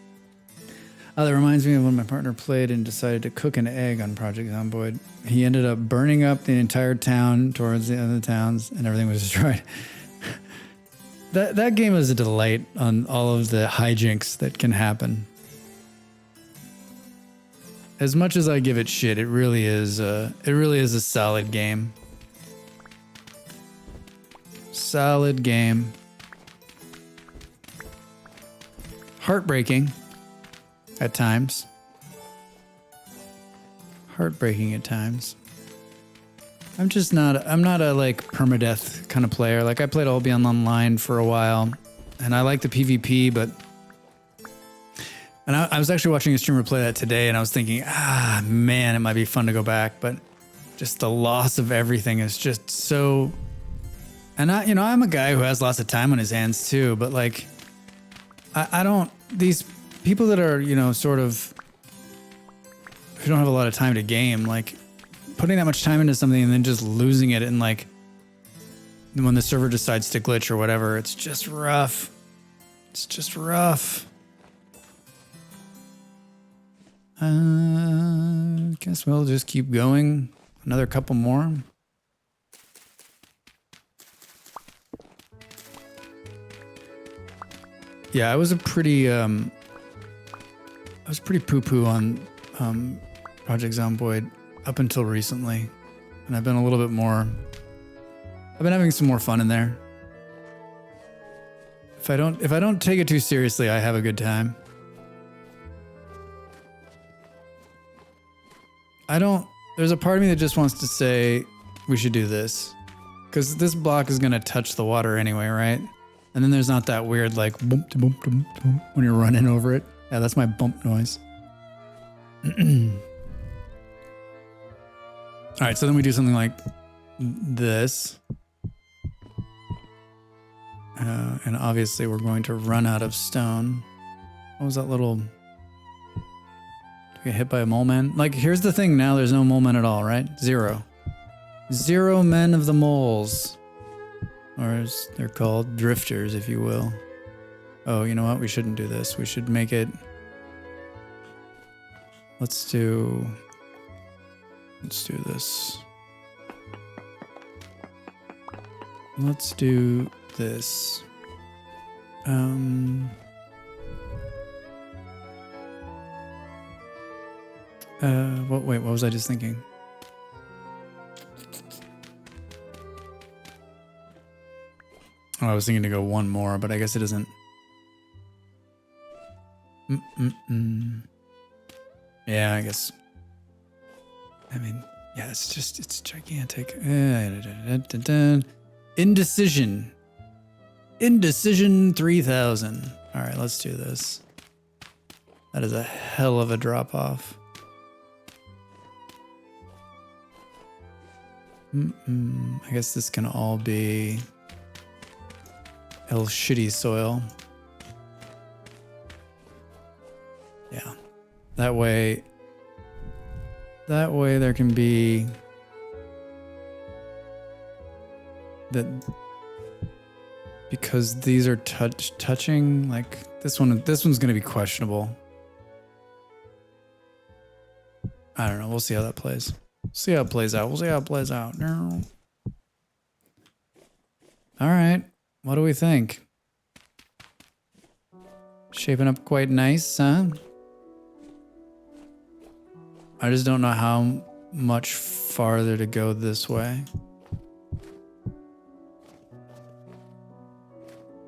Oh, that reminds me of when my partner played and decided to cook an egg on Project Zomboid. He ended up burning up the entire town towards the other towns, and everything was destroyed. That game is a delight on all of the hijinks that can happen. As much as I give it shit, it really is a solid game. Solid game. Heartbreaking at times. Heartbreaking at times. I'm not a like permadeath kind of player. Like I played All Beyond Online for a while, and I like the PvP, but I was actually watching a streamer play that today, and I was thinking, man, it might be fun to go back, but just the loss of everything is just so. And I'm a guy who has lots of time on his hands too, but like, I don't, these people that are, sort of, who don't have a lot of time to game, like putting that much time into something and then just losing it, and like when the server decides to glitch or whatever, it's just rough. It's just rough. Guess we'll just keep going. Another couple more. Yeah, I was pretty poo-poo on Project Zomboid up until recently, and I've been a little bit more. I've been having some more fun in there. If I don't take it too seriously, I have a good time. There's a part of me that just wants to say we should do this, because this block is gonna touch the water anyway, right? And then there's not that weird like bump to bump to bump to bump when you're running over it. Yeah, that's my bump noise. All right, so then we do something like this. And obviously we're going to run out of stone. What was that little... Did we get hit by a mole man? Like, here's the thing now, there's no mole men at all, right? Zero. Zero men of the moles. Or as they're called, drifters, if you will. Oh, you know what? We shouldn't do this. We should make it... Let's do this. Let's do this. Wait, what was I just thinking? Oh, I was thinking to go one more, but I guess it isn't. Yeah, I guess. I mean, yeah, it's gigantic. Indecision. Indecision 3000. All right, let's do this. That is a hell of a drop off. I guess this can all be hell shitty soil. Yeah. That way there can be that, because these are touching, like this one's going to be questionable. I don't know. We'll see how that plays. See how it plays out. We'll see how it plays out. No. All right. What do we think? Shaping up quite nice, huh? I just don't know how much farther to go this way.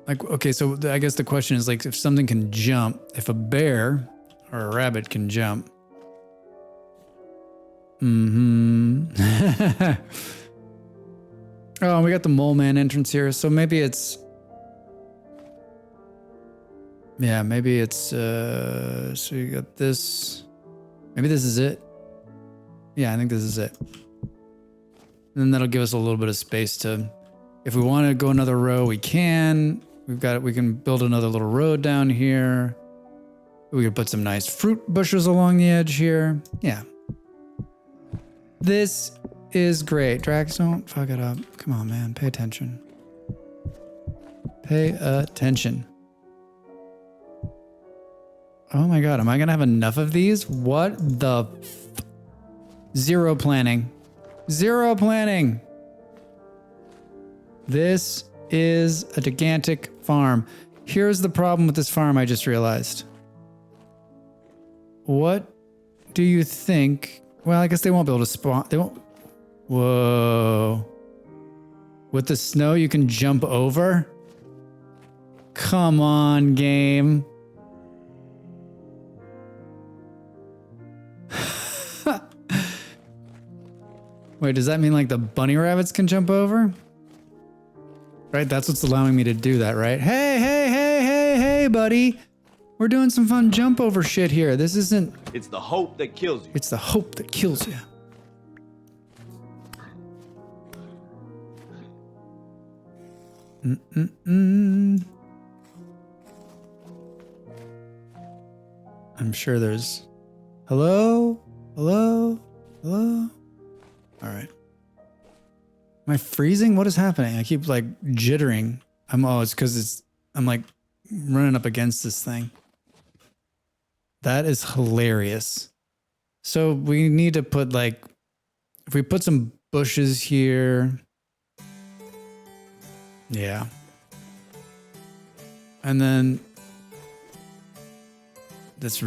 Like, okay, so I guess the question is, like, if something can jump, if a bear or a rabbit can jump. Oh, we got the Mole Man entrance here, so maybe it's... Yeah, maybe it's, so you got this. Maybe this is it. Yeah, I think this is it. And then that'll give us a little bit of space to, if we want to go another row, we can. We can build another little road down here. We could put some nice fruit bushes along the edge here. Yeah. This is great. Drax, don't fuck it up. Come on, man. Pay attention. Pay attention. Oh my god, am I gonna have enough of these? What the Zero planning. Zero planning. This is a gigantic farm. Here's the problem with this farm, I just realized. What do you think? Well, I guess they won't be able to spawn. They won't. Whoa. With the snow, you can jump over? Come on, game. Wait, does that mean like the bunny rabbits can jump over? Right, that's what's allowing me to do that, right? Hey, buddy. We're doing some fun jump over shit here. This isn't... It's the hope that kills you. It's the hope that kills you. I'm sure there's... Hello? Hello? Hello? All right. Am I freezing? What is happening? I keep like jittering. It's because I'm like running up against this thing. That is hilarious. So we need to put like, if we put some bushes here. Yeah. And then that's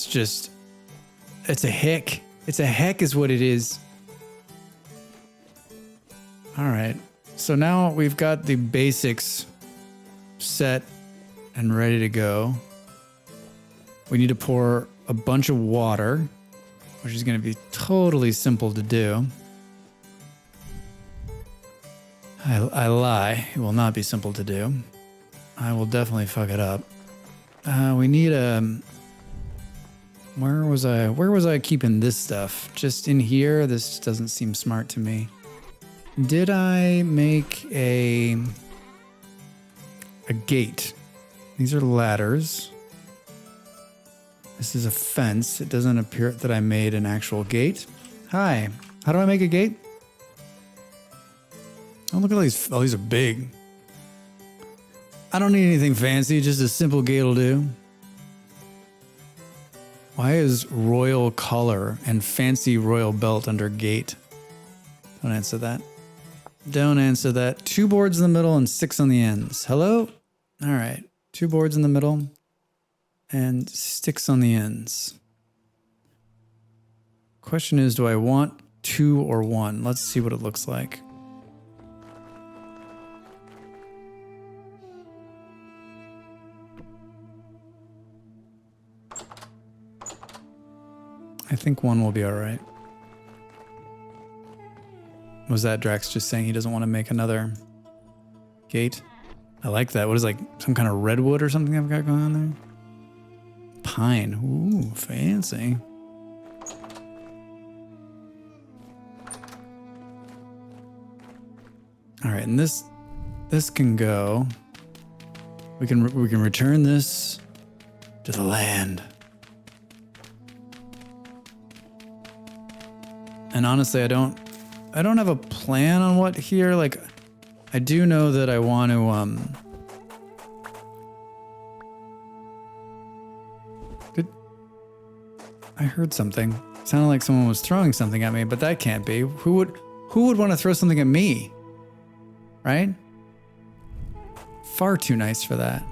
just, it's a heck. It's a heck is what it is. All right. So now we've got the basics set and ready to go. We need to pour a bunch of water, which is going to be totally simple to do. I lie. It will not be simple to do. I will definitely fuck it up. We need a... Where was I keeping this stuff? Just in here? This doesn't seem smart to me. Did I make a gate? These are ladders. This is a fence. It doesn't appear that I made an actual gate. Hi. How do I make a gate? Oh, look at all these. Oh, these are big. I don't need anything fancy. Just a simple gate will do. Why is royal collar and fancy royal belt under gate? Don't answer that. Don't answer that. 2 boards in the middle and 6 on the ends. Hello? All right. 2 boards in the middle and 6 on the ends. Question is, do I want 2 or 1? Let's see what it looks like. I think 1 will be all right. Was that Drax just saying he doesn't want to make another gate? I like that. What is, like, some kind of redwood or something I've got going on there? Pine. Ooh, fancy. All right, and this can go. We can return this to the land. And honestly, I don't have a plan on what here. Like, I do know that I want to I heard something. It sounded like someone was throwing something at me, but that can't be. Who would want to throw something at me? Right? Far too nice for that.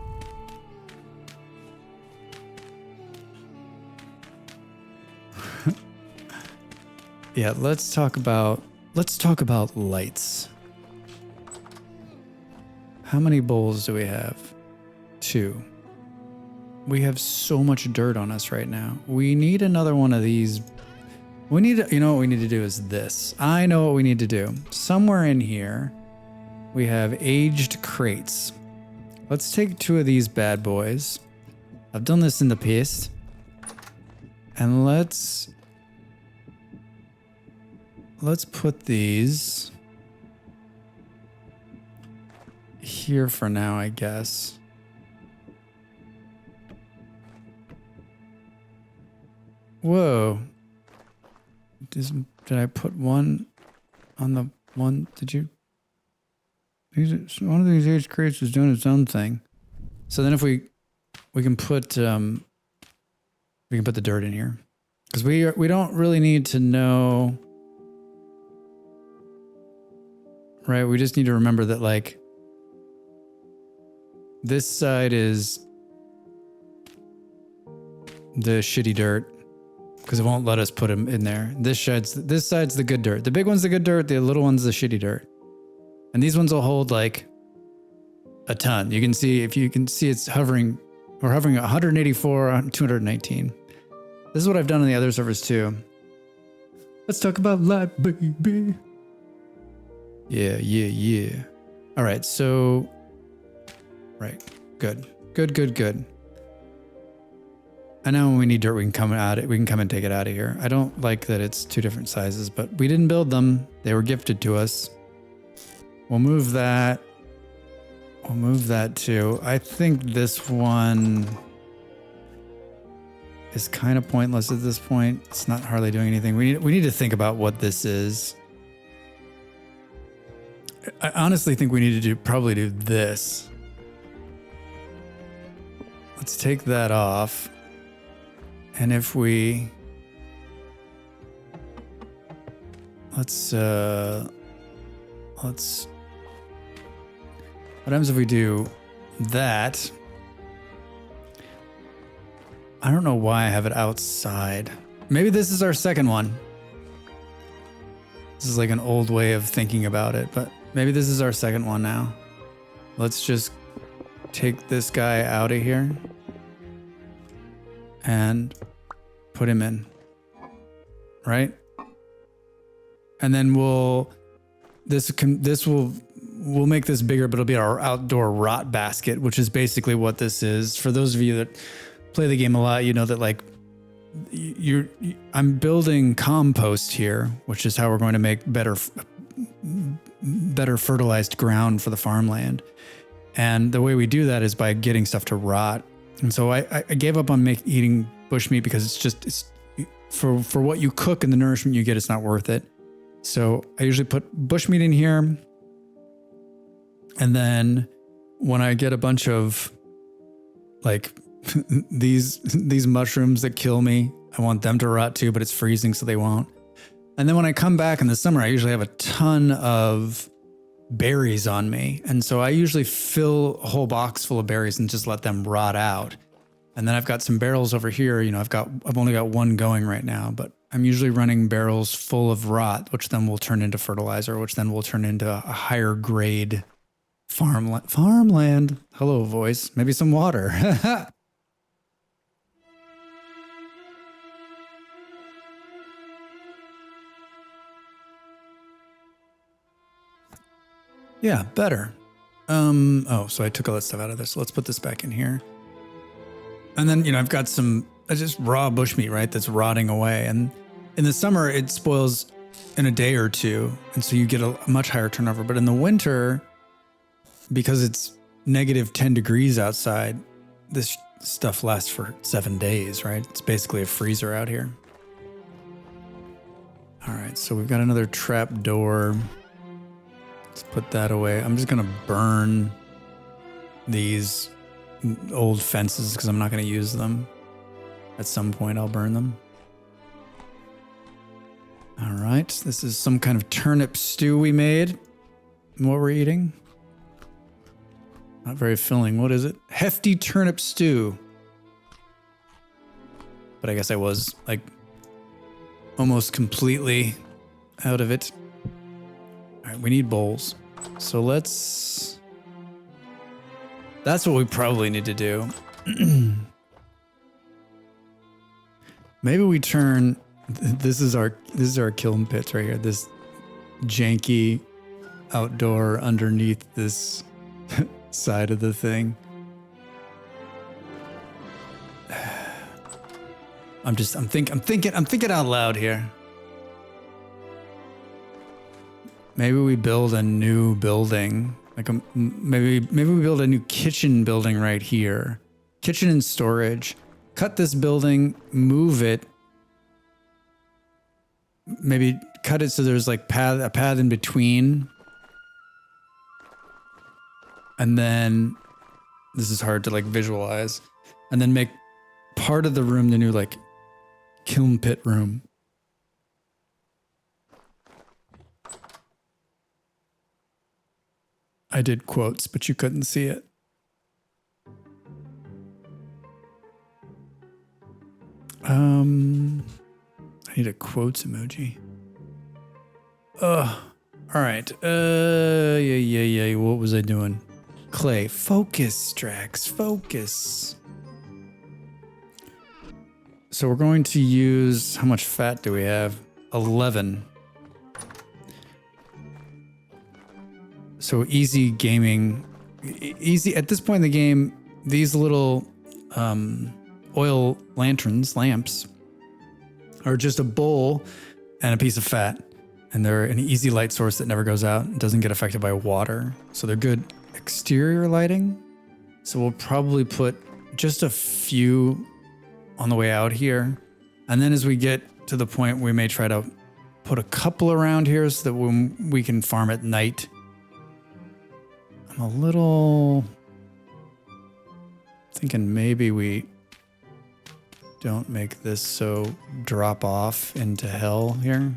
Yeah, let's talk about lights. How many bowls do we have? 2. We have so much dirt on us right now. We need another one of these. You know what we need to do is this. I know what we need to do. Somewhere in here, we have aged crates. Let's take 2 of these bad boys. I've done this in the past. And let's put these here for now, I guess. Whoa. Did I put 1 on the one? Did you? One of these aged crates is doing its own thing. So then if we can put the dirt in here, because we don't really need to know. Right, we just need to remember that, like, this side is the shitty dirt, because it won't let us put them in there. This side's the good dirt. The big one's the good dirt, the little one's the shitty dirt. And these ones will hold, like, a ton. You can see, it's hovering, we're hovering 184 on 219. This is what I've done on the other servers too. Let's talk about light, baby. Yeah. All right, so, right, good. I know when we need dirt, we can come and take it out of here. I don't like that it's 2 different sizes, but we didn't build them. They were gifted to us. We'll move that. We'll move that too. I think this one is kind of pointless at this point. It's not hardly doing anything. We need to think about what this is. I honestly think we need to probably do this. Let's take that off. And if we... Let's... What happens if we do that? I don't know why I have it outside. Maybe this is our second one. This is like an old way of thinking about it, but maybe this is our second one now. Let's just take this guy out of here and put him in, right? And then we'll make this bigger, but it'll be our outdoor rot basket, which is basically what this is. For those of you that play the game a lot, you know that, like, I'm building compost here, which is how we're going to make better fertilized ground for the farmland. And the way we do that is by getting stuff to rot. And so I gave up on eating bushmeat because it's for what you cook and the nourishment you get, it's not worth it. So I usually put bushmeat in here. And then when I get a bunch of, like, these mushrooms that kill me, I want them to rot too, but it's freezing, so they won't. And then when I come back in the summer, I usually have a ton of berries on me. And so I usually fill a whole box full of berries and just let them rot out. And then I've got some barrels over here. You know, I've only got one going right now, but I'm usually running barrels full of rot, which then will turn into fertilizer, which then will turn into a higher grade farmland. Hello, voice. Maybe some water. Yeah, better. Oh, so I took all that stuff out of this. So let's put this back in here. And then, you know, I've got some just raw bushmeat, right? That's rotting away. And in the summer, it spoils in a day or two. And so you get a much higher turnover. But in the winter, because it's negative 10 degrees outside, this stuff lasts for 7 days, right? It's basically a freezer out here. All right, so we've got another trap door. Let's put that away. I'm just going to burn these old fences because I'm not going to use them. At some point, I'll burn them. All right, this is some kind of turnip stew we made. And what we're eating? Not very filling. What is it? Hefty turnip stew. But I guess I was like almost completely out of it. All right, we need bowls. So let's... That's what we probably need to do. Maybe we turn... This is our kiln pits right here. This janky outdoor underneath this side of the thing. I'm thinking out loud here. Maybe we build a new building. Maybe we build a new kitchen building right here. Kitchen and storage. Cut this building, move it. Maybe cut it so there's like a path in between. And then this is hard to like visualize. And then make part of the room the new like kiln pit room. I did quotes, but you couldn't see it. I need a quotes emoji. All right. Yeah. What was I doing? Clay. Focus, Strax. Focus. So we're going to use, how much fat do we have? 11. So easy gaming. Easy. At this point in the game, these little oil lamps, are just a bowl and a piece of fat. And they're an easy light source that never goes out and doesn't get affected by water. So they're good exterior lighting. So we'll probably put just a few on the way out here. And then as we get to the point, we may try to put a couple around here so that when we can farm at night. I'm a little thinking maybe we don't make this so drop off into hell here.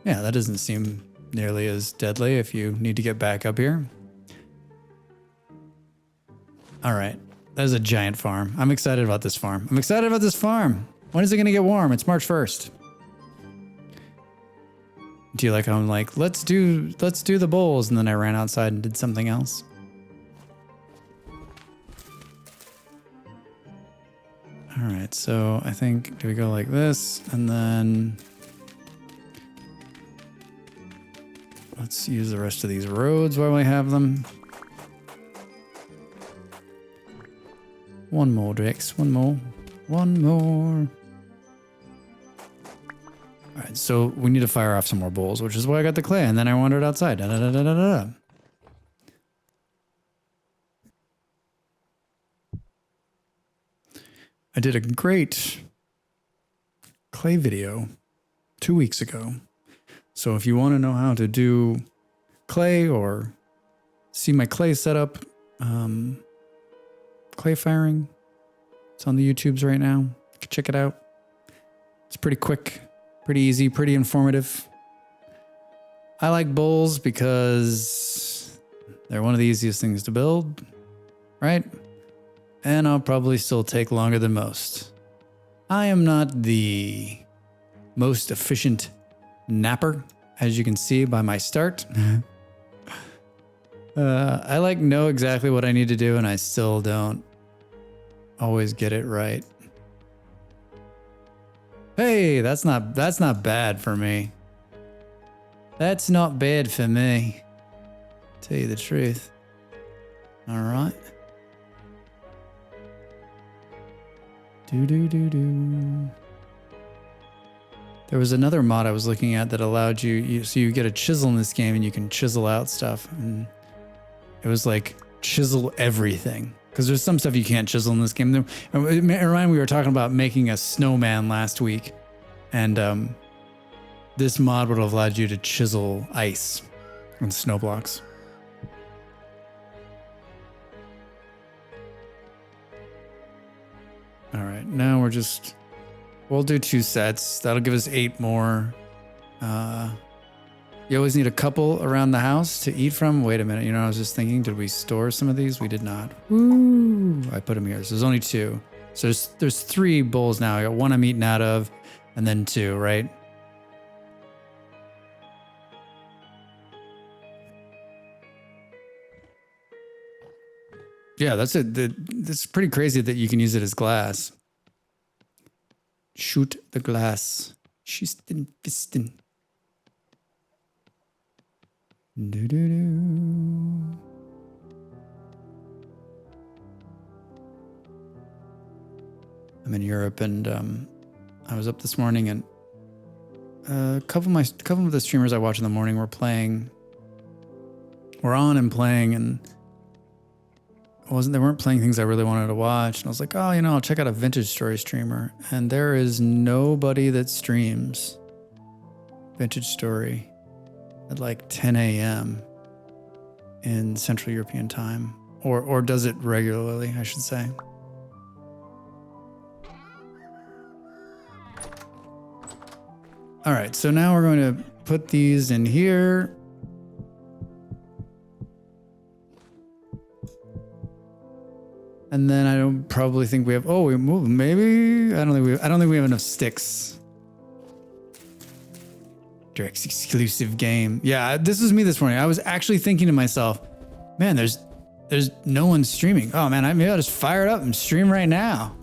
Yeah, that doesn't seem nearly as deadly if you need to get back up here. All right. That is a giant farm. I'm excited about this farm. When is it going to get warm? It's March 1st. Do you like how I'm like, let's do the bowls, and then I ran outside and did something else? All right, so I think, do we go like this? And then let's use the rest of these roads while we have them. One more, Drix. One more. All right, so we need to fire off some more bowls, which is why I got the clay, and then I wandered outside. Da-da-da-da-da-da. I did a great clay video 2 weeks ago. So if you want to know how to do clay or see my clay setup, clay firing, It's on the YouTubes right now. You can check it out. It's pretty quick, pretty easy, pretty informative. I like bowls because they're one of the easiest things to build, right? And I'll probably still take longer than most. I am not the most efficient napper, as you can see by my start. I like know exactly what I need to do, and I still don't always get it right. Hey, that's not bad for me. That's not bad for me. Tell you the truth. All right. Do. There was another mod I was looking at that allowed so you get a chisel in this game and you can chisel out stuff. And it was like chisel everything. Because there's some stuff you can't chisel in this game. It reminded me we were talking about making a snowman last week. And this mod would have allowed you to chisel ice and snow blocks. All right, now we'll do 2 sets. That'll give us 8 more. You always need a couple around the house to eat from. Wait a minute, I was just thinking, did we store some of these? We did not. Woo! I put them here. So there's only 2. So there's 3 bowls now. I got 1 I'm eating out of, and then 2, right? Yeah, that's it. It's pretty crazy that you can use it as glass. Shoot the glass. Schisten, fisten. Do. I'm in Europe, and I was up this morning, and a couple of the streamers I watch in the morning were on and playing, and they weren't playing things I really wanted to watch. And I was like, oh, I'll check out a vintage story streamer. And there is nobody that streams vintage story at like 10 a.m. in Central European time, or does it regularly, I should say. All right, so now we're going to put these in here. And then I don't probably think we have. Oh, we move. Maybe I don't think we have enough sticks. Direct exclusive game. Yeah, this was me this morning. I was actually thinking to myself, man, there's no one streaming. Oh man, maybe I'll just fire it up and stream right now.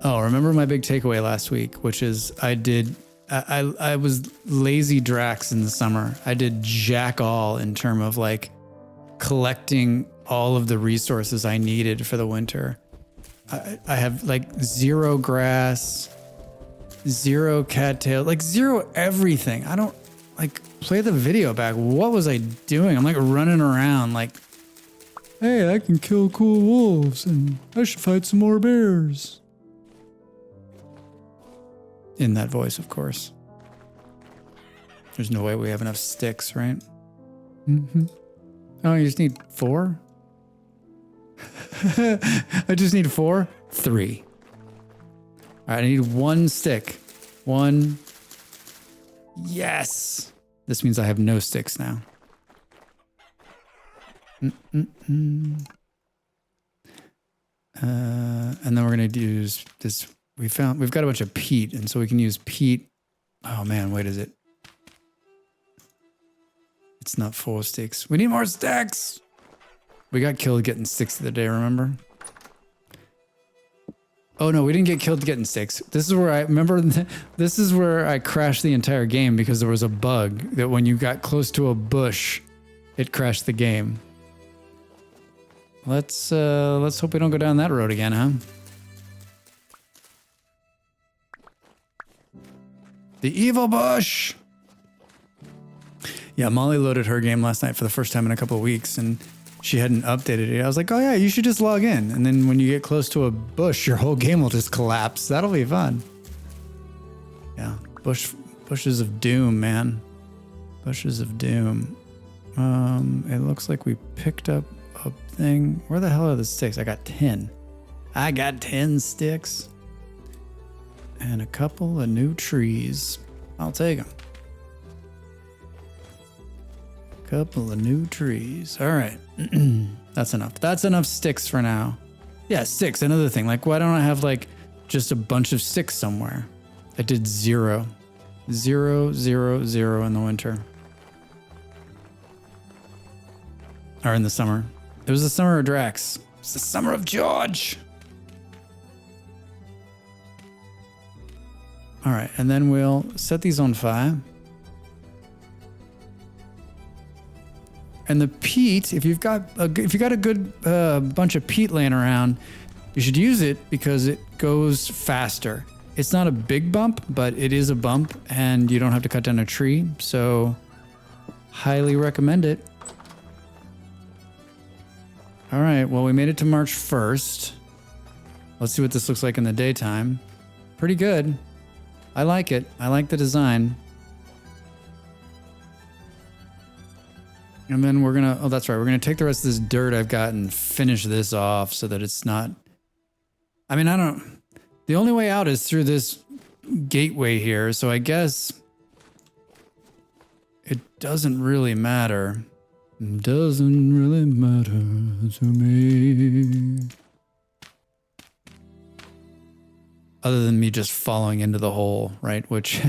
Remember my big takeaway last week, which is I was lazy Drax in the summer. I did jack all in terms of like collecting all of the resources I needed for the winter. I have like 0 grass, 0 cattail, like 0 everything. I don't like play the video back. What was I doing? I'm like running around like, hey, I can kill cool wolves and I should fight some more bears. In that voice, of course. There's no way we have enough sticks, right? Mm-hmm. Oh, you just need 4? I just need 4? 3. All right, I need 1 stick. 1. Yes. This means I have no sticks now. And then we're going to use this. We've got a bunch of peat, and so we can use peat. Oh man, wait, is it? It's not 4 sticks. We need more sticks. We got killed getting sticks the other day, remember? Oh no, we didn't get killed getting sticks. This is where I crashed the entire game because there was a bug that when you got close to a bush, it crashed the game. Let's hope we don't go down that road again, huh? The evil bush. Yeah, Molly loaded her game last night for the first time in a couple of weeks, and she hadn't updated it. I was like, oh yeah, you should just log in. And then when you get close to a bush, your whole game will just collapse. That'll be fun. Yeah, bushes of doom, man. Bushes of Doom. It looks like we picked up a thing. Where the hell are the sticks? I got 10. I got 10 sticks. And a couple of new trees. I'll take them. Couple of new trees. All right. That's enough. That's enough sticks for now. Yeah, sticks. Another thing. Like, why don't I have, like, just a bunch of sticks somewhere? I did 0. 0, 0, 0 in the winter. Or in the summer. It was the summer of Drax. It's the summer of George. All right, and then we'll set these on fire. And the peat, if you've got a good bunch of peat laying around, you should use it because it goes faster. It's not a big bump, but it is a bump, and you don't have to cut down a tree. So, highly recommend it. All right, well, we made it to March 1st. Let's see what this looks like in the daytime. Pretty good. I like it. I like the design. And then we're gonna, oh, that's right. We're gonna take the rest of this dirt I've got and finish this off so that it's not, I mean, the only way out is through this gateway here. So I guess it doesn't really matter. It doesn't really matter to me. Other than me just falling into the hole, right? Which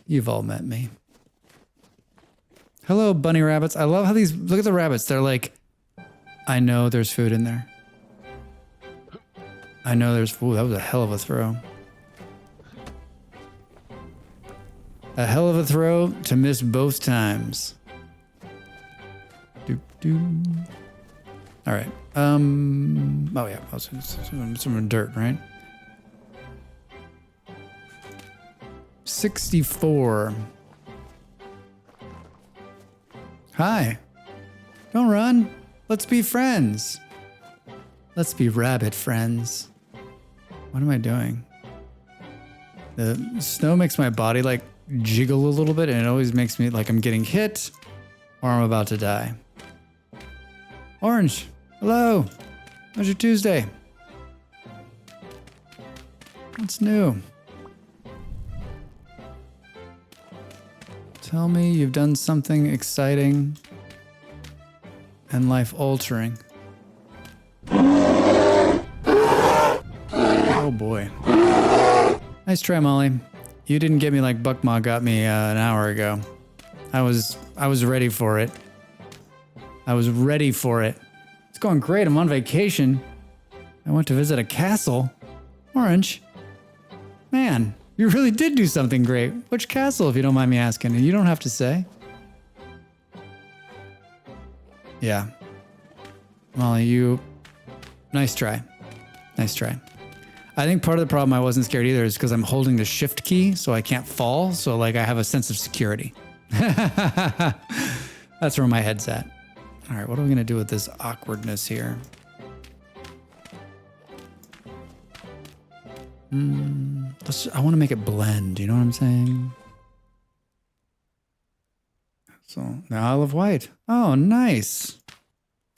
you've all met me. Hello, bunny rabbits. I love how these, look at the rabbits. They're like, I know there's food in there. I know there's food. That was a hell of a throw. A hell of a throw to miss both times. Doop, doop. All right. Oh yeah, some dirt, right? 64. Hi. Don't run. Let's be friends. Let's be rabbit friends. What am I doing? The snow makes my body like jiggle a little bit, and it always makes me like I'm getting hit or I'm about to die. Orange, hello. How's your Tuesday? What's new? Tell me you've done something exciting and life-altering. Oh boy. Nice try, Molly. You didn't get me like Buckmaw got me an hour ago. I was ready for it. I was ready for it. It's going great. I'm on vacation. I went to visit a castle. Orange. Man, you really did do something great. Which castle, if you don't mind me asking? And you don't have to say. Yeah. Molly, nice try. Nice try. I think part of the problem I wasn't scared either is because I'm holding the shift key so I can't fall. So like I have a sense of security. That's where my head's at. All right, what are we gonna do with this awkwardness here? I want to make it blend. You know what I'm saying? So the Isle of Wight. Oh, nice.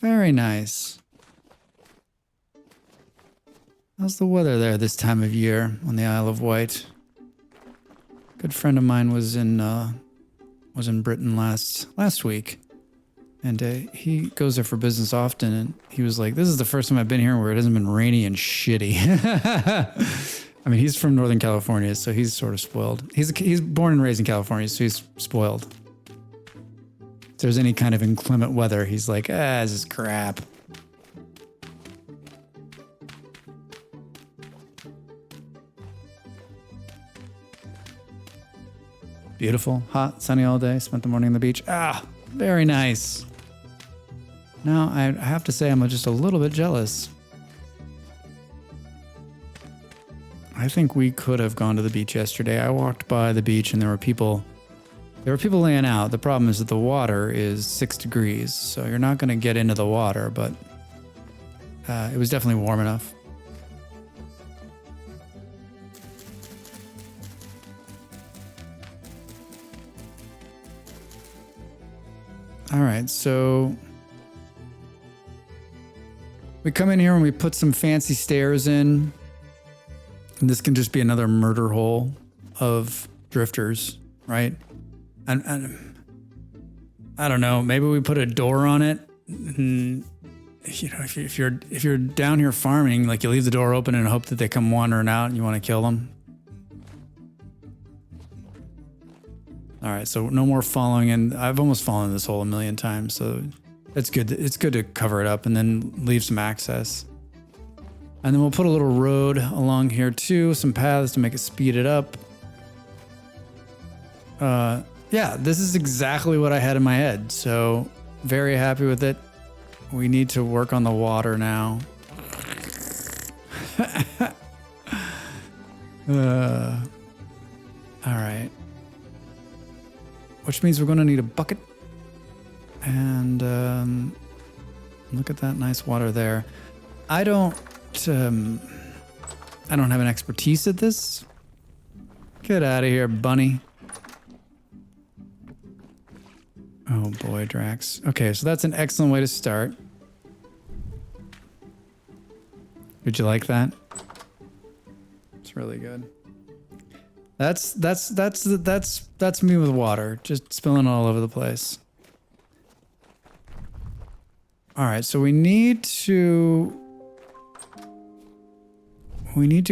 Very nice. How's the weather there this time of year on the Isle of Wight? Good friend of mine was in Britain last week, and he goes there for business often, and he was like, "This is the first time I've been here where it hasn't been rainy and shitty." I mean, he's from Northern California, so he's sort of spoiled. He's born and raised in California, so he's spoiled. If there's any kind of inclement weather, he's like, this is crap. Beautiful, hot, sunny all day. Spent the morning on the beach. Very nice. Now, I have to say I'm just a little bit jealous. I think we could have gone to the beach yesterday. I walked by the beach and there were people laying out. The problem is that the water is 6 degrees, so you're not going to get into the water, but it was definitely warm enough. All right, so we come in here and we put some fancy stairs in. And this can just be another murder hole of drifters, right? And I don't know, maybe we put a door on it. And, you know, if you're down here farming, like you leave the door open and hope that they come wandering out and you want to kill them. All right, so no more following in. I've almost fallen in this hole a million times, so it's good. It's good to cover it up and then leave some access. And then we'll put a little road along here too, some paths to make it speed it up. Yeah, this is exactly what I had in my head, so very happy with it. We need to work on the water now. All right. Which means we're going to need a bucket. And look at that nice water there. I don't have an expertise at this. Get out of here, bunny. Oh boy, Drax. Okay, so that's an excellent way to start. Did you like that? It's really good. That's me with water, just spilling all over the place. All right, so we need to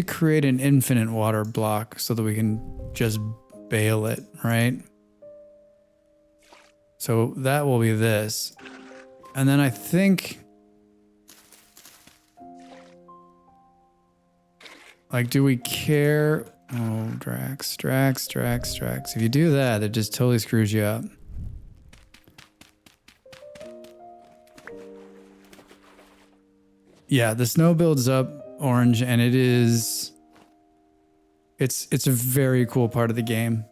create an infinite water block so that we can just bail it, right? So that will be this. And then I think, like, do we care? Oh, Drax. If you do that, it just totally screws you up. Yeah, the snow builds up orange, and it's a very cool part of the game.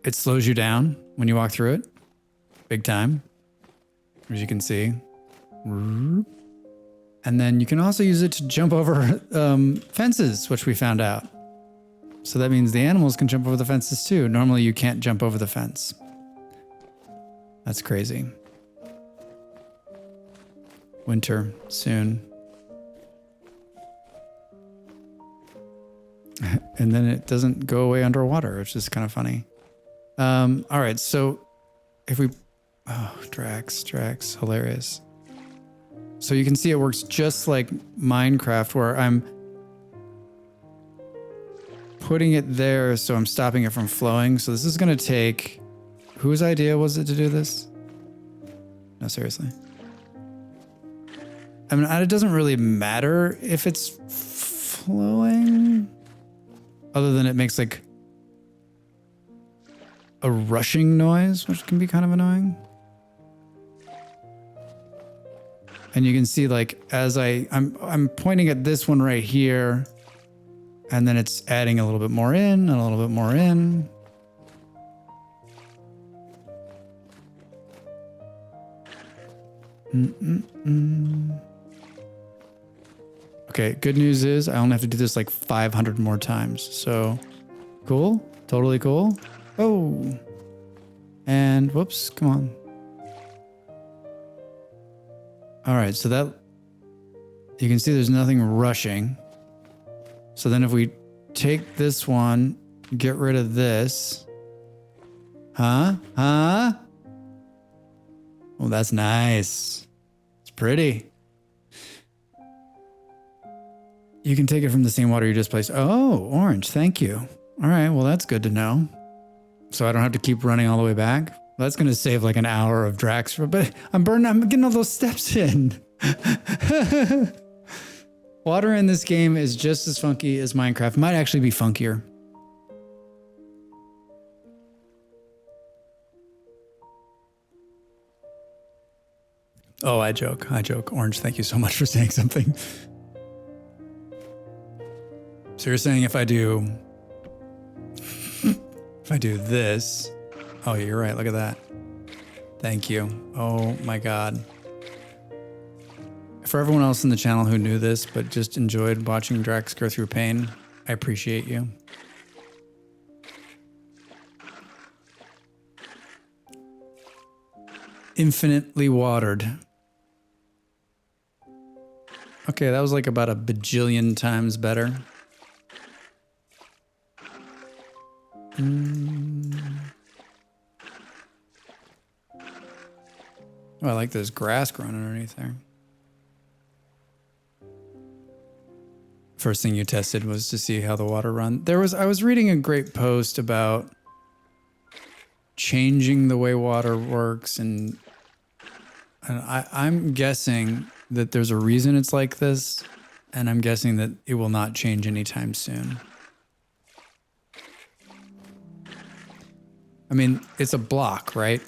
It slows you down when you walk through it, big time, as you can see. And then you can also use it to jump over fences, which we found out. So that means the animals can jump over the fences too. Normally you can't jump over the fence. That's crazy. Winter soon. And then it doesn't go away underwater, which is kind of funny. All right, so if we... Oh, Drax, hilarious. So you can see it works just like Minecraft, where I'm putting it there so I'm stopping it from flowing. So this is going to take... Whose idea was it to do this? No, seriously. I mean, it doesn't really matter if it's flowing, other than it makes like a rushing noise, which can be kind of annoying. And you can see, like, as I'm pointing at this one right here, and then it's adding a little bit more in and a little bit more in. Okay, good news is I only have to do this like 500 more times. So cool, totally cool. Oh, and whoops, come on. All right, so that, you can see there's nothing rushing. So then if we take this one, get rid of this. Huh? Oh, that's nice. It's pretty. You can take it from the same water you just placed. Oh, orange, thank you. All right, well, that's good to know. So I don't have to keep running all the way back. That's going to save like an hour of Drax, but I'm getting all those steps in. Water in this game is just as funky as Minecraft. Might actually be funkier. Oh, I joke. Orange, thank you so much for saying something. So you're saying if I do this, oh, you're right. Look at that. Thank you. Oh my God. For everyone else in the channel who knew this, but just enjoyed watching Drax go through pain, I appreciate you. infinitely watered. Okay, that was like about a bajillion times better. Oh, I like this grass growing underneath there. First thing you tested was to see how the water run. I was reading a great post about changing the way water works, and I'm guessing that there's a reason it's like this, and I'm guessing that it will not change anytime soon. I mean, it's a block, right?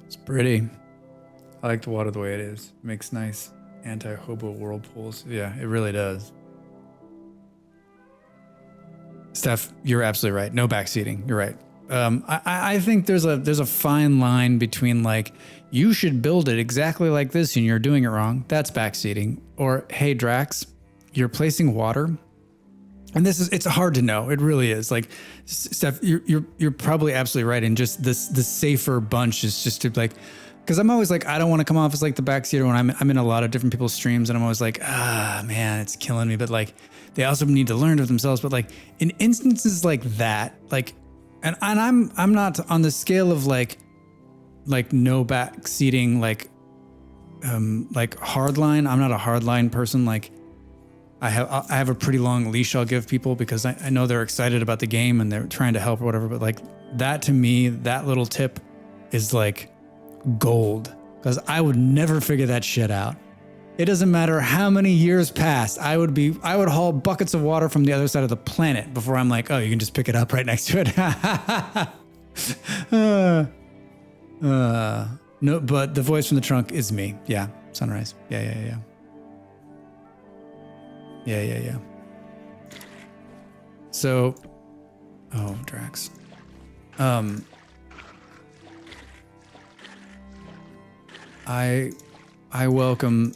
It's pretty. I like the water the way it is. It makes nice anti-hobo whirlpools. Yeah, it really does. Steph, you're absolutely right. No backseating. You're right. I think there's a fine line between like, you should build it exactly like this and you're doing it wrong. That's backseating. Or, hey, Drax, you're placing water. And it's hard to know. It really is. Like, Steph, you're probably absolutely right. And just the safer bunch is just to like, because I'm always like, I don't want to come off as like the backseater when I'm in a lot of different people's streams, and I'm always like, man, it's killing me. But like, they also need to learn to themselves. But like in instances like that, like, and I'm not on the scale of like no backseating, like hardline. I'm not a hardline person. Like, I have a pretty long leash I'll give people because I know they're excited about the game and they're trying to help or whatever. But like that, to me, that little tip is like gold, because I would never figure that shit out. It doesn't matter how many years pass. I would haul buckets of water from the other side of the planet before I'm like, oh, you can just pick it up right next to it. No, but the voice from the trunk is me. Yeah, Sunrise. Yeah. So, oh, Drax. I welcome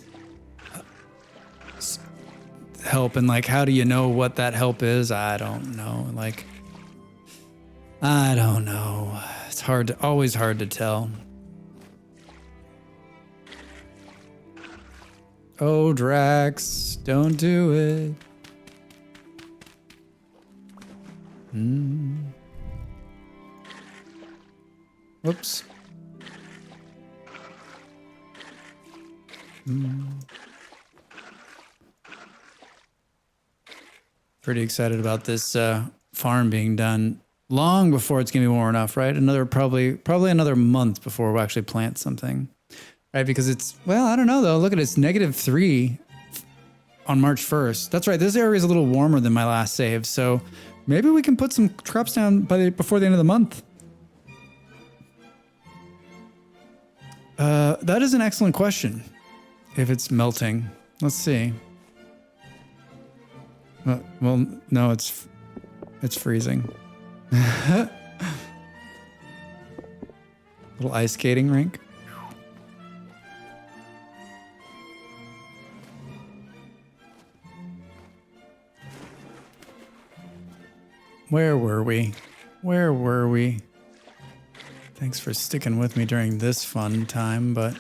help, and like, how do you know what that help is? I don't know. Like, I don't know. It's always hard to tell. Oh, Drax, don't do it. Whoops. Pretty excited about this farm being done long before it's gonna be warm enough, right? Probably another month before we'll actually plant something, right? Because it's, well, I don't know though. Look at it, it's -3 on March 1st. That's right. This area is a little warmer than my last save, so maybe we can put some crops down before the end of the month. That is an excellent question. If it's melting, let's see. Well, no, it's freezing. Little ice skating rink. Where were we? Thanks for sticking with me during this fun time, but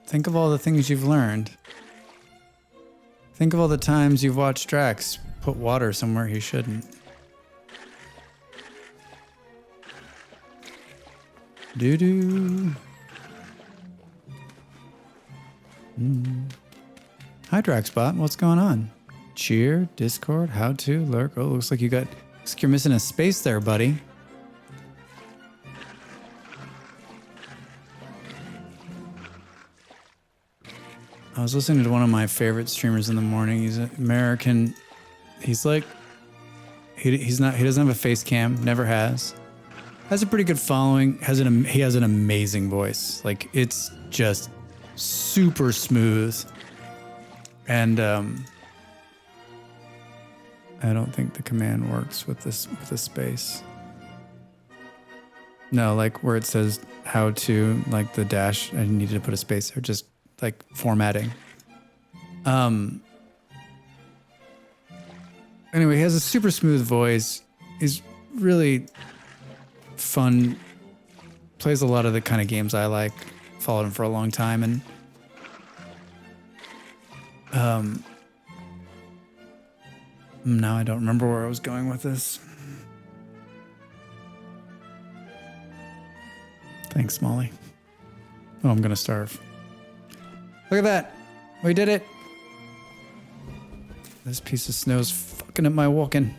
think of all the things you've learned. Think of all the times you've watched Drax put water somewhere he shouldn't. Doo-doo. Hi, Draxbot. What's going on? Cheer, Discord, how to, lurk. Oh, looks like you're missing a space there, buddy. I was listening to one of my favorite streamers in the morning. He's an American. He's like, he doesn't have a face cam, never has. Has a pretty good following. He has an amazing voice. Like, it's just super smooth. And I don't think the command works with this space. No, like where it says how to, like the dash, I needed to put a space there, just like formatting. Anyway, he has a super smooth voice. He's really fun. Plays a lot of the kind of games I like. Followed him for a long time, and now I don't remember where I was going with this. Thanks, Molly. Oh, I'm gonna starve. Look at that. We did it. This piece of snow's fucking up my walking.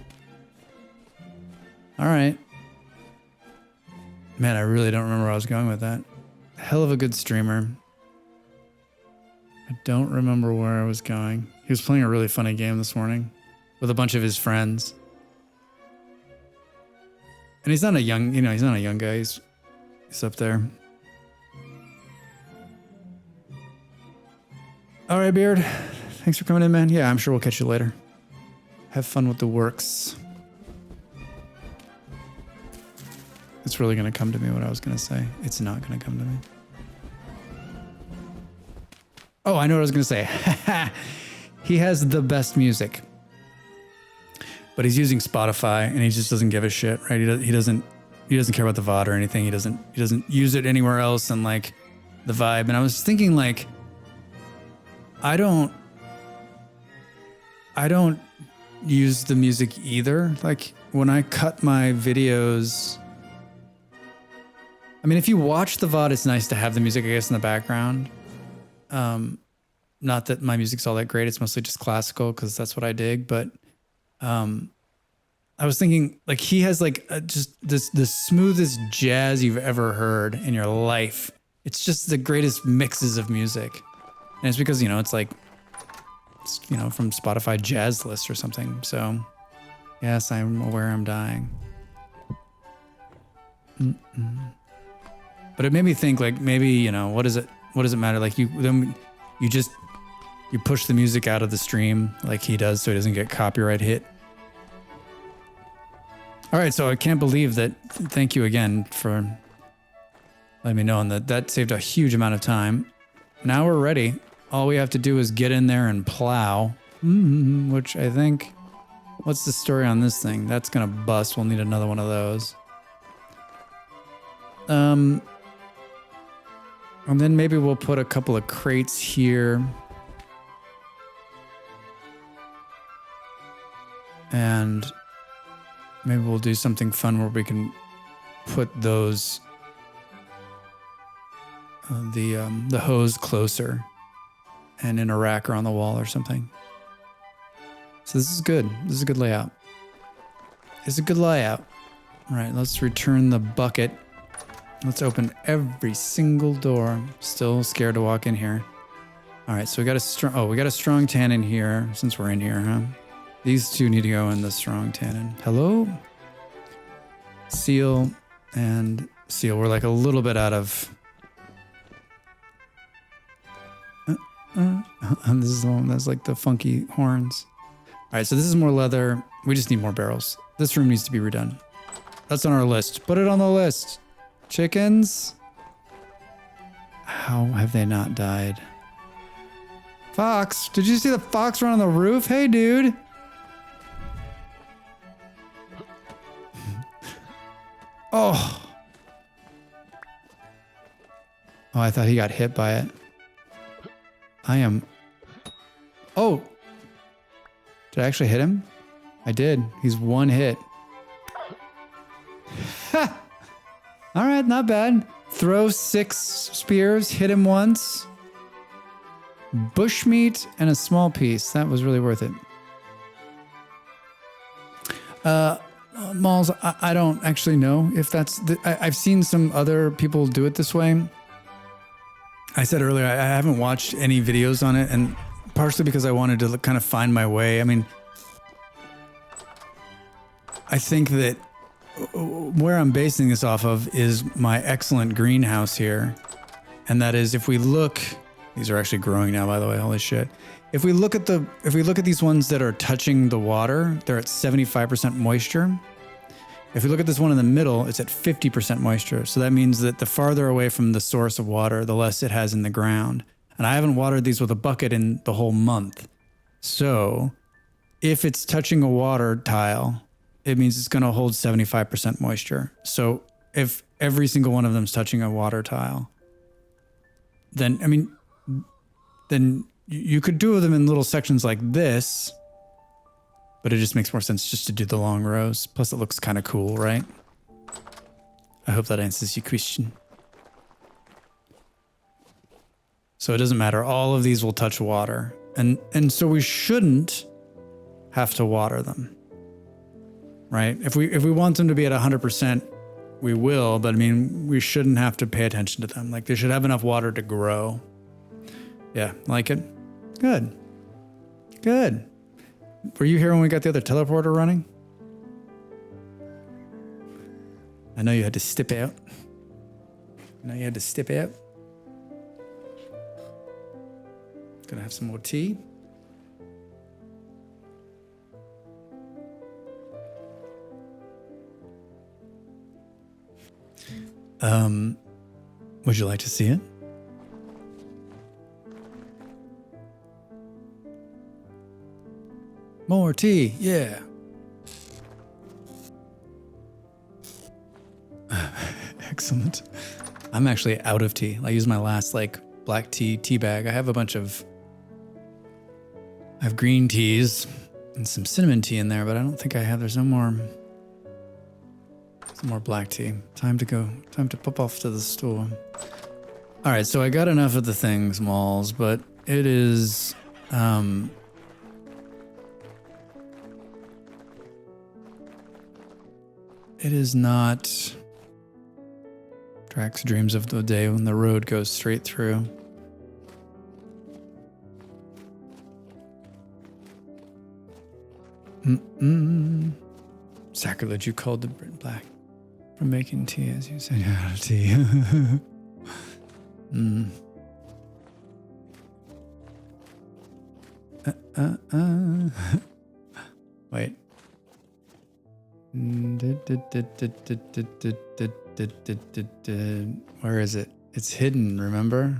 All right. Man, I really don't remember where I was going with that. Hell of a good streamer. I don't remember where I was going. He was playing a really funny game this morning with a bunch of his friends. And he's not a young, he's not a young guy. He's up there. All right, Beard. Thanks for coming in, man. Yeah, I'm sure we'll catch you later. Have fun with the works. It's really going to come to me what I was going to say. It's not going to come to me. Oh, I know what I was going to say. He has the best music. But he's using Spotify and he just doesn't give a shit, right? He doesn't care about the VOD or anything. He doesn't use it anywhere else and like the vibe. And I was thinking like I don't use the music either. Like when I cut my videos, I mean, if you watch the VOD, it's nice to have the music, I guess, in the background. Not that my music's all that great. It's mostly just classical because that's what I dig. But I was thinking like he has like just the smoothest jazz you've ever heard in your life. It's just the greatest mixes of music. And it's because, it's like, from Spotify jazz list or something. So yes, I'm aware I'm dying. But it made me think like maybe, what does it matter? Like you push the music out of the stream like he does so he doesn't get copyright hit. All right, so I can't believe that. Thank you again for letting me know on that. That saved a huge amount of time. Now we're ready. All we have to do is get in there and plow, which I think, what's the story on this thing? That's gonna bust. We'll need another one of those. And then maybe we'll put a couple of crates here. And maybe we'll do something fun where we can put those, the hose closer and in a rack or on the wall or something. So this is good. This is a good layout. It's a good layout. All right, let's return the bucket. Let's open every single door. Still scared to walk in here. All right, so we got a strong tannin here since we're in here, huh? These two need to go in the strong tannin. Hello? Seal and seal. We're like a little bit out of... this is the one that's like the funky horns. All right, so this is more leather. We just need more barrels. This room needs to be redone. That's on our list. Put it on the list. Chickens? How have they not died? Fox, did you see the fox run on the roof? Hey, dude. Oh, I thought he got hit by it. Oh, did I actually hit him? I did. He's one hit. Ha! All right, not bad. Throw 6 spears, hit him once. Bushmeat and a small piece. That was really worth it. Malls, I don't actually know if that's... I've seen some other people do it this way. I said earlier, I haven't watched any videos on it, and partially because I wanted to kind of find my way. I mean, I think that where I'm basing this off of is my excellent greenhouse here. And that is, if we look, these are actually growing now, by the way, holy shit. If we look at these ones that are touching the water, they're at 75% moisture. If we look at this one in the middle, it's at 50% moisture. So that means that the farther away from the source of water, the less it has in the ground. And I haven't watered these with a bucket in the whole month. So if it's touching a water tile, it means it's going to hold 75% moisture. So if every single one of them is touching a water tile, then, I mean, then you could do them in little sections like this, but it just makes more sense just to do the long rows. Plus it looks kind of cool, right? I hope that answers your question. So it doesn't matter. All of these will touch water. And so we shouldn't have to water them, right? If we want them to be at 100%, we will, but I mean, we shouldn't have to pay attention to them. Like they should have enough water to grow. Yeah, like it? Good. Good. Were you here when we got the other teleporter running? I know you had to step out. Gonna have some more tea. Would you like to see it? More tea, yeah. Excellent. I'm actually out of tea. I used my last black tea bag. I have a bunch of, I have green teas and some cinnamon tea in there, but I don't think I have, there's no more, some more black tea. Time to go, time to pop off to the store. All right, so I got enough of the things, Malls, but it is, it is not Drax dreams of the day when the road goes straight through. Sacrilege, you called the Brit black for making tea, as you said you're out of tea. Wait. Where is it? It's hidden, remember?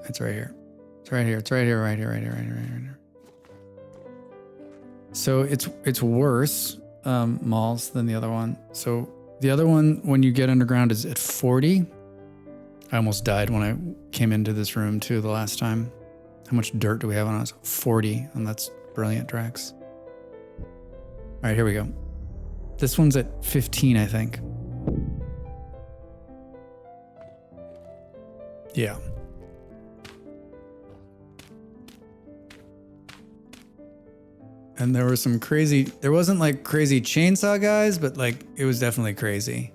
It's right here. It's right here. It's right here, right here, right here, right here, right here. So it's worse, malls, than the other one. So the other one, when you get underground, is at 40. I almost died when I came into this room too the last time. How much dirt do we have on us? 40, and that's brilliant, Drax. All right, here we go. This one's at 15, I think. Yeah. And there was some crazy, there wasn't like crazy chainsaw guys, but like it was definitely crazy.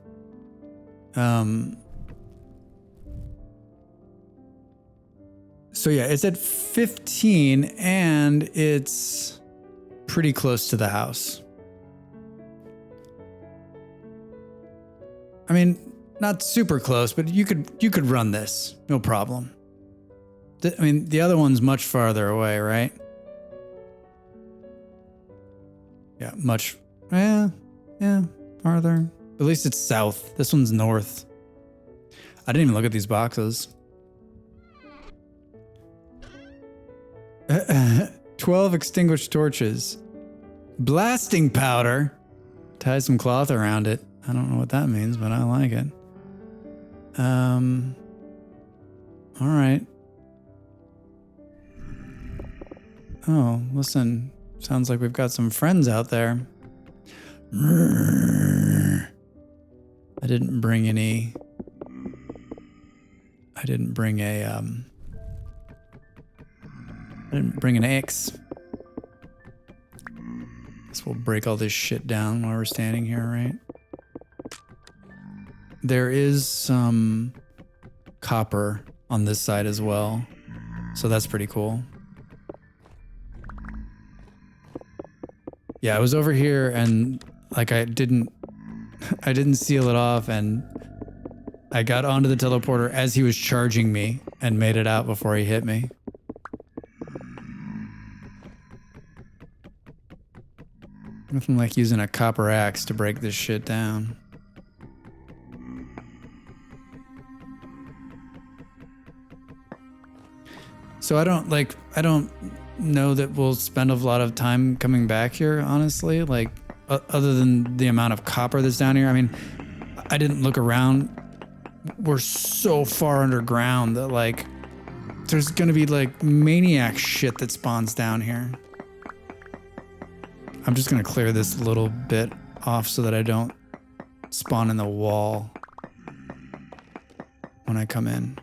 So yeah, it's at 15 and it's pretty close to the house. I mean, not super close, but you could run this, no problem. I mean, the other one's much farther away, right? Yeah, much, yeah, farther. At least it's south. This one's north. I didn't even look at these boxes. 12 extinguished torches. Blasting powder. Tie some cloth around it. I don't know what that means, but I like it. All right. Oh, listen. Sounds like we've got some friends out there. I didn't bring any. I didn't bring an axe. Guess we'll break all this shit down while we're standing here, right? There is some copper on this side as well, so that's pretty cool. Yeah, I was over here and like I didn't seal it off, and I got onto the teleporter as he was charging me and made it out before he hit me. Nothing like using a copper axe to break this shit down. So I don't know that we'll spend a lot of time coming back here, honestly. Like, other than the amount of copper that's down here. I mean, I didn't look around. We're so far underground that, like, there's gonna be, like, maniac shit that spawns down here. I'm just gonna clear this little bit off so that I don't spawn in the wall when I come in.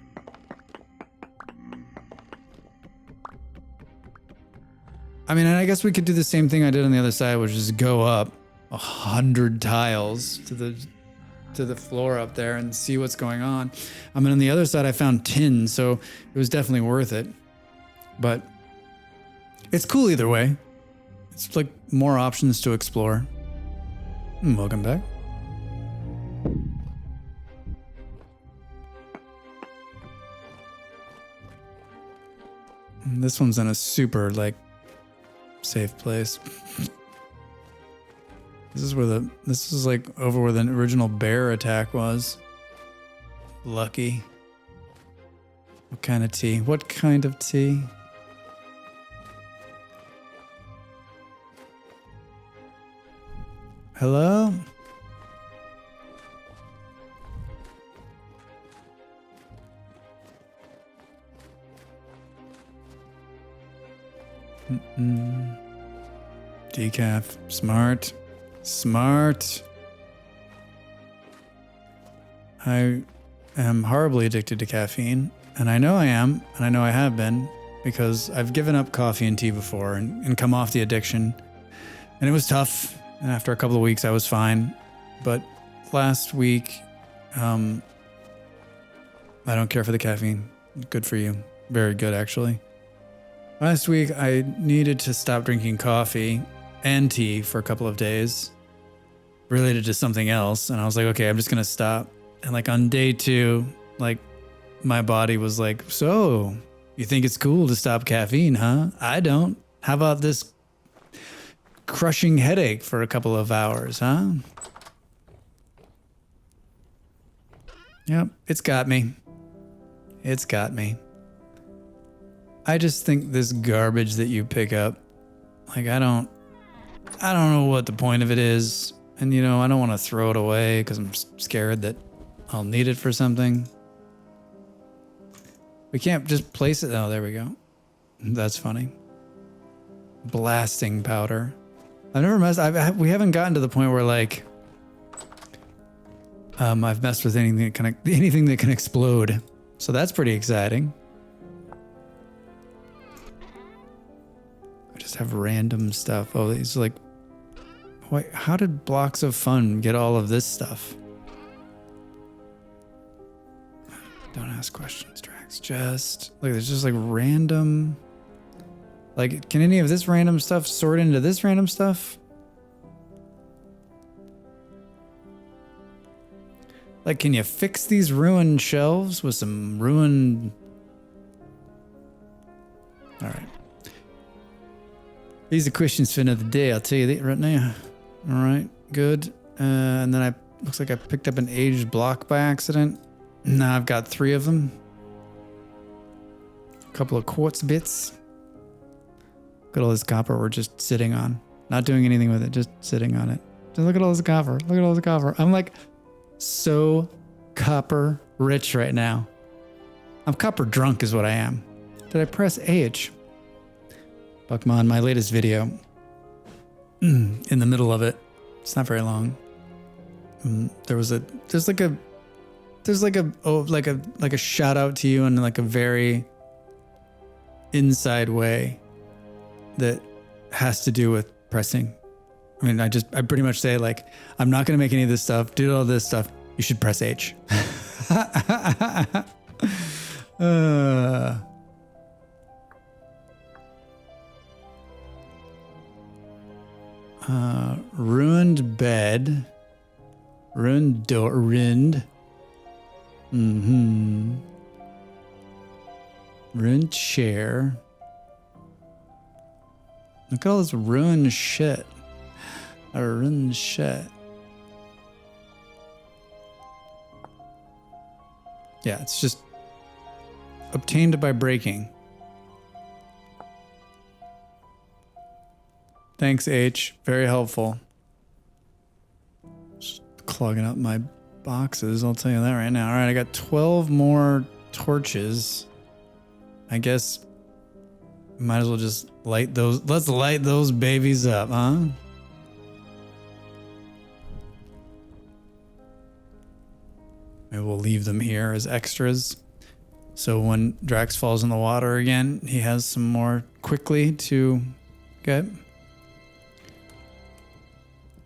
I mean, and I guess we could do the same thing I did on the other side, which is go up 100 tiles to the floor up there and see what's going on. I mean, on the other side, I found tin, so it was definitely worth it. But it's cool either way. It's like more options to explore. Welcome back. This one's in a super, like, safe place. This is like over where the original bear attack was. Lucky. What kind of tea? What kind of tea? Hello? Decaf. Smart. Smart. I am horribly addicted to caffeine, and I know I am, and I know I have been, because I've given up coffee and tea before and come off the addiction. And it was tough, and after a couple of weeks I was fine. But last week, I don't care for the caffeine. Good for you. Very good, actually. Last week, I needed to stop drinking coffee and tea for a couple of days related to something else. And I was like, okay, I'm just going to stop. And like on day 2, like my body was like, so you think it's cool to stop caffeine, huh? I don't. How about this crushing headache for a couple of hours, huh? Yep, it's got me. It's got me. I just think this garbage that you pick up, like I don't know what the point of it is. And you know, I don't want to throw it away because I'm scared that I'll need it for something. We can't just place it. Oh, there we go. That's funny. Blasting powder. I've never messed. We haven't gotten to the point where like I've messed with anything that can explode. So that's pretty exciting. I just have random stuff. Oh, these like, wait, how did Blocks of Fun get all of this stuff? Don't ask questions, Drax. Just like there's just like random. Like, can any of this random stuff sort into this random stuff? Like, can you fix these ruined shelves with some ruined... All right. These are questions for another day, I'll tell you that right now. All right, good. And then looks like I picked up an aged block by accident. Now I've got 3 of them. A couple of quartz bits. Look at all this copper we're just sitting on. Not doing anything with it, just sitting on it. Just look at all this copper. Look at all this copper. I'm like so copper rich right now. I'm copper drunk is what I am. Did I press H? Buckmon, my latest video. In the middle of it. It's not very long. There's like a shout out to you in like a very inside way that has to do with pressing. I mean, I pretty much say like, I'm not going to make any of this stuff, do all this stuff. You should press H. Ruined bed. Ruined door. Ruined. Ruined chair. Look at all this ruined shit. Shit. Yeah, it's just obtained by breaking. Thanks, H. Very helpful. Just clogging up my boxes, I'll tell you that right now. All right, I got 12 more torches. I guess might as well just light those. Let's light those babies up, huh? Maybe we'll leave them here as extras. So when Drax falls in the water again, he has some more quickly to get.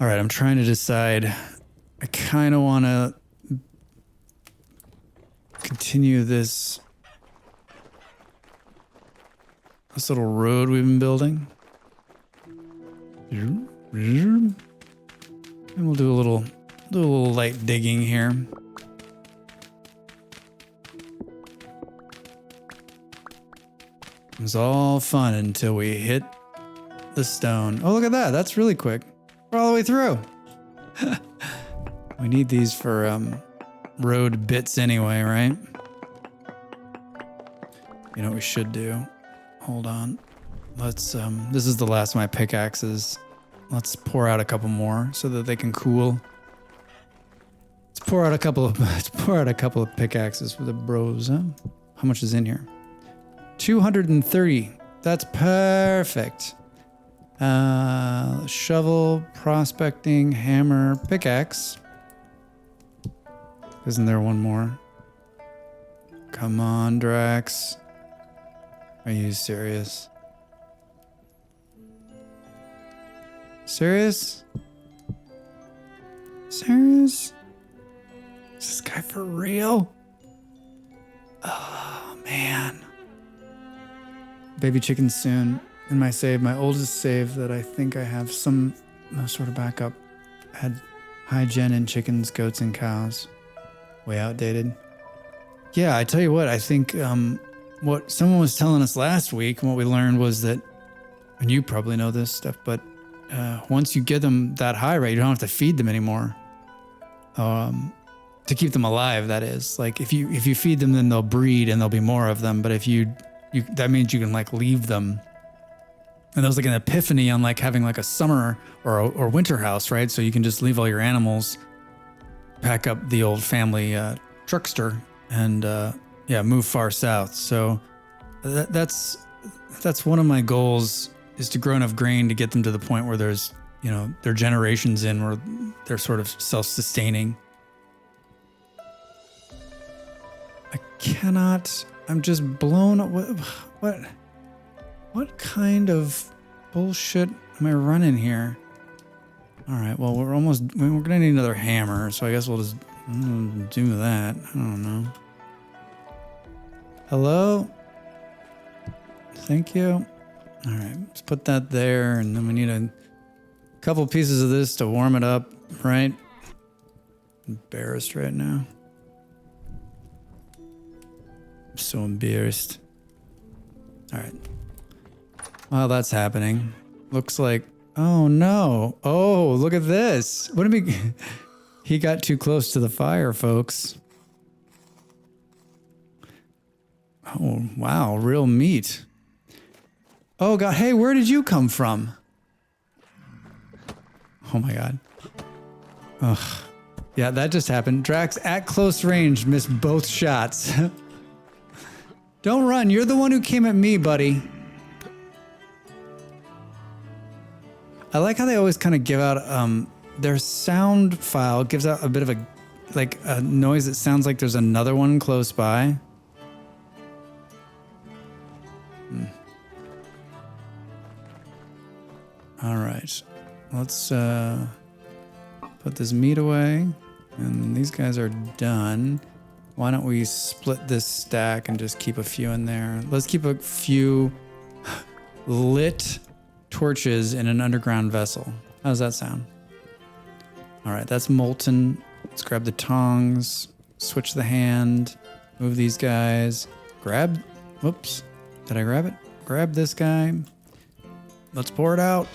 All right, I'm trying to decide. I kind of want to continue this little road we've been building. And we'll do a little light digging here. It's all fun until we hit the stone. Oh, look at that. That's really quick. We're all the way through. We need these for road bits anyway, right? You know what we should do? Hold on. Let's this is the last of my pickaxes. Let's pour out a couple more so that they can cool. Let's pour out a couple of pickaxes for the bros, huh? How much is in here? 230. That's perfect. Shovel, prospecting, hammer, pickaxe. Isn't there one more? Come on, Drax. Are you serious? Serious? Serious? Is this guy for real? Oh, man. Baby chicken soon. In my save, my oldest save that I think I have some sort of backup had high gen in chickens, goats, and cows. Way outdated. Yeah, I tell you what, I think what someone was telling us last week and what we learned was that, and you probably know this stuff, but once you get them that high, right, you don't have to feed them anymore. To keep them alive, that is. Like if you feed them, then they'll breed and there'll be more of them. But if you that means you can like leave them. And that was like an epiphany on like having like a summer or winter house, right? So you can just leave all your animals, pack up the old family truckster, and move far south. So that's one of my goals, is to grow enough grain to get them to the point where there's, you know, they're generations in where they're sort of self-sustaining. I cannot. I'm just blown up. What kind of bullshit am I running here? All right, well, we're gonna need another hammer, so I guess we'll just do that. I don't know. Hello? Thank you. All right, let's put that there, and then we need a couple pieces of this to warm it up, right? Embarrassed right now. I'm so embarrassed. All right. While that's happening, looks like, oh no. Oh, look at this. What did he got too close to the fire, folks. Oh, wow. Real meat. Oh God. Hey, where did you come from? Oh my God. Ugh. Yeah, that just happened. Drax at close range missed both shots. Don't run. You're the one who came at me, buddy. I like how they always kind of give out, their sound file gives out a bit of a noise that sounds like there's another one close by. All right, let's put this meat away, and these guys are done. Why don't we split this stack and just keep a few in there? Let's keep a few lit torches in an underground vessel. How does that sound? All right, that's molten. Let's grab the tongs, switch the hand, move these guys, grab, whoops, did I grab it? Grab this guy. Let's pour it out.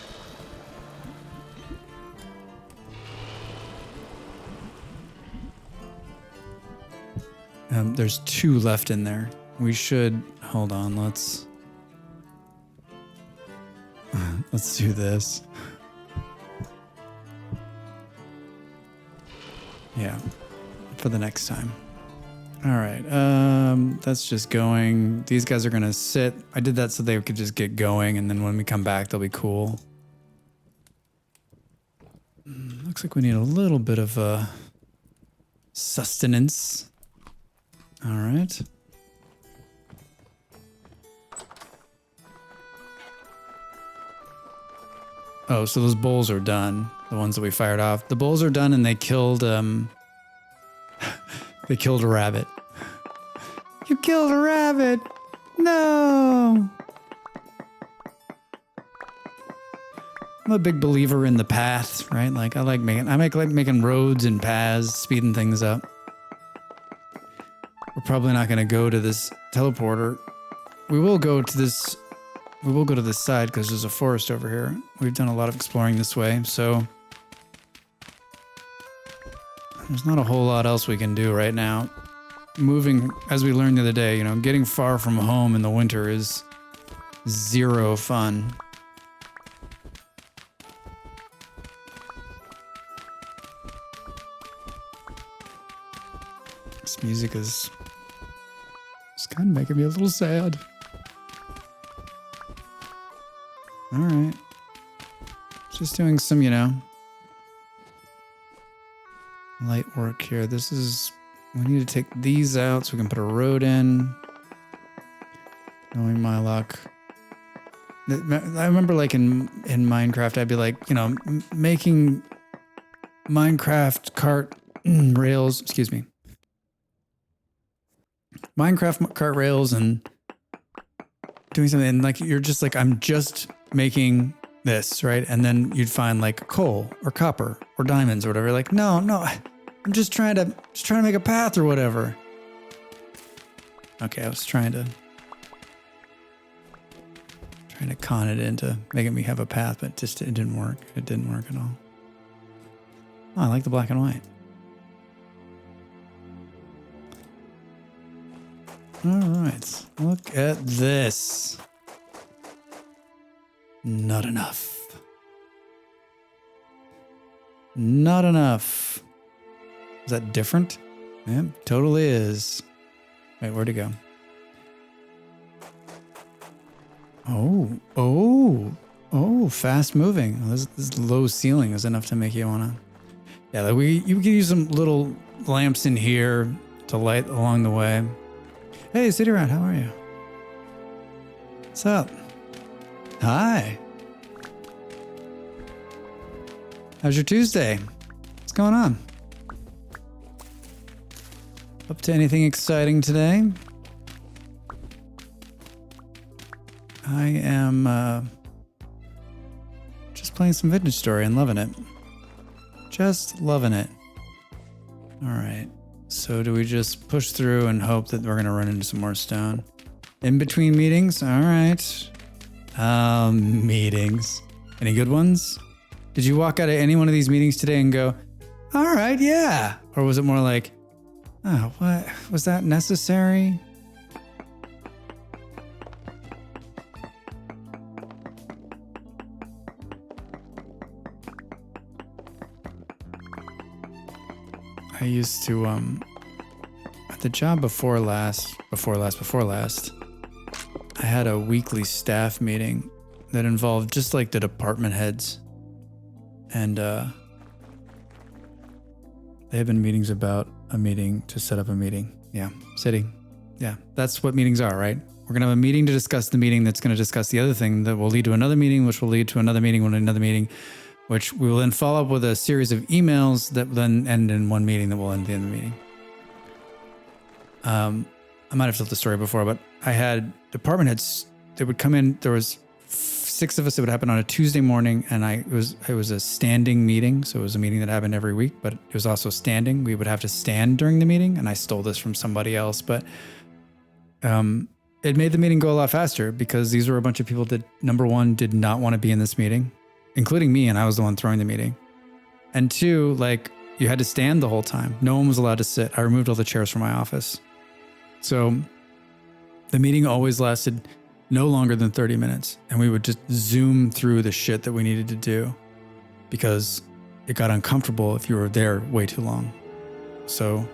There's 2 left in there. We should, hold on, let's do this. Yeah, for the next time. All right, that's just going. These guys are gonna sit. I did that so they could just get going, and then when we come back, they'll be cool. Looks like we need a little bit of sustenance. All right. Oh, so those bowls are done. The ones that we fired off. The bowls are done, and they killed they killed a rabbit. You killed a rabbit! No! I'm a big believer in the path, right? Like I like making roads and paths, speeding things up. We're probably not going to go to this teleporter. We will go to this side because there's a forest over here. We've done a lot of exploring this way, so there's not a whole lot else we can do right now. Moving, as we learned the other day, getting far from home in the winter is 0 fun. This music is kind of making me a little sad. All right. Just doing some, light work here. We need to take these out so we can put a road in. Knowing my luck. I remember like in Minecraft, I'd be like, making Minecraft cart rails, Minecraft cart rails and doing something, and like you're just like, I'm just making this, right? And then you'd find like coal or copper or diamonds or whatever. Like, no, I'm just trying to make a path or whatever. Okay, I was trying to con it into making me have a path, but it didn't work. It didn't work at all. Oh, I like the black and white. All right, look at this. Not enough. Not enough. Is that different? Yeah, totally is. Wait, where'd it go? Oh, fast moving. Oh, this low ceiling is enough to make you wanna. Yeah, you can use some little lamps in here to light along the way. Hey, City Rat, how are you? What's up? Hi. How's your Tuesday? What's going on? Up to anything exciting today? I am just playing some Vintage Story and loving it. Just loving it. All right. So do we just push through and hope that we're going to run into some more stone? In between meetings? All right. Meetings. Any good ones? Did you walk out of any one of these meetings today and go, all right, yeah? Or was it more like, oh, what? Was that necessary? I used to, at the job before last, I had a weekly staff meeting that involved just like the department heads. And they have been meetings about a meeting to set up a meeting. Yeah, city. Yeah, that's what meetings are, right? We're going to have a meeting to discuss the meeting that's going to discuss the other thing that will lead to another meeting, which will lead to another meeting, which we will then follow up with a series of emails that will then end in one meeting that will end at the end of the meeting. I might have told the story before, but I had department heads that would come in. There was 6 of us. It would happen on a Tuesday morning, and it was a standing meeting. So it was a meeting that happened every week, but it was also standing. We would have to stand during the meeting, and I stole this from somebody else, but it made the meeting go a lot faster because these were a bunch of people that, number one, did not want to be in this meeting, including me, and I was the one throwing the meeting. And 2, like, you had to stand the whole time. No one was allowed to sit. I removed all the chairs from my office. So the meeting always lasted no longer than 30 minutes. And we would just zoom through the shit that we needed to do because it got uncomfortable if you were there way too long. So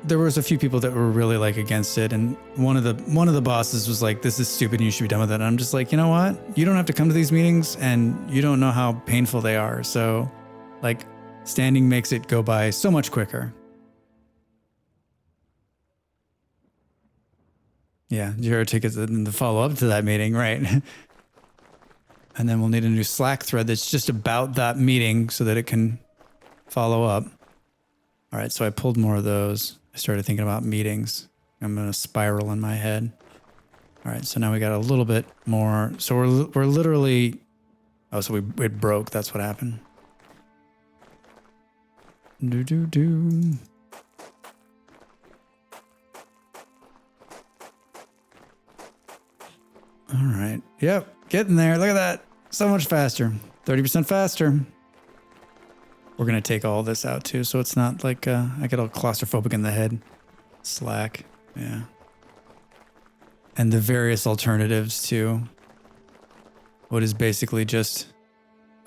there was a few people that were really like against it. And one of the bosses was like, this is stupid and you should be done with it. And I'm just like, you know what? You don't have to come to these meetings and you don't know how painful they are. So like standing makes it go by so much quicker. Yeah, your tickets and the follow up to that meeting, right? And then we'll need a new Slack thread that's just about that meeting so that it can follow up. All right, so I pulled more of those. I started thinking about meetings. I'm going to spiral in my head. All right, so now we got a little bit more. So we're literally... Oh, so it broke. That's what happened. Do. All right. Yep, getting there. Look at that. So much faster. 30% faster. We're going to take all this out too, so it's not like I get all claustrophobic in the head. Slack. Yeah. And the various alternatives to what is basically just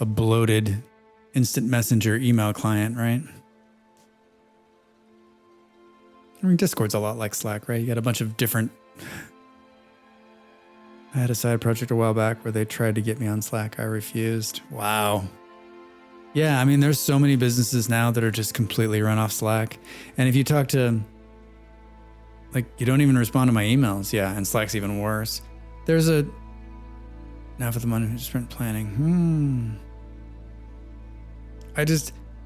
a bloated instant messenger email client, right? I mean, Discord's a lot like Slack, right? You got a bunch of different... I had a side project a while back where they tried to get me on Slack. I refused. Wow. Yeah, I mean, there's so many businesses now that are just completely run off Slack. And if you talk to, like, you don't even respond to my emails. Yeah, and Slack's even worse. There's a, now for the money sprint planning.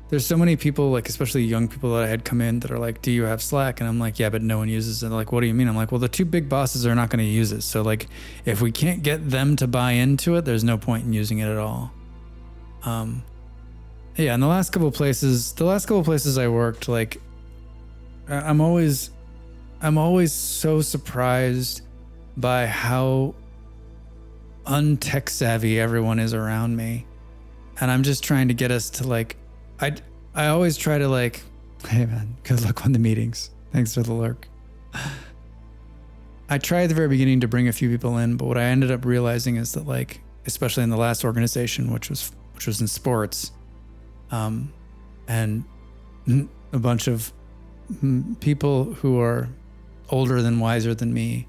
There's so many people, like, especially young people that I had come in that are like, do you have Slack? And I'm like, yeah, but no one uses it. They're like, what do you mean? I'm like, well, the two big bosses are not going to use it. So, like, if we can't get them to buy into it, there's no point in using it at all. Yeah, and the last couple of places I worked, like, I'm always so surprised by how untech savvy everyone is around me. And I'm just trying to get us to, like, I always try to, like, hey man, good luck on the meetings. Thanks for the lurk. I tried at the very beginning to bring a few people in, but what I ended up realizing is that, like, especially in the last organization, which was in sports, and a bunch of people who are older than wiser than me,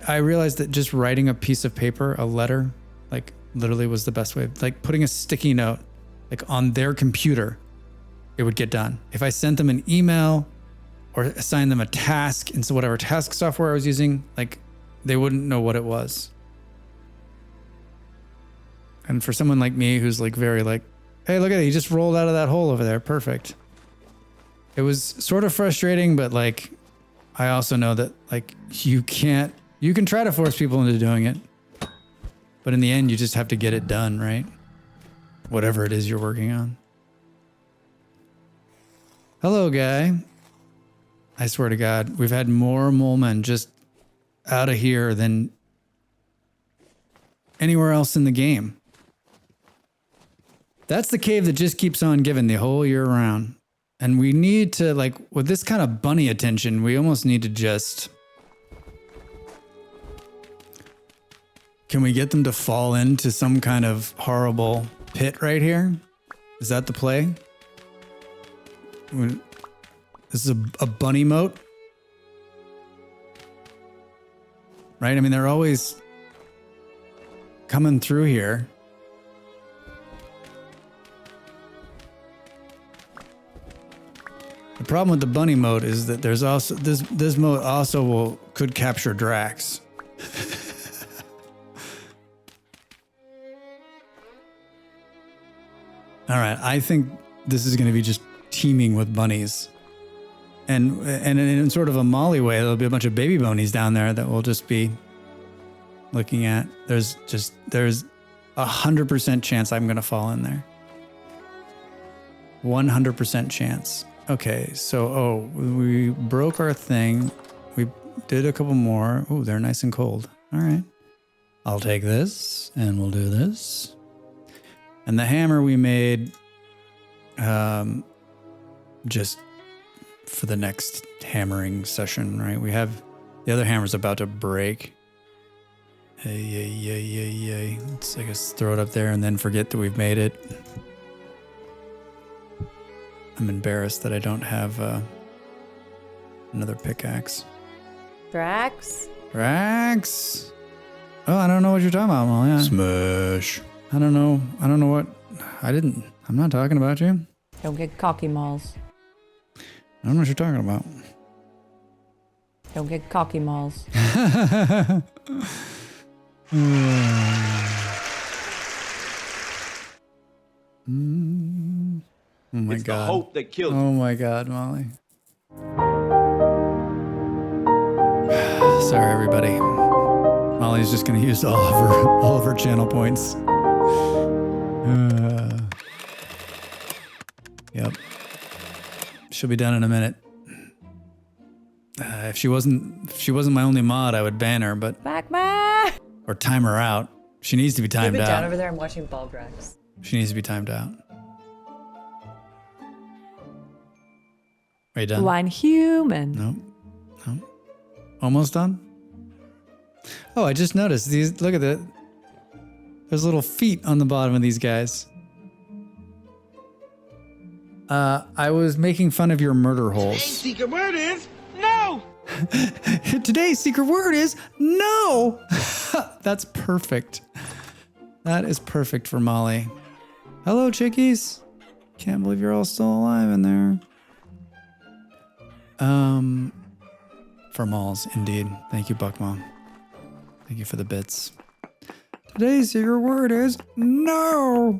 I realized that just writing a piece of paper, a letter, like, literally was the best way. Like, putting a sticky note, like, on their computer, it would get done. If I sent them an email or assigned them a task into whatever task software I was using, like, they wouldn't know what it was. And for someone like me who's, like, very, like, hey, look at it, he just rolled out of that hole over there. Perfect. It was sort of frustrating, but, like, I also know that, like, you can try to force people into doing it, but in the end, you just have to get it done, right? Whatever it is you're working on. Hello, guy. I swear to God, we've had more mole men just out of here than anywhere else in the game. That's the cave that just keeps on giving the whole year round. And we need to, like, with this kind of bunny attention, we almost need to just... Can we get them to fall into some kind of horrible pit right here? Is that the play? This is a bunny moat? Right? I mean, they're always coming through here. The problem with the bunny mode is that there's also this mode also could capture Drax. All right, I think this is going to be just teeming with bunnies, and in sort of a Molly way, there'll be a bunch of baby bunnies down there that we'll just be looking at. There's 100% chance I'm going to fall in there. 100% chance. Okay, so, we broke our thing. We did a couple more. Oh, they're nice and cold. All right. I'll take this, and we'll do this. And the hammer we made, just for the next hammering session, right? We have the other hammer's about to break. Yay. Let's, I guess, throw it up there and then forget that we've made it. I'm embarrassed that I don't have another pickaxe. Drax? Oh, I don't know what you're talking about, Molly. Smash. I don't know what. I'm not talking about you. Don't get cocky, Malls. I don't know what you're talking about. Don't get cocky, Malls. Oh my It's God. the hope that kills. Oh my God, Molly. Sorry, everybody. Molly's just going to use all of her channel points. Yep. She'll be done in a minute. If she wasn't my only mod, I would ban her, but or time her out. She needs to be timed Keep it out. down over there. I'm watching ball Drax. She needs to be timed out. Are you done? One human. Nope. Almost done? Oh, I just noticed these. Look at that. There's little feet on the bottom of these guys. I was making fun of your murder holes. Today's secret word is no. Today's secret word is no. That's perfect. That is perfect for Molly. Hello, chickies. Can't believe you're all still alive in there. For Malls, indeed. Thank you, Buckmom. Thank you for the bits. Today's secret word is no.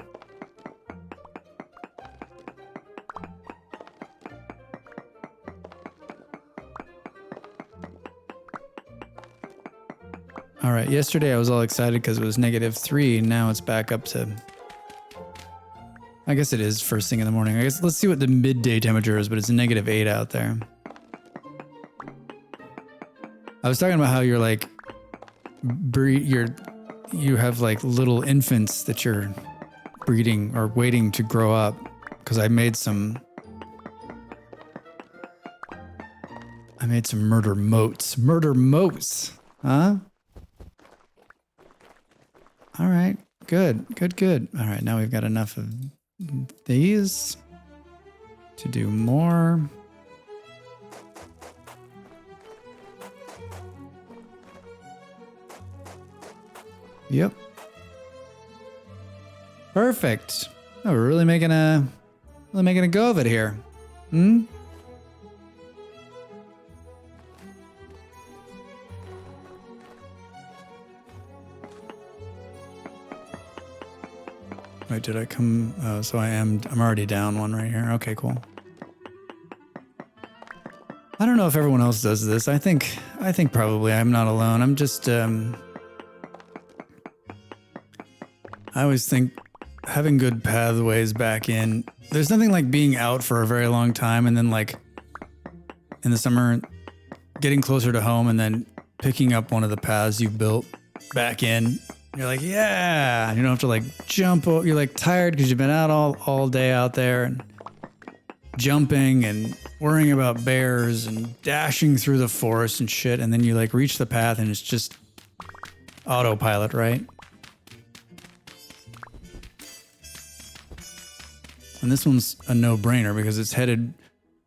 All right, yesterday I was all excited because it was -3. Now it's back up to, I guess it is first thing in the morning. I guess let's see what the midday temperature is, but it's -8 out there. I was talking about how you're like, you have like little infants that you're breeding or waiting to grow up. Because I made some murder moats. Murder moats, huh? All right, good. All right, now we've got enough of these to do more. Yep. Perfect. Oh, we're really making a go of it here. Hmm? Wait, did I come? Oh, so I'm already down one right here. Okay, cool. I don't know if everyone else does this. I think probably I'm not alone. I'm just I always think having good pathways back in. There's nothing like being out for a very long time and then like in the summer getting closer to home and then picking up one of the paths you've built back in. You're like, yeah, you don't have to like jump. You're like tired because you've been out all day out there and jumping and worrying about bears and dashing through the forest and shit. And then you like reach the path and it's just autopilot, right? And this one's a no-brainer because it's headed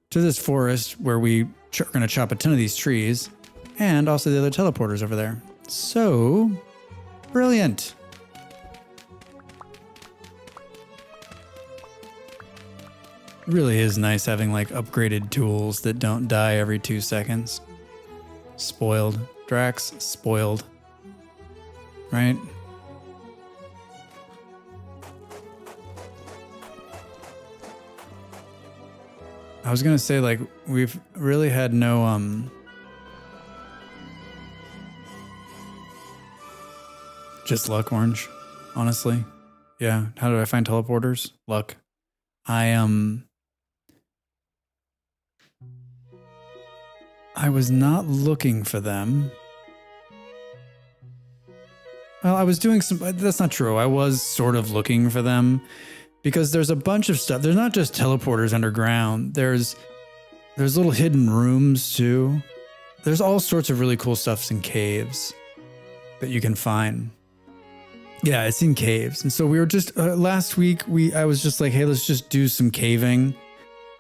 to this forest where we are going to chop a ton of these trees and also the other teleporters over there. So, brilliant. It really is nice having like upgraded tools that don't die every 2 seconds. Spoiled. Drax, spoiled. Right? I was gonna say, like, we've really had no, just luck, Orange, honestly. Yeah, how did I find teleporters? Luck. I was not looking for them. Well, I was doing some, that's not true. I was sort of looking for them. Because there's a bunch of stuff. There's not just teleporters underground. There's There's little hidden rooms too. There's all sorts of really cool stuffs in caves that you can find. Yeah, it's in caves. And so we were just last week. I was just like, hey, let's just do some caving,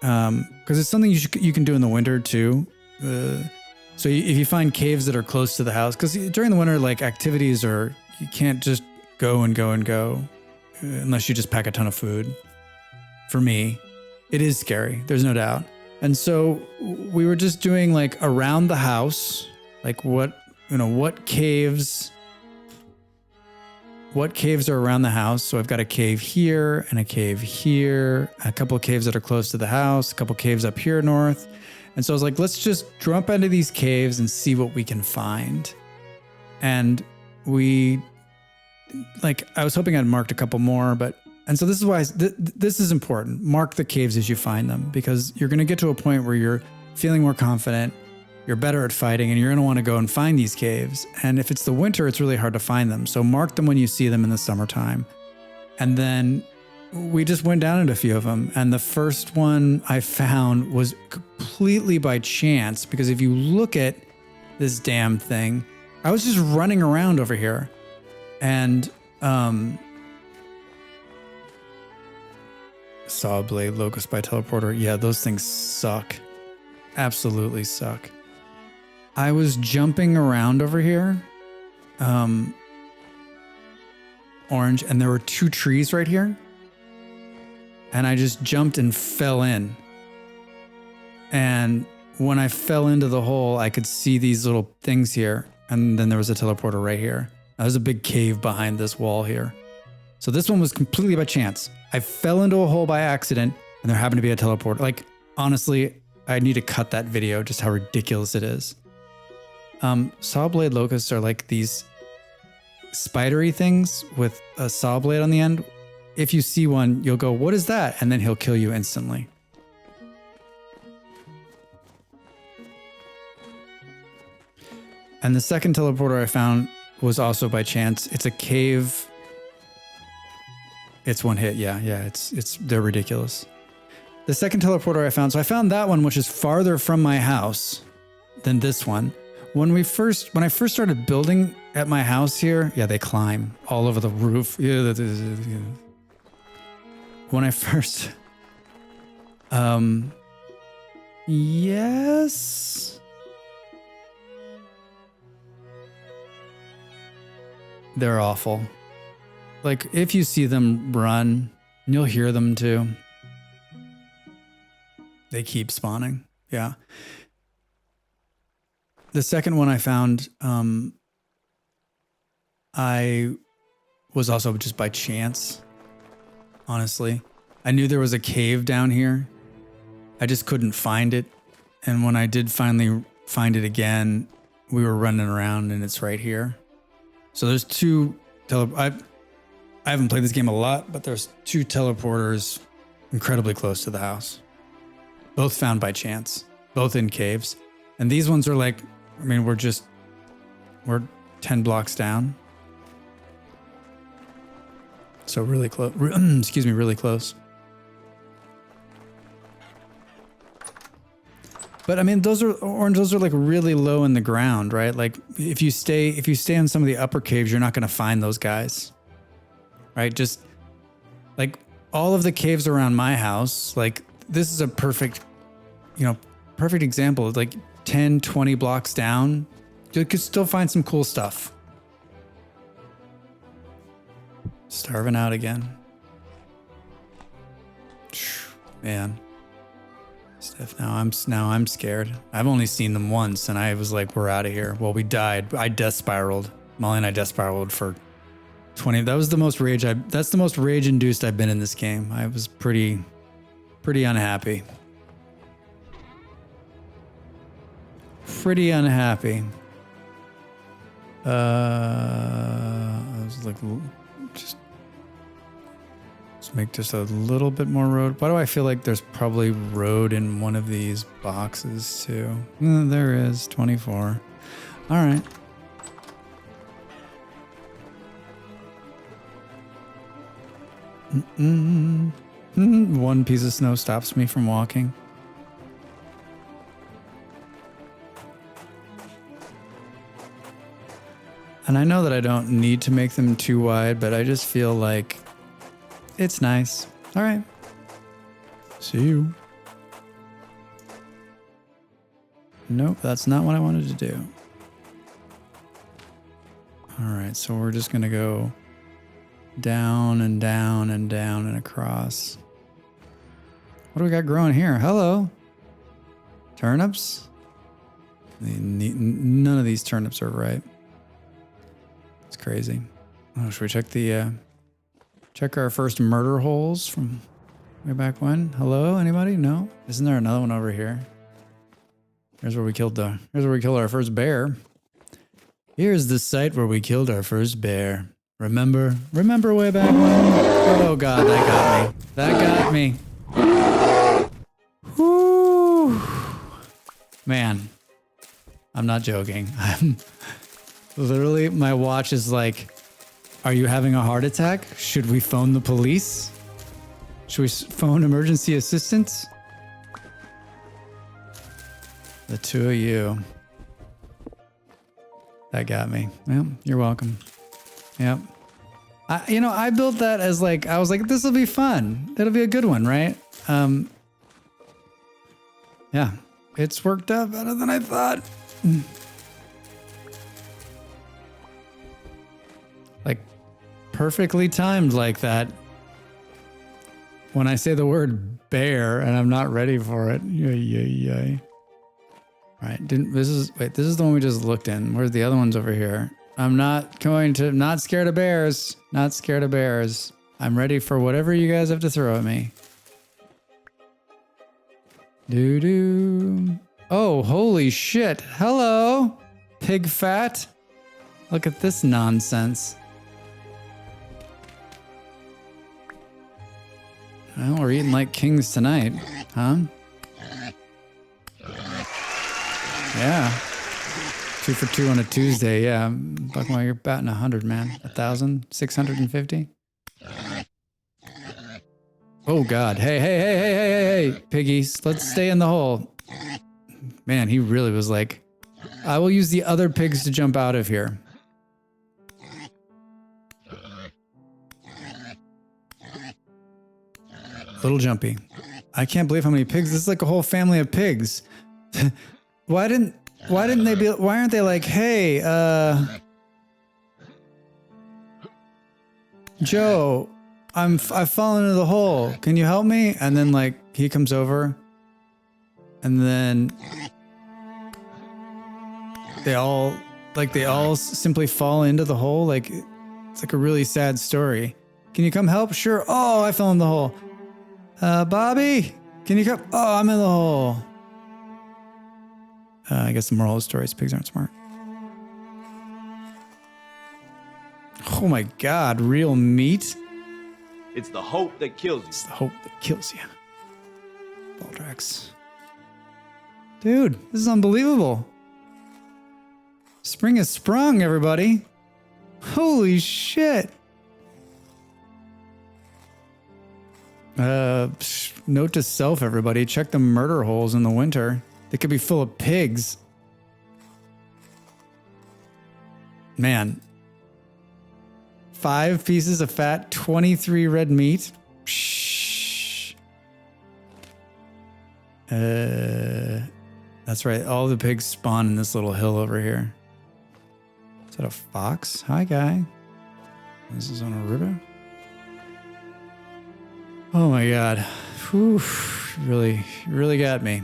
because it's something you can do in the winter too. So if you find caves that are close to the house, because during the winter, like activities are, you can't just go and go and go unless you just pack a ton of food. For me, it is scary. There's no doubt. And so we were just doing like around the house, like what caves are around the house. So I've got a cave here and a cave here, a couple of caves that are close to the house, a couple of caves up here north. And so I was like, let's just jump into these caves and see what we can find. And I was hoping I'd marked a couple more, and so this is why this is important. Mark the caves as you find them, because you're going to get to a point where you're feeling more confident, you're better at fighting, and you're going to want to go and find these caves. And if it's the winter, it's really hard to find them. So mark them when you see them in the summertime. And then we just went down into a few of them. And the first one I found was completely by chance, because if you look at this damn thing, I was just running around over here. And saw blade locust by teleporter. Yeah, those things suck. Absolutely suck. I was jumping around over here. Orange, and there were 2 trees right here. And I just jumped and fell in. And when I fell into the hole, I could see these little things here. And then there was a teleporter right here. There's a big cave behind this wall here. So this one was completely by chance. I fell into a hole by accident, and there happened to be a teleporter. Like, honestly, I need to cut that video, just how ridiculous it is. Saw blade locusts are like these spidery things with a saw blade on the end. If you see one, you'll go, what is that? And then he'll kill you instantly. And the second teleporter I found was also by chance. It's a cave. It's one hit. Yeah. They're ridiculous. The second teleporter I found, so I found that one, which is farther from my house than this one. When I first started building at my house here, yeah, they climb all over the roof. Yeah. When I first, yes, they're awful. Like, if you see them run, you'll hear them too. They keep spawning. Yeah. The second one I found, I was also just by chance, honestly. I knew there was a cave down here. I just couldn't find it. And when I did finally find it again, we were running around and it's right here. So there's 2 I haven't played this game a lot, but there's 2 teleporters incredibly close to the house. Both found by chance, both in caves. And these ones are like, I mean, we're 10 blocks down. So really close, really close. But I mean, those are like really low in the ground, right? Like if you stay in some of the upper caves, you're not going to find those guys. Right? Just like all of the caves around my house, like this is a perfect example. Like 10, 20 blocks down, you could still find some cool stuff. Starving out again. Man. Steph, now I'm scared. I've only seen them once and I was like, we're out of here. Well, we died. I death spiraled. Molly and I death spiraled for 20. That's the most rage induced I've been in this game. I was pretty unhappy. Pretty unhappy. I was like, just make just a little bit more road. Why do I feel like there's probably road in one of these boxes too? There is 24. All right. One piece of snow stops me from walking. And I know that I don't need to make them too wide, but I just feel like it's nice. All right. See you. Nope, that's not what I wanted to do. All right, so we're just going to go down and down and down and across. What do we got growing here? Hello. Turnips? None of these turnips are right. It's crazy. Oh, should we check the check our first murder holes from way back when? Hello, anybody? No? Isn't there another one over here? Here's where we killed our first bear. Here's the site where we killed our first bear. Remember way back when? Oh god, that got me. That got me. Whoo. Man, I'm not joking. I'm literally, my watch is like, are you having a heart attack? Should we phone the police? Should we phone emergency assistance? The two of you. That got me. Well, you're welcome. Yep. I built that as like, I was like, this will be fun. It'll be a good one, right? Yeah. It's worked out better than I thought. Like, perfectly timed like that. When I say the word bear and I'm not ready for it. Yay. All right, this is the one we just looked in. Where's the other ones over here? I'm not scared of bears. Not scared of bears. I'm ready for whatever you guys have to throw at me. Doo-doo. Oh, holy shit. Hello, pig fat. Look at this nonsense. Well, we're eating like kings tonight, huh? Yeah. 2 for 2 on a Tuesday. Yeah. Buckmore, you're batting 100, man. 1,650. Oh, God. Hey, piggies. Let's stay in the hole. Man, he really was like, I will use the other pigs to jump out of here. Little jumpy. I can't believe how many pigs. This is like a whole family of pigs. Why aren't they like, hey, Joe, I've fallen into the hole. Can you help me? And then like he comes over and then they all simply fall into the hole. Like it's like a really sad story. Can you come help? Sure. Oh, I fell in the hole. Bobby, can you come? Oh, I'm in the hole. I guess the moral of the story is pigs aren't smart. Oh my God, real meat? It's the hope that kills you. It's the hope that kills you. Baldrax. Dude, this is unbelievable. Spring has sprung, everybody. Holy shit. Note to self, everybody. Check the murder holes in the winter. They could be full of pigs. Man. 5 pieces of fat, 23 red meat. Shh. That's right. All the pigs spawn in this little hill over here. Is that a fox? Hi, guy. This is on a river. Oh my God. Whew. Really got me.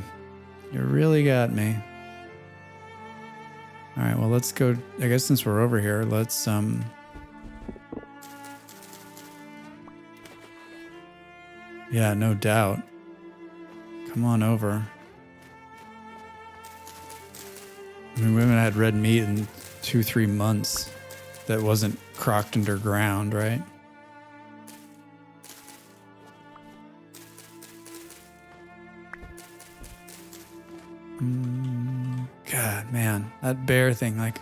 You really got me. All right, well, let's go. I guess since we're over here, let's, yeah, no doubt. Come on over. I mean, we haven't had red meat in 2-3 months that wasn't crocked underground, right? God, man, that bear thing, like,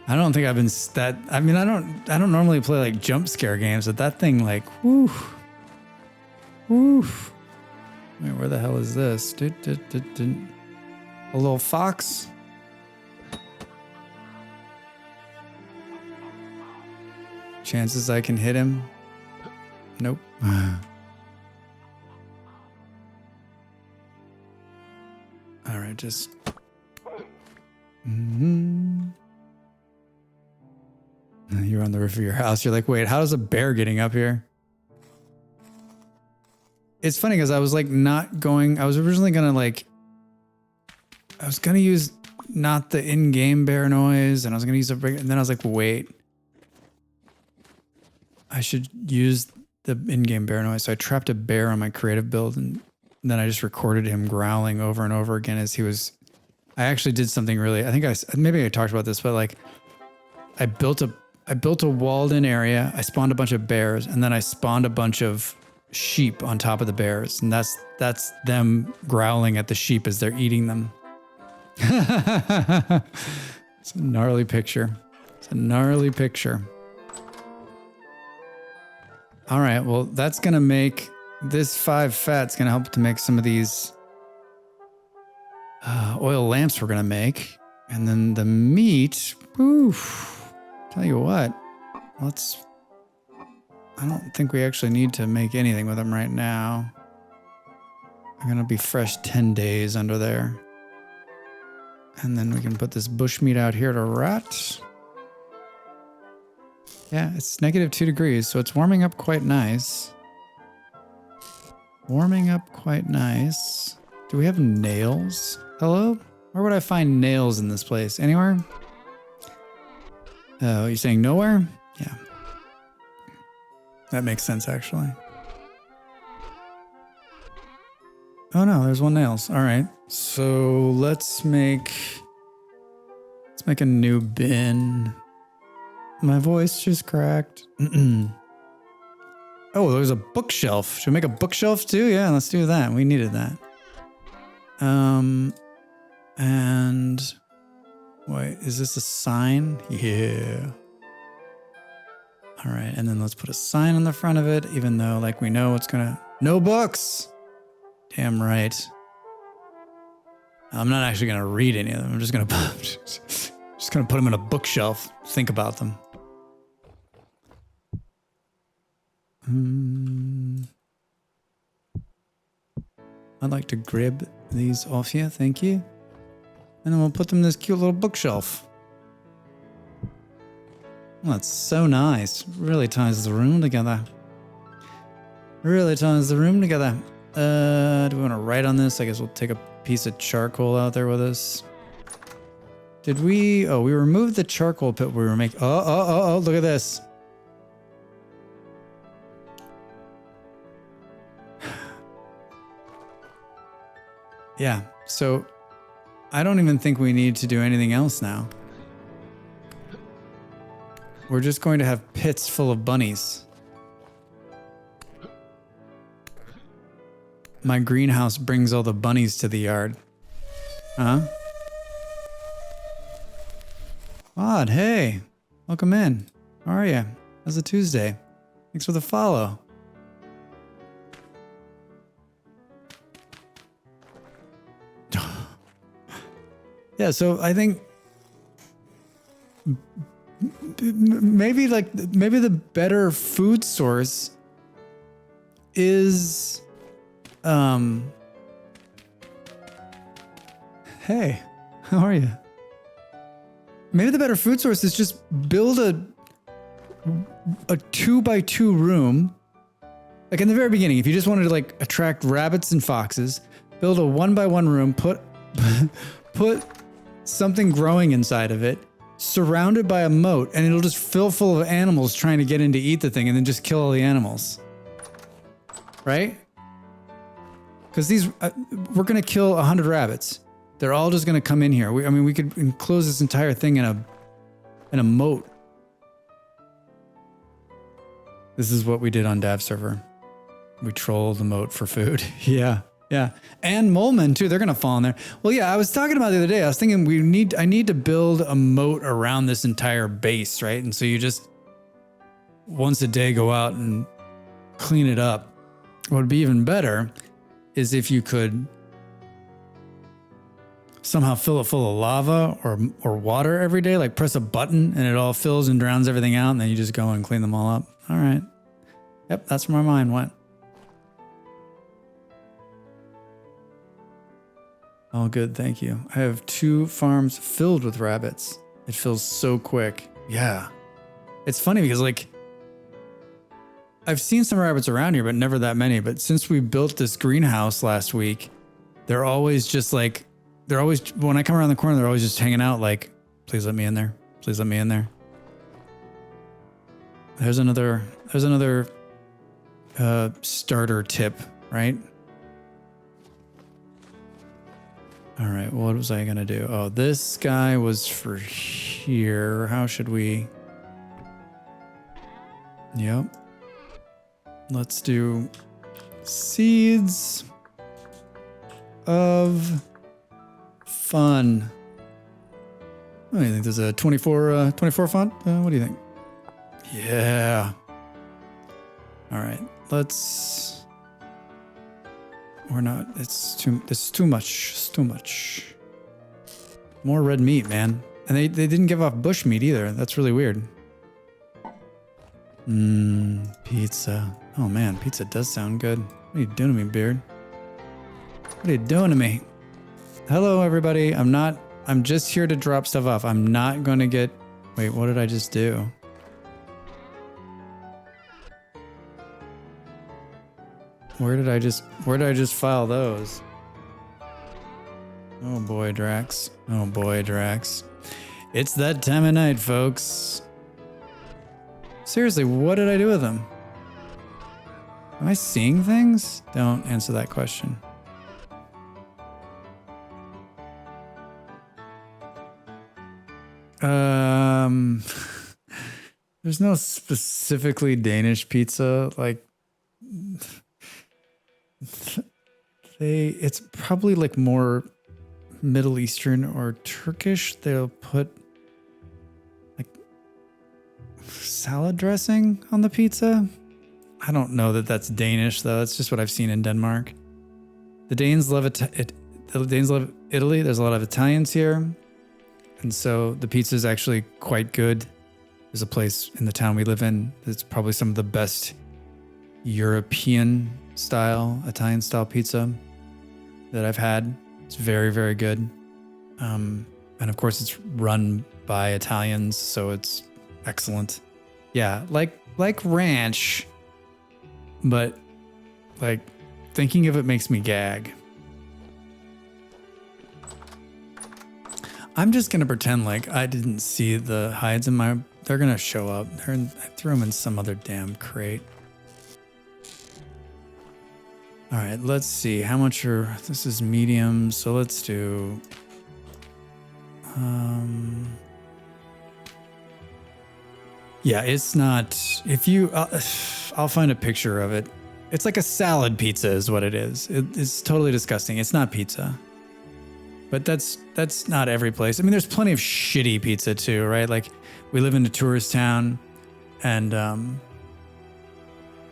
I don't think I've been that. I mean, I don't normally play like jump scare games, but that thing, like, woof. Wait, where the hell is this? A little fox. Chances I can hit him? Nope. All right, just... You're on the roof of your house. You're like, wait, how's a bear getting up here? It's funny because I was like not going... I was originally going to like... I was going to use not the in-game bear noise, and I was going to use a... And then I was like, wait. I should use the in-game bear noise. So I trapped a bear on my creative build, and then I just recorded him growling over and over again as he was... I actually did something really... I think maybe I talked about this, but like I built a walled in area. I spawned a bunch of bears, and then I spawned a bunch of sheep on top of the bears. And that's them growling at the sheep as they're eating them. It's a gnarly picture. It's a gnarly picture. All right, well, that's going to make this 5 fat's going to help to make some of these oil lamps we're going to make. And then the meat, oof, tell you what, I don't think we actually need to make anything with them right now. They're going to be fresh 10 days under there. And then we can put this bush meat out here to rot. Yeah, it's -2 degrees, so it's warming up quite nice. Warming up quite nice. Do we have nails? Hello? Where would I find nails in this place? Anywhere? Oh, you're saying nowhere? Yeah. That makes sense, actually. Oh no, there's 1 nails. All right. So let's make a new bin. My voice just cracked. Oh, there's a bookshelf. Should we make a bookshelf too? Yeah, let's do that. We needed that. And wait, is this a sign? Yeah. All right, and then let's put a sign on the front of it, even though like we know it's gonna, no books. Damn right. I'm not actually gonna read any of them. I'm just gonna put them in a bookshelf. Think about them. I'd like to grab these off here, thank you. And then we'll put them in this cute little bookshelf. Oh, that's so nice. Really ties the room together. Really ties the room together. Do we want to write on this? I guess we'll take a piece of charcoal out there with us. Did we... Oh, we removed the charcoal pit we were making. Oh, look at this. Yeah, so I don't even think we need to do anything else now. We're just going to have pits full of bunnies. My greenhouse brings all the bunnies to the yard. Huh? Odd, hey. Welcome in. How are you? How's it Tuesday? Thanks for the follow. Yeah, so I think maybe the better food source is hey, how are you? Maybe the better food source is just build a 2x2 room. Like in the very beginning, if you just wanted to like attract rabbits and foxes, build a 1x1 room, put something growing inside of it, surrounded by a moat, and it'll just fill full of animals trying to get in to eat the thing and then just kill all the animals. Right? Because these, we're going to kill 100 rabbits. They're all just going to come in here. We could enclose this entire thing in a moat. This is what we did on Dav server. We trolled the moat for food. Yeah. Yeah. And molemen too. They're going to fall in there. Well, yeah, I was talking about the other day. I was thinking I need to build a moat around this entire base, right? And so you just once a day go out and clean it up. What would be even better is if you could somehow fill it full of lava or water every day? Like press a button and it all fills and drowns everything out, and then you just go and clean them all up. All right. Yep, that's where my mind went. All good, thank you. I have 2 farms filled with rabbits. It fills so quick. Yeah. It's funny because like I've seen some rabbits around here, but never that many. But since we built this greenhouse last week, they're always just like, when I come around the corner, they're always just hanging out like, please let me in there. Please let me in there. There's another starter tip, right? All right, what was I gonna do? Oh, this guy was for here. How should we? Yep. Let's do seeds of fun. What do you think? There's a 24 font? What do you think? Yeah. All right, let's. Or not. It's too much. It's too much. More red meat, man. And they didn't give off bush meat either. That's really weird. Pizza. Oh man, pizza does sound good. What are you doing to me, Beard? What are you doing to me? Hello, everybody. I'm just here to drop stuff off. I'm not going to get... Wait, what did I just do? Where did I just file those? Oh boy, Drax. Oh boy, Drax. It's that time of night, folks. Seriously, what did I do with them? Am I seeing things? Don't answer that question. There's no specifically Danish pizza, like it's probably like more Middle Eastern or Turkish. They'll put like salad dressing on the pizza. I don't know that that's Danish though. That's just what I've seen in Denmark. The Danes love it. The Danes love Italy. There's a lot of Italians here, and so the pizza is actually quite good. There's a place in the town we live in that's probably some of the best European style, Italian style pizza that I've had. It's very, very good. And of course it's run by Italians, so it's excellent. Yeah, like ranch, but like thinking of it makes me gag. I'm just gonna pretend like I didn't see the hides in my... They're gonna show up. I threw them in some other damn crate. All right, let's see. How much are... This is medium, so let's do... Yeah, it's not... If you... I'll find a picture of it. It's like a salad pizza is what it is. It's totally disgusting. It's not pizza. But that's not every place. I mean, there's plenty of shitty pizza too, right? Like, we live in a tourist town, and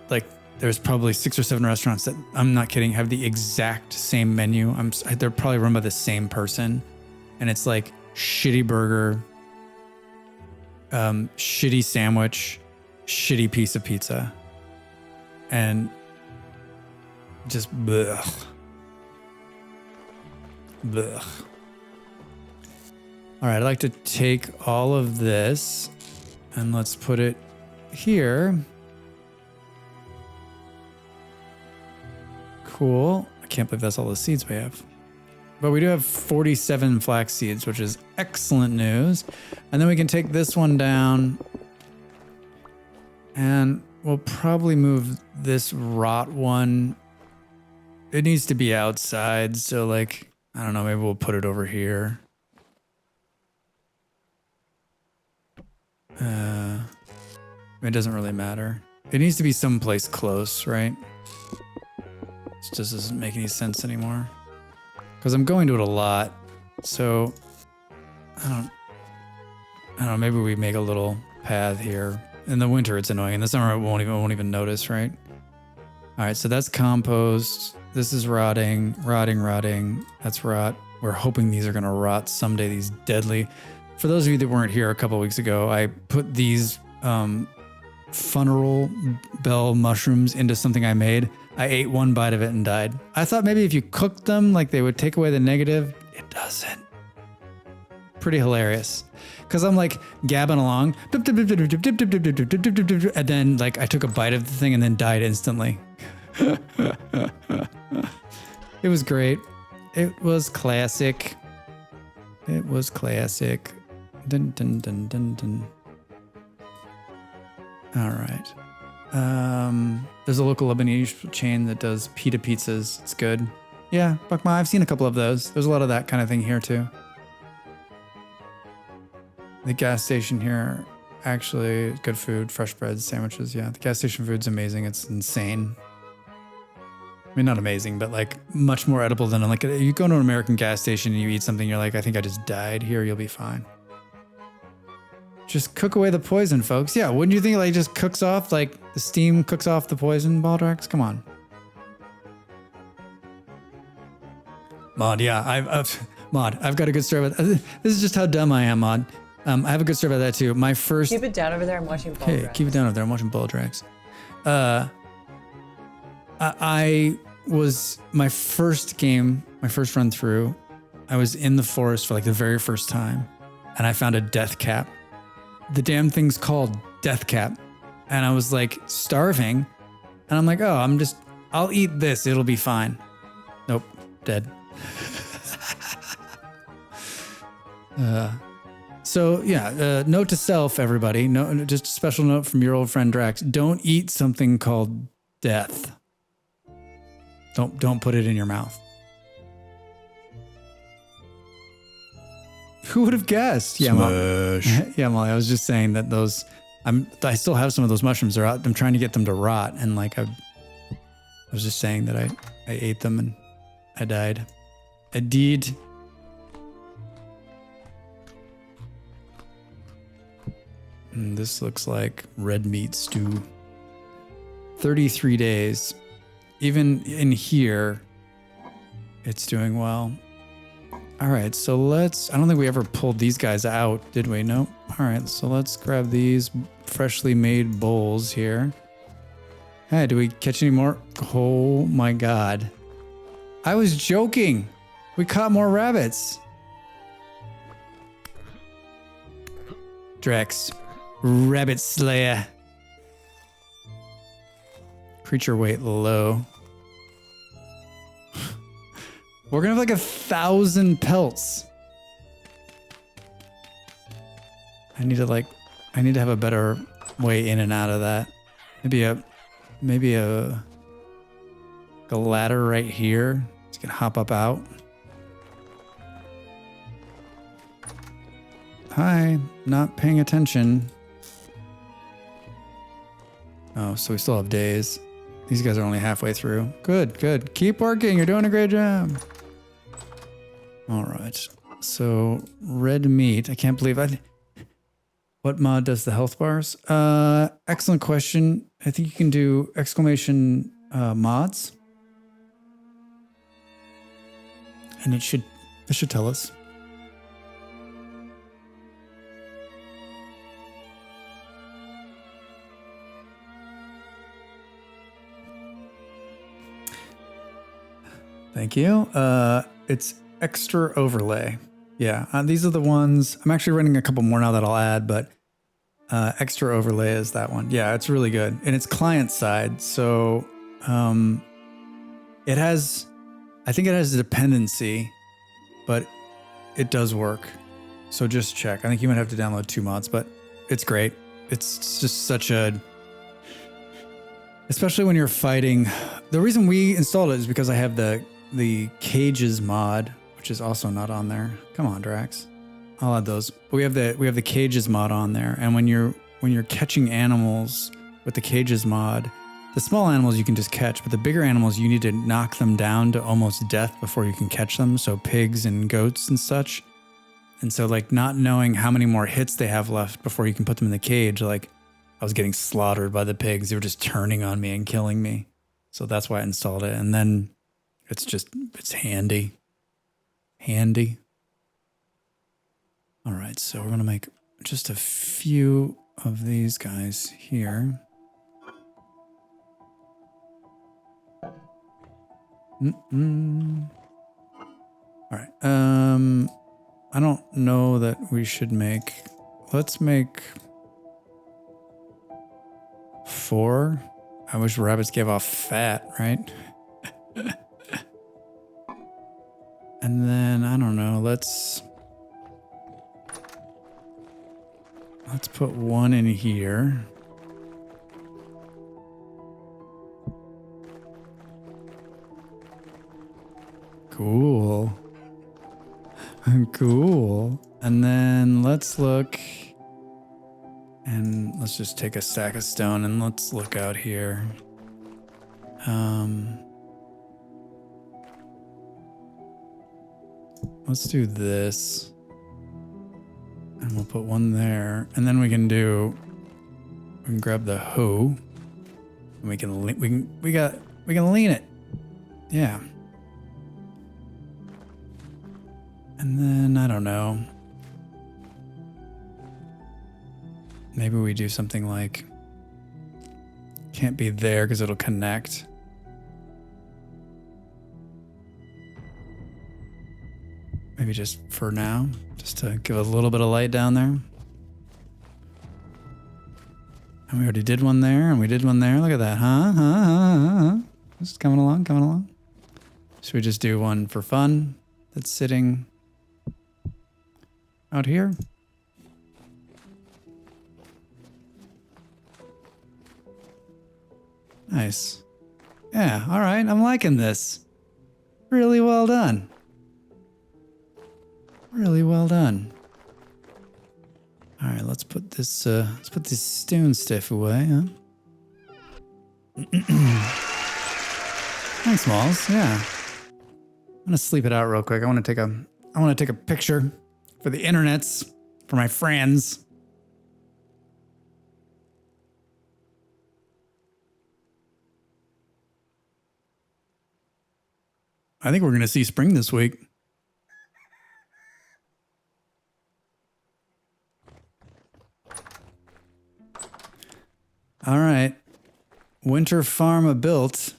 like there's probably 6 or 7 restaurants that, I'm not kidding, have the exact same menu. They're probably run by the same person, and it's like shitty burger, shitty sandwich, shitty piece of pizza, and just blech. Blech. All right, I'd like to take all of this and let's put it here. Cool. I can't believe that's all the seeds we have. But we do have 47 flax seeds, which is excellent news. And then we can take this one down and we'll probably move this rot one. It needs to be outside, so like, I don't know, maybe we'll put it over here. It doesn't really matter. It needs to be someplace close, right? This just doesn't make any sense anymore. Because I'm going to it a lot, so I don't know, maybe we make a little path here. In the winter it's annoying, in the summer it won't even notice, right? All right, so that's compost. This is rotting. That's rot. we're hoping these are going to rot someday, these deadly. For those of you that weren't here a couple of weeks ago, I put these funeral bell mushrooms into something I made. I ate one bite of it and died. I thought maybe if you cooked them, like they would take away the negative. It doesn't. Pretty hilarious. Because I'm like gabbing along. And then like I took a bite of the thing and then died instantly. It was great. It was classic. It was classic. Dun, dun, dun, dun, dun. All right. There's a local Lebanese chain that does pita pizzas. It's good. Yeah, Buckma, I've seen a couple of those. There's a lot of that kind of thing here too. The gas station here, actually, good food, fresh bread, sandwiches. Yeah, the gas station food's amazing. It's insane. I mean, not amazing, but like much more edible than like you go to an American gas station and you eat something, you're like, I think I just died. Here, you'll be fine. Just cook away the poison, folks. Yeah, wouldn't you think it like just cooks off, like the steam cooks off the poison, Baldrax? Come on. Mod, yeah, I've got a good story about that. This is just how dumb I am, Mod. I have a good story about that too. My first. Keep it down over there. I'm watching Baldrax. Hey, keep it down over there. I'm watching Baldrax. I was my first game, my first run through. I was in the forest for like the very first time, and I found a death cap. The damn thing's called death cap, and I was like starving, and I'm like, oh, I'll eat this. It'll be fine. Nope, dead. So yeah, note to self, everybody. No, just a special note from your old friend Drax. Don't eat something called death. Don't put it in your mouth. Who would have guessed? Yeah, Molly. Yeah, Molly. I was just saying that I still have some of those mushrooms. They're out. I'm trying to get them to rot, and like I was just saying that I ate them and I died. I did. And this looks like red meat stew. 33 days. Even in here, it's doing well. All right, so I don't think we ever pulled these guys out, did we? Nope. All right, so let's grab these freshly made bowls here. Hey, do we catch any more? Oh my God. I was joking. We caught more rabbits. Drex. Rabbit Slayer. Creature weight low. We're gonna have like 1,000 pelts. I need to have a better way in and out of that. Maybe a ladder right here. So you can hop up out. Hi, not paying attention. Oh, so we still have days. These guys are only halfway through. Good, good. Keep working. You're doing a great job. All right. So red meat. I can't believe what mod does the health bars? Excellent question. I think you can do exclamation mods. And it should tell us. Thank you. It's extra overlay. Yeah, these are the ones. I'm actually running a couple more now that I'll add, but extra overlay is that one. Yeah, it's really good. And it's client side. So it has, I think it has a dependency, but it does work. So just check. I think you might have to download 2 mods, but it's great. It's just such a, especially when you're fighting. The reason we installed it is because I have the cages mod, which is also not on there. Come on, Drax. I'll add those. But we have the cages mod on there, and when you're catching animals with the cages mod, the small animals you can just catch, but the bigger animals you need to knock them down to almost death before you can catch them. So pigs and goats and such. And so like not knowing how many more hits they have left before you can put them in the cage, like I was getting slaughtered by the pigs. They were just turning on me and killing me. So that's why I installed it. And then it's handy. handy. All right, so we're gonna make just a few of these guys here. All right. I don't know that we should make. Let's make 4. I wish rabbits gave off fat, right? And then I don't know. Let's put 1 in here. Cool. Cool. And then let's look, and let's just take a stack of stone and let's look out here. Let's do this. And we'll put 1 there. And then we can grab the hoe. And we can lean it. Yeah. And then, I don't know. Maybe we do something like, can't be there because it'll connect. Maybe just for now, just to give a little bit of light down there. And we already did one there, and we did one there. Look at that, huh? Just coming along. Should we just do one for fun that's sitting out here? Nice. Yeah, all right, I'm liking this. Really well done. Really well done. All right, let's put this stone stuff away, huh? Thanks, Malls. Yeah. I'm gonna sleep it out real quick. I want to take a picture for the internets, for my friends. I think we're gonna see spring this week. All right. Winter Farm built.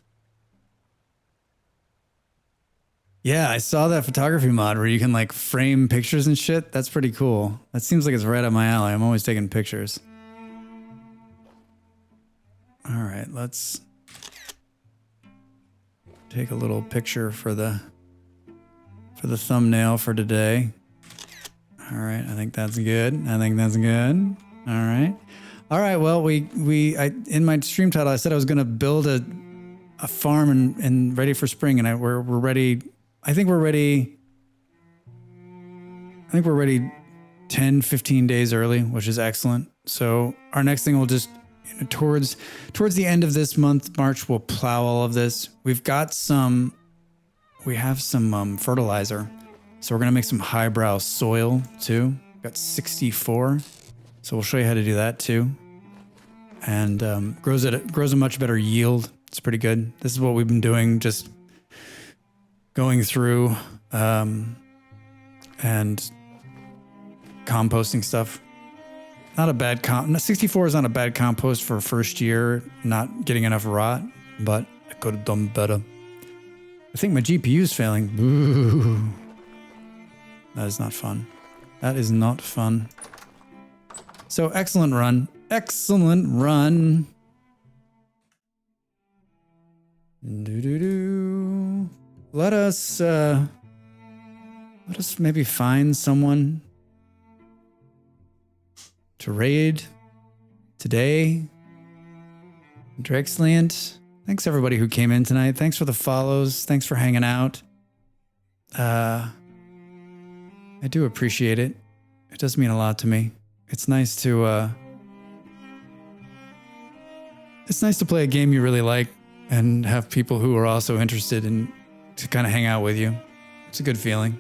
Yeah, I saw that photography mod where you can like frame pictures and shit. That's pretty cool. That seems like it's right up my alley. I'm always taking pictures. All right, let's take a little picture for the thumbnail for today. All right, I think that's good. All right. All right, well, in my stream title, I said I was going to build a farm and ready for spring, and we're ready. I think we're ready 10, 15 days early, which is excellent. So our next thing will just, towards the end of this month, March, we'll plow all of this. We have some fertilizer. So we're going to make some highbrow soil too. Got 64. So we'll show you how to do that too. And grows a much better yield. It's pretty good. This is what we've been doing, just going through and composting stuff. Not a bad 64 is not a bad compost for first year, not getting enough rot, but I could have done better. I think my GPU is failing. Boo. That is not fun. That is not fun. So excellent run. Excellent run. Let us maybe find someone to raid today. Drexland. Thanks everybody who came in tonight. Thanks for the follows. Thanks for hanging out. I do appreciate it. It does mean a lot to me. It's nice to play a game you really like and have people who are also interested in to kind of hang out with you. It's a good feeling.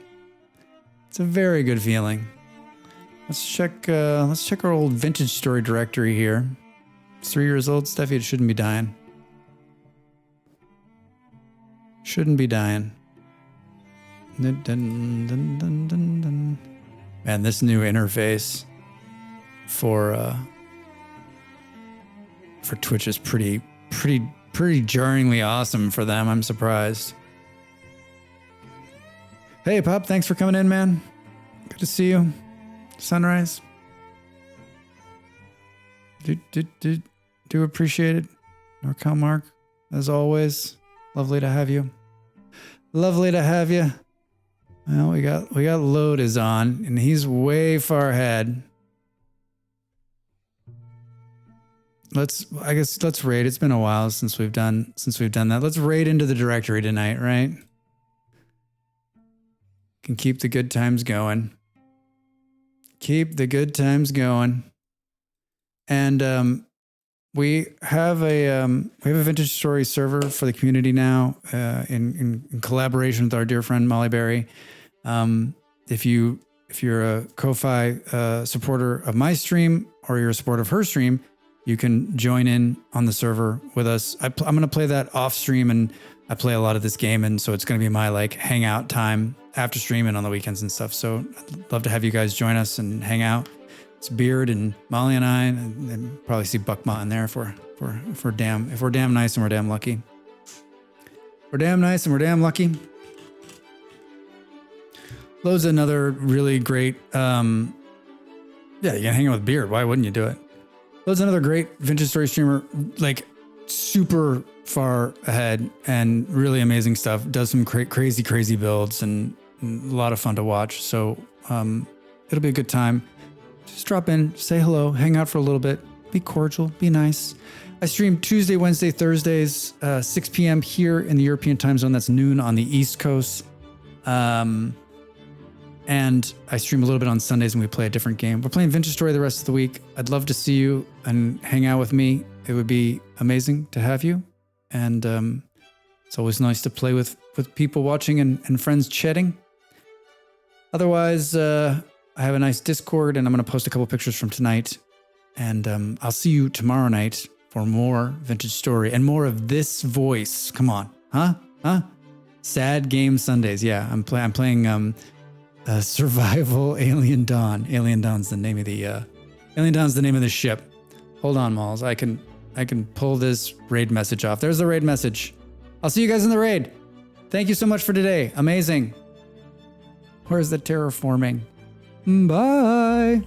It's a very good feeling. Let's check our old vintage story directory here. It's 3 years old. Steffi, it shouldn't be dying. Shouldn't be dying. Dun, dun, dun, dun, dun, dun. Man, this new interface for Twitch is pretty jarringly awesome for them. I'm surprised. Hey, Pop, thanks for coming in, man. Good to see you. Sunrise. Do appreciate it. NorCal Mark, as always, lovely to have you. Lovely to have you. Well, we got Load is on, and he's way far ahead. Let's raid. It's been a while since we've done that. Let's raid into the directory tonight, right? Can keep the good times going. Keep the good times going. And we have a Vintage Story server for the community now, in collaboration with our dear friend Molly Berry. If you're a Ko-Fi supporter of my stream, or you're a supporter of her stream, you can join in on the server with us. I'm going to play that off stream, and I play a lot of this game, and so it's going to be my like hangout time after stream and on the weekends and stuff. So I'd love to have you guys join us and hang out. It's Beard and Molly and I, and probably see Buckma in there if we're damn nice and we're damn lucky. We're damn nice and we're damn lucky. Load's another really great. Yeah, you can hang out with Beard. Why wouldn't you do it? Load's another great Vintage Story streamer, like super far ahead and really amazing stuff. Does some crazy builds and a lot of fun to watch. So it'll be a good time. Just drop in, say hello, hang out for a little bit, be cordial, be nice. I stream Tuesday, Wednesday, Thursdays, 6 p.m. here in the European time zone. That's noon on the East Coast. And I stream a little bit on Sundays, and we play a different game. We're playing Vintage Story the rest of the week. I'd love to see you and hang out with me. It would be amazing to have you. And it's always nice to play with people watching and friends chatting. Otherwise, I have a nice Discord, and I'm going to post a couple pictures from tonight. And I'll see you tomorrow night for more Vintage Story and more of this voice. Come on. Huh? Sad Game Sundays. Yeah, I'm playing Survival Alien Dawn. Alien Dawn's the name of the ship. Hold on, Malls. I can pull this raid message off. There's the raid message. I'll see you guys in the raid. Thank you so much for today. Amazing. Where's the terraforming? Bye.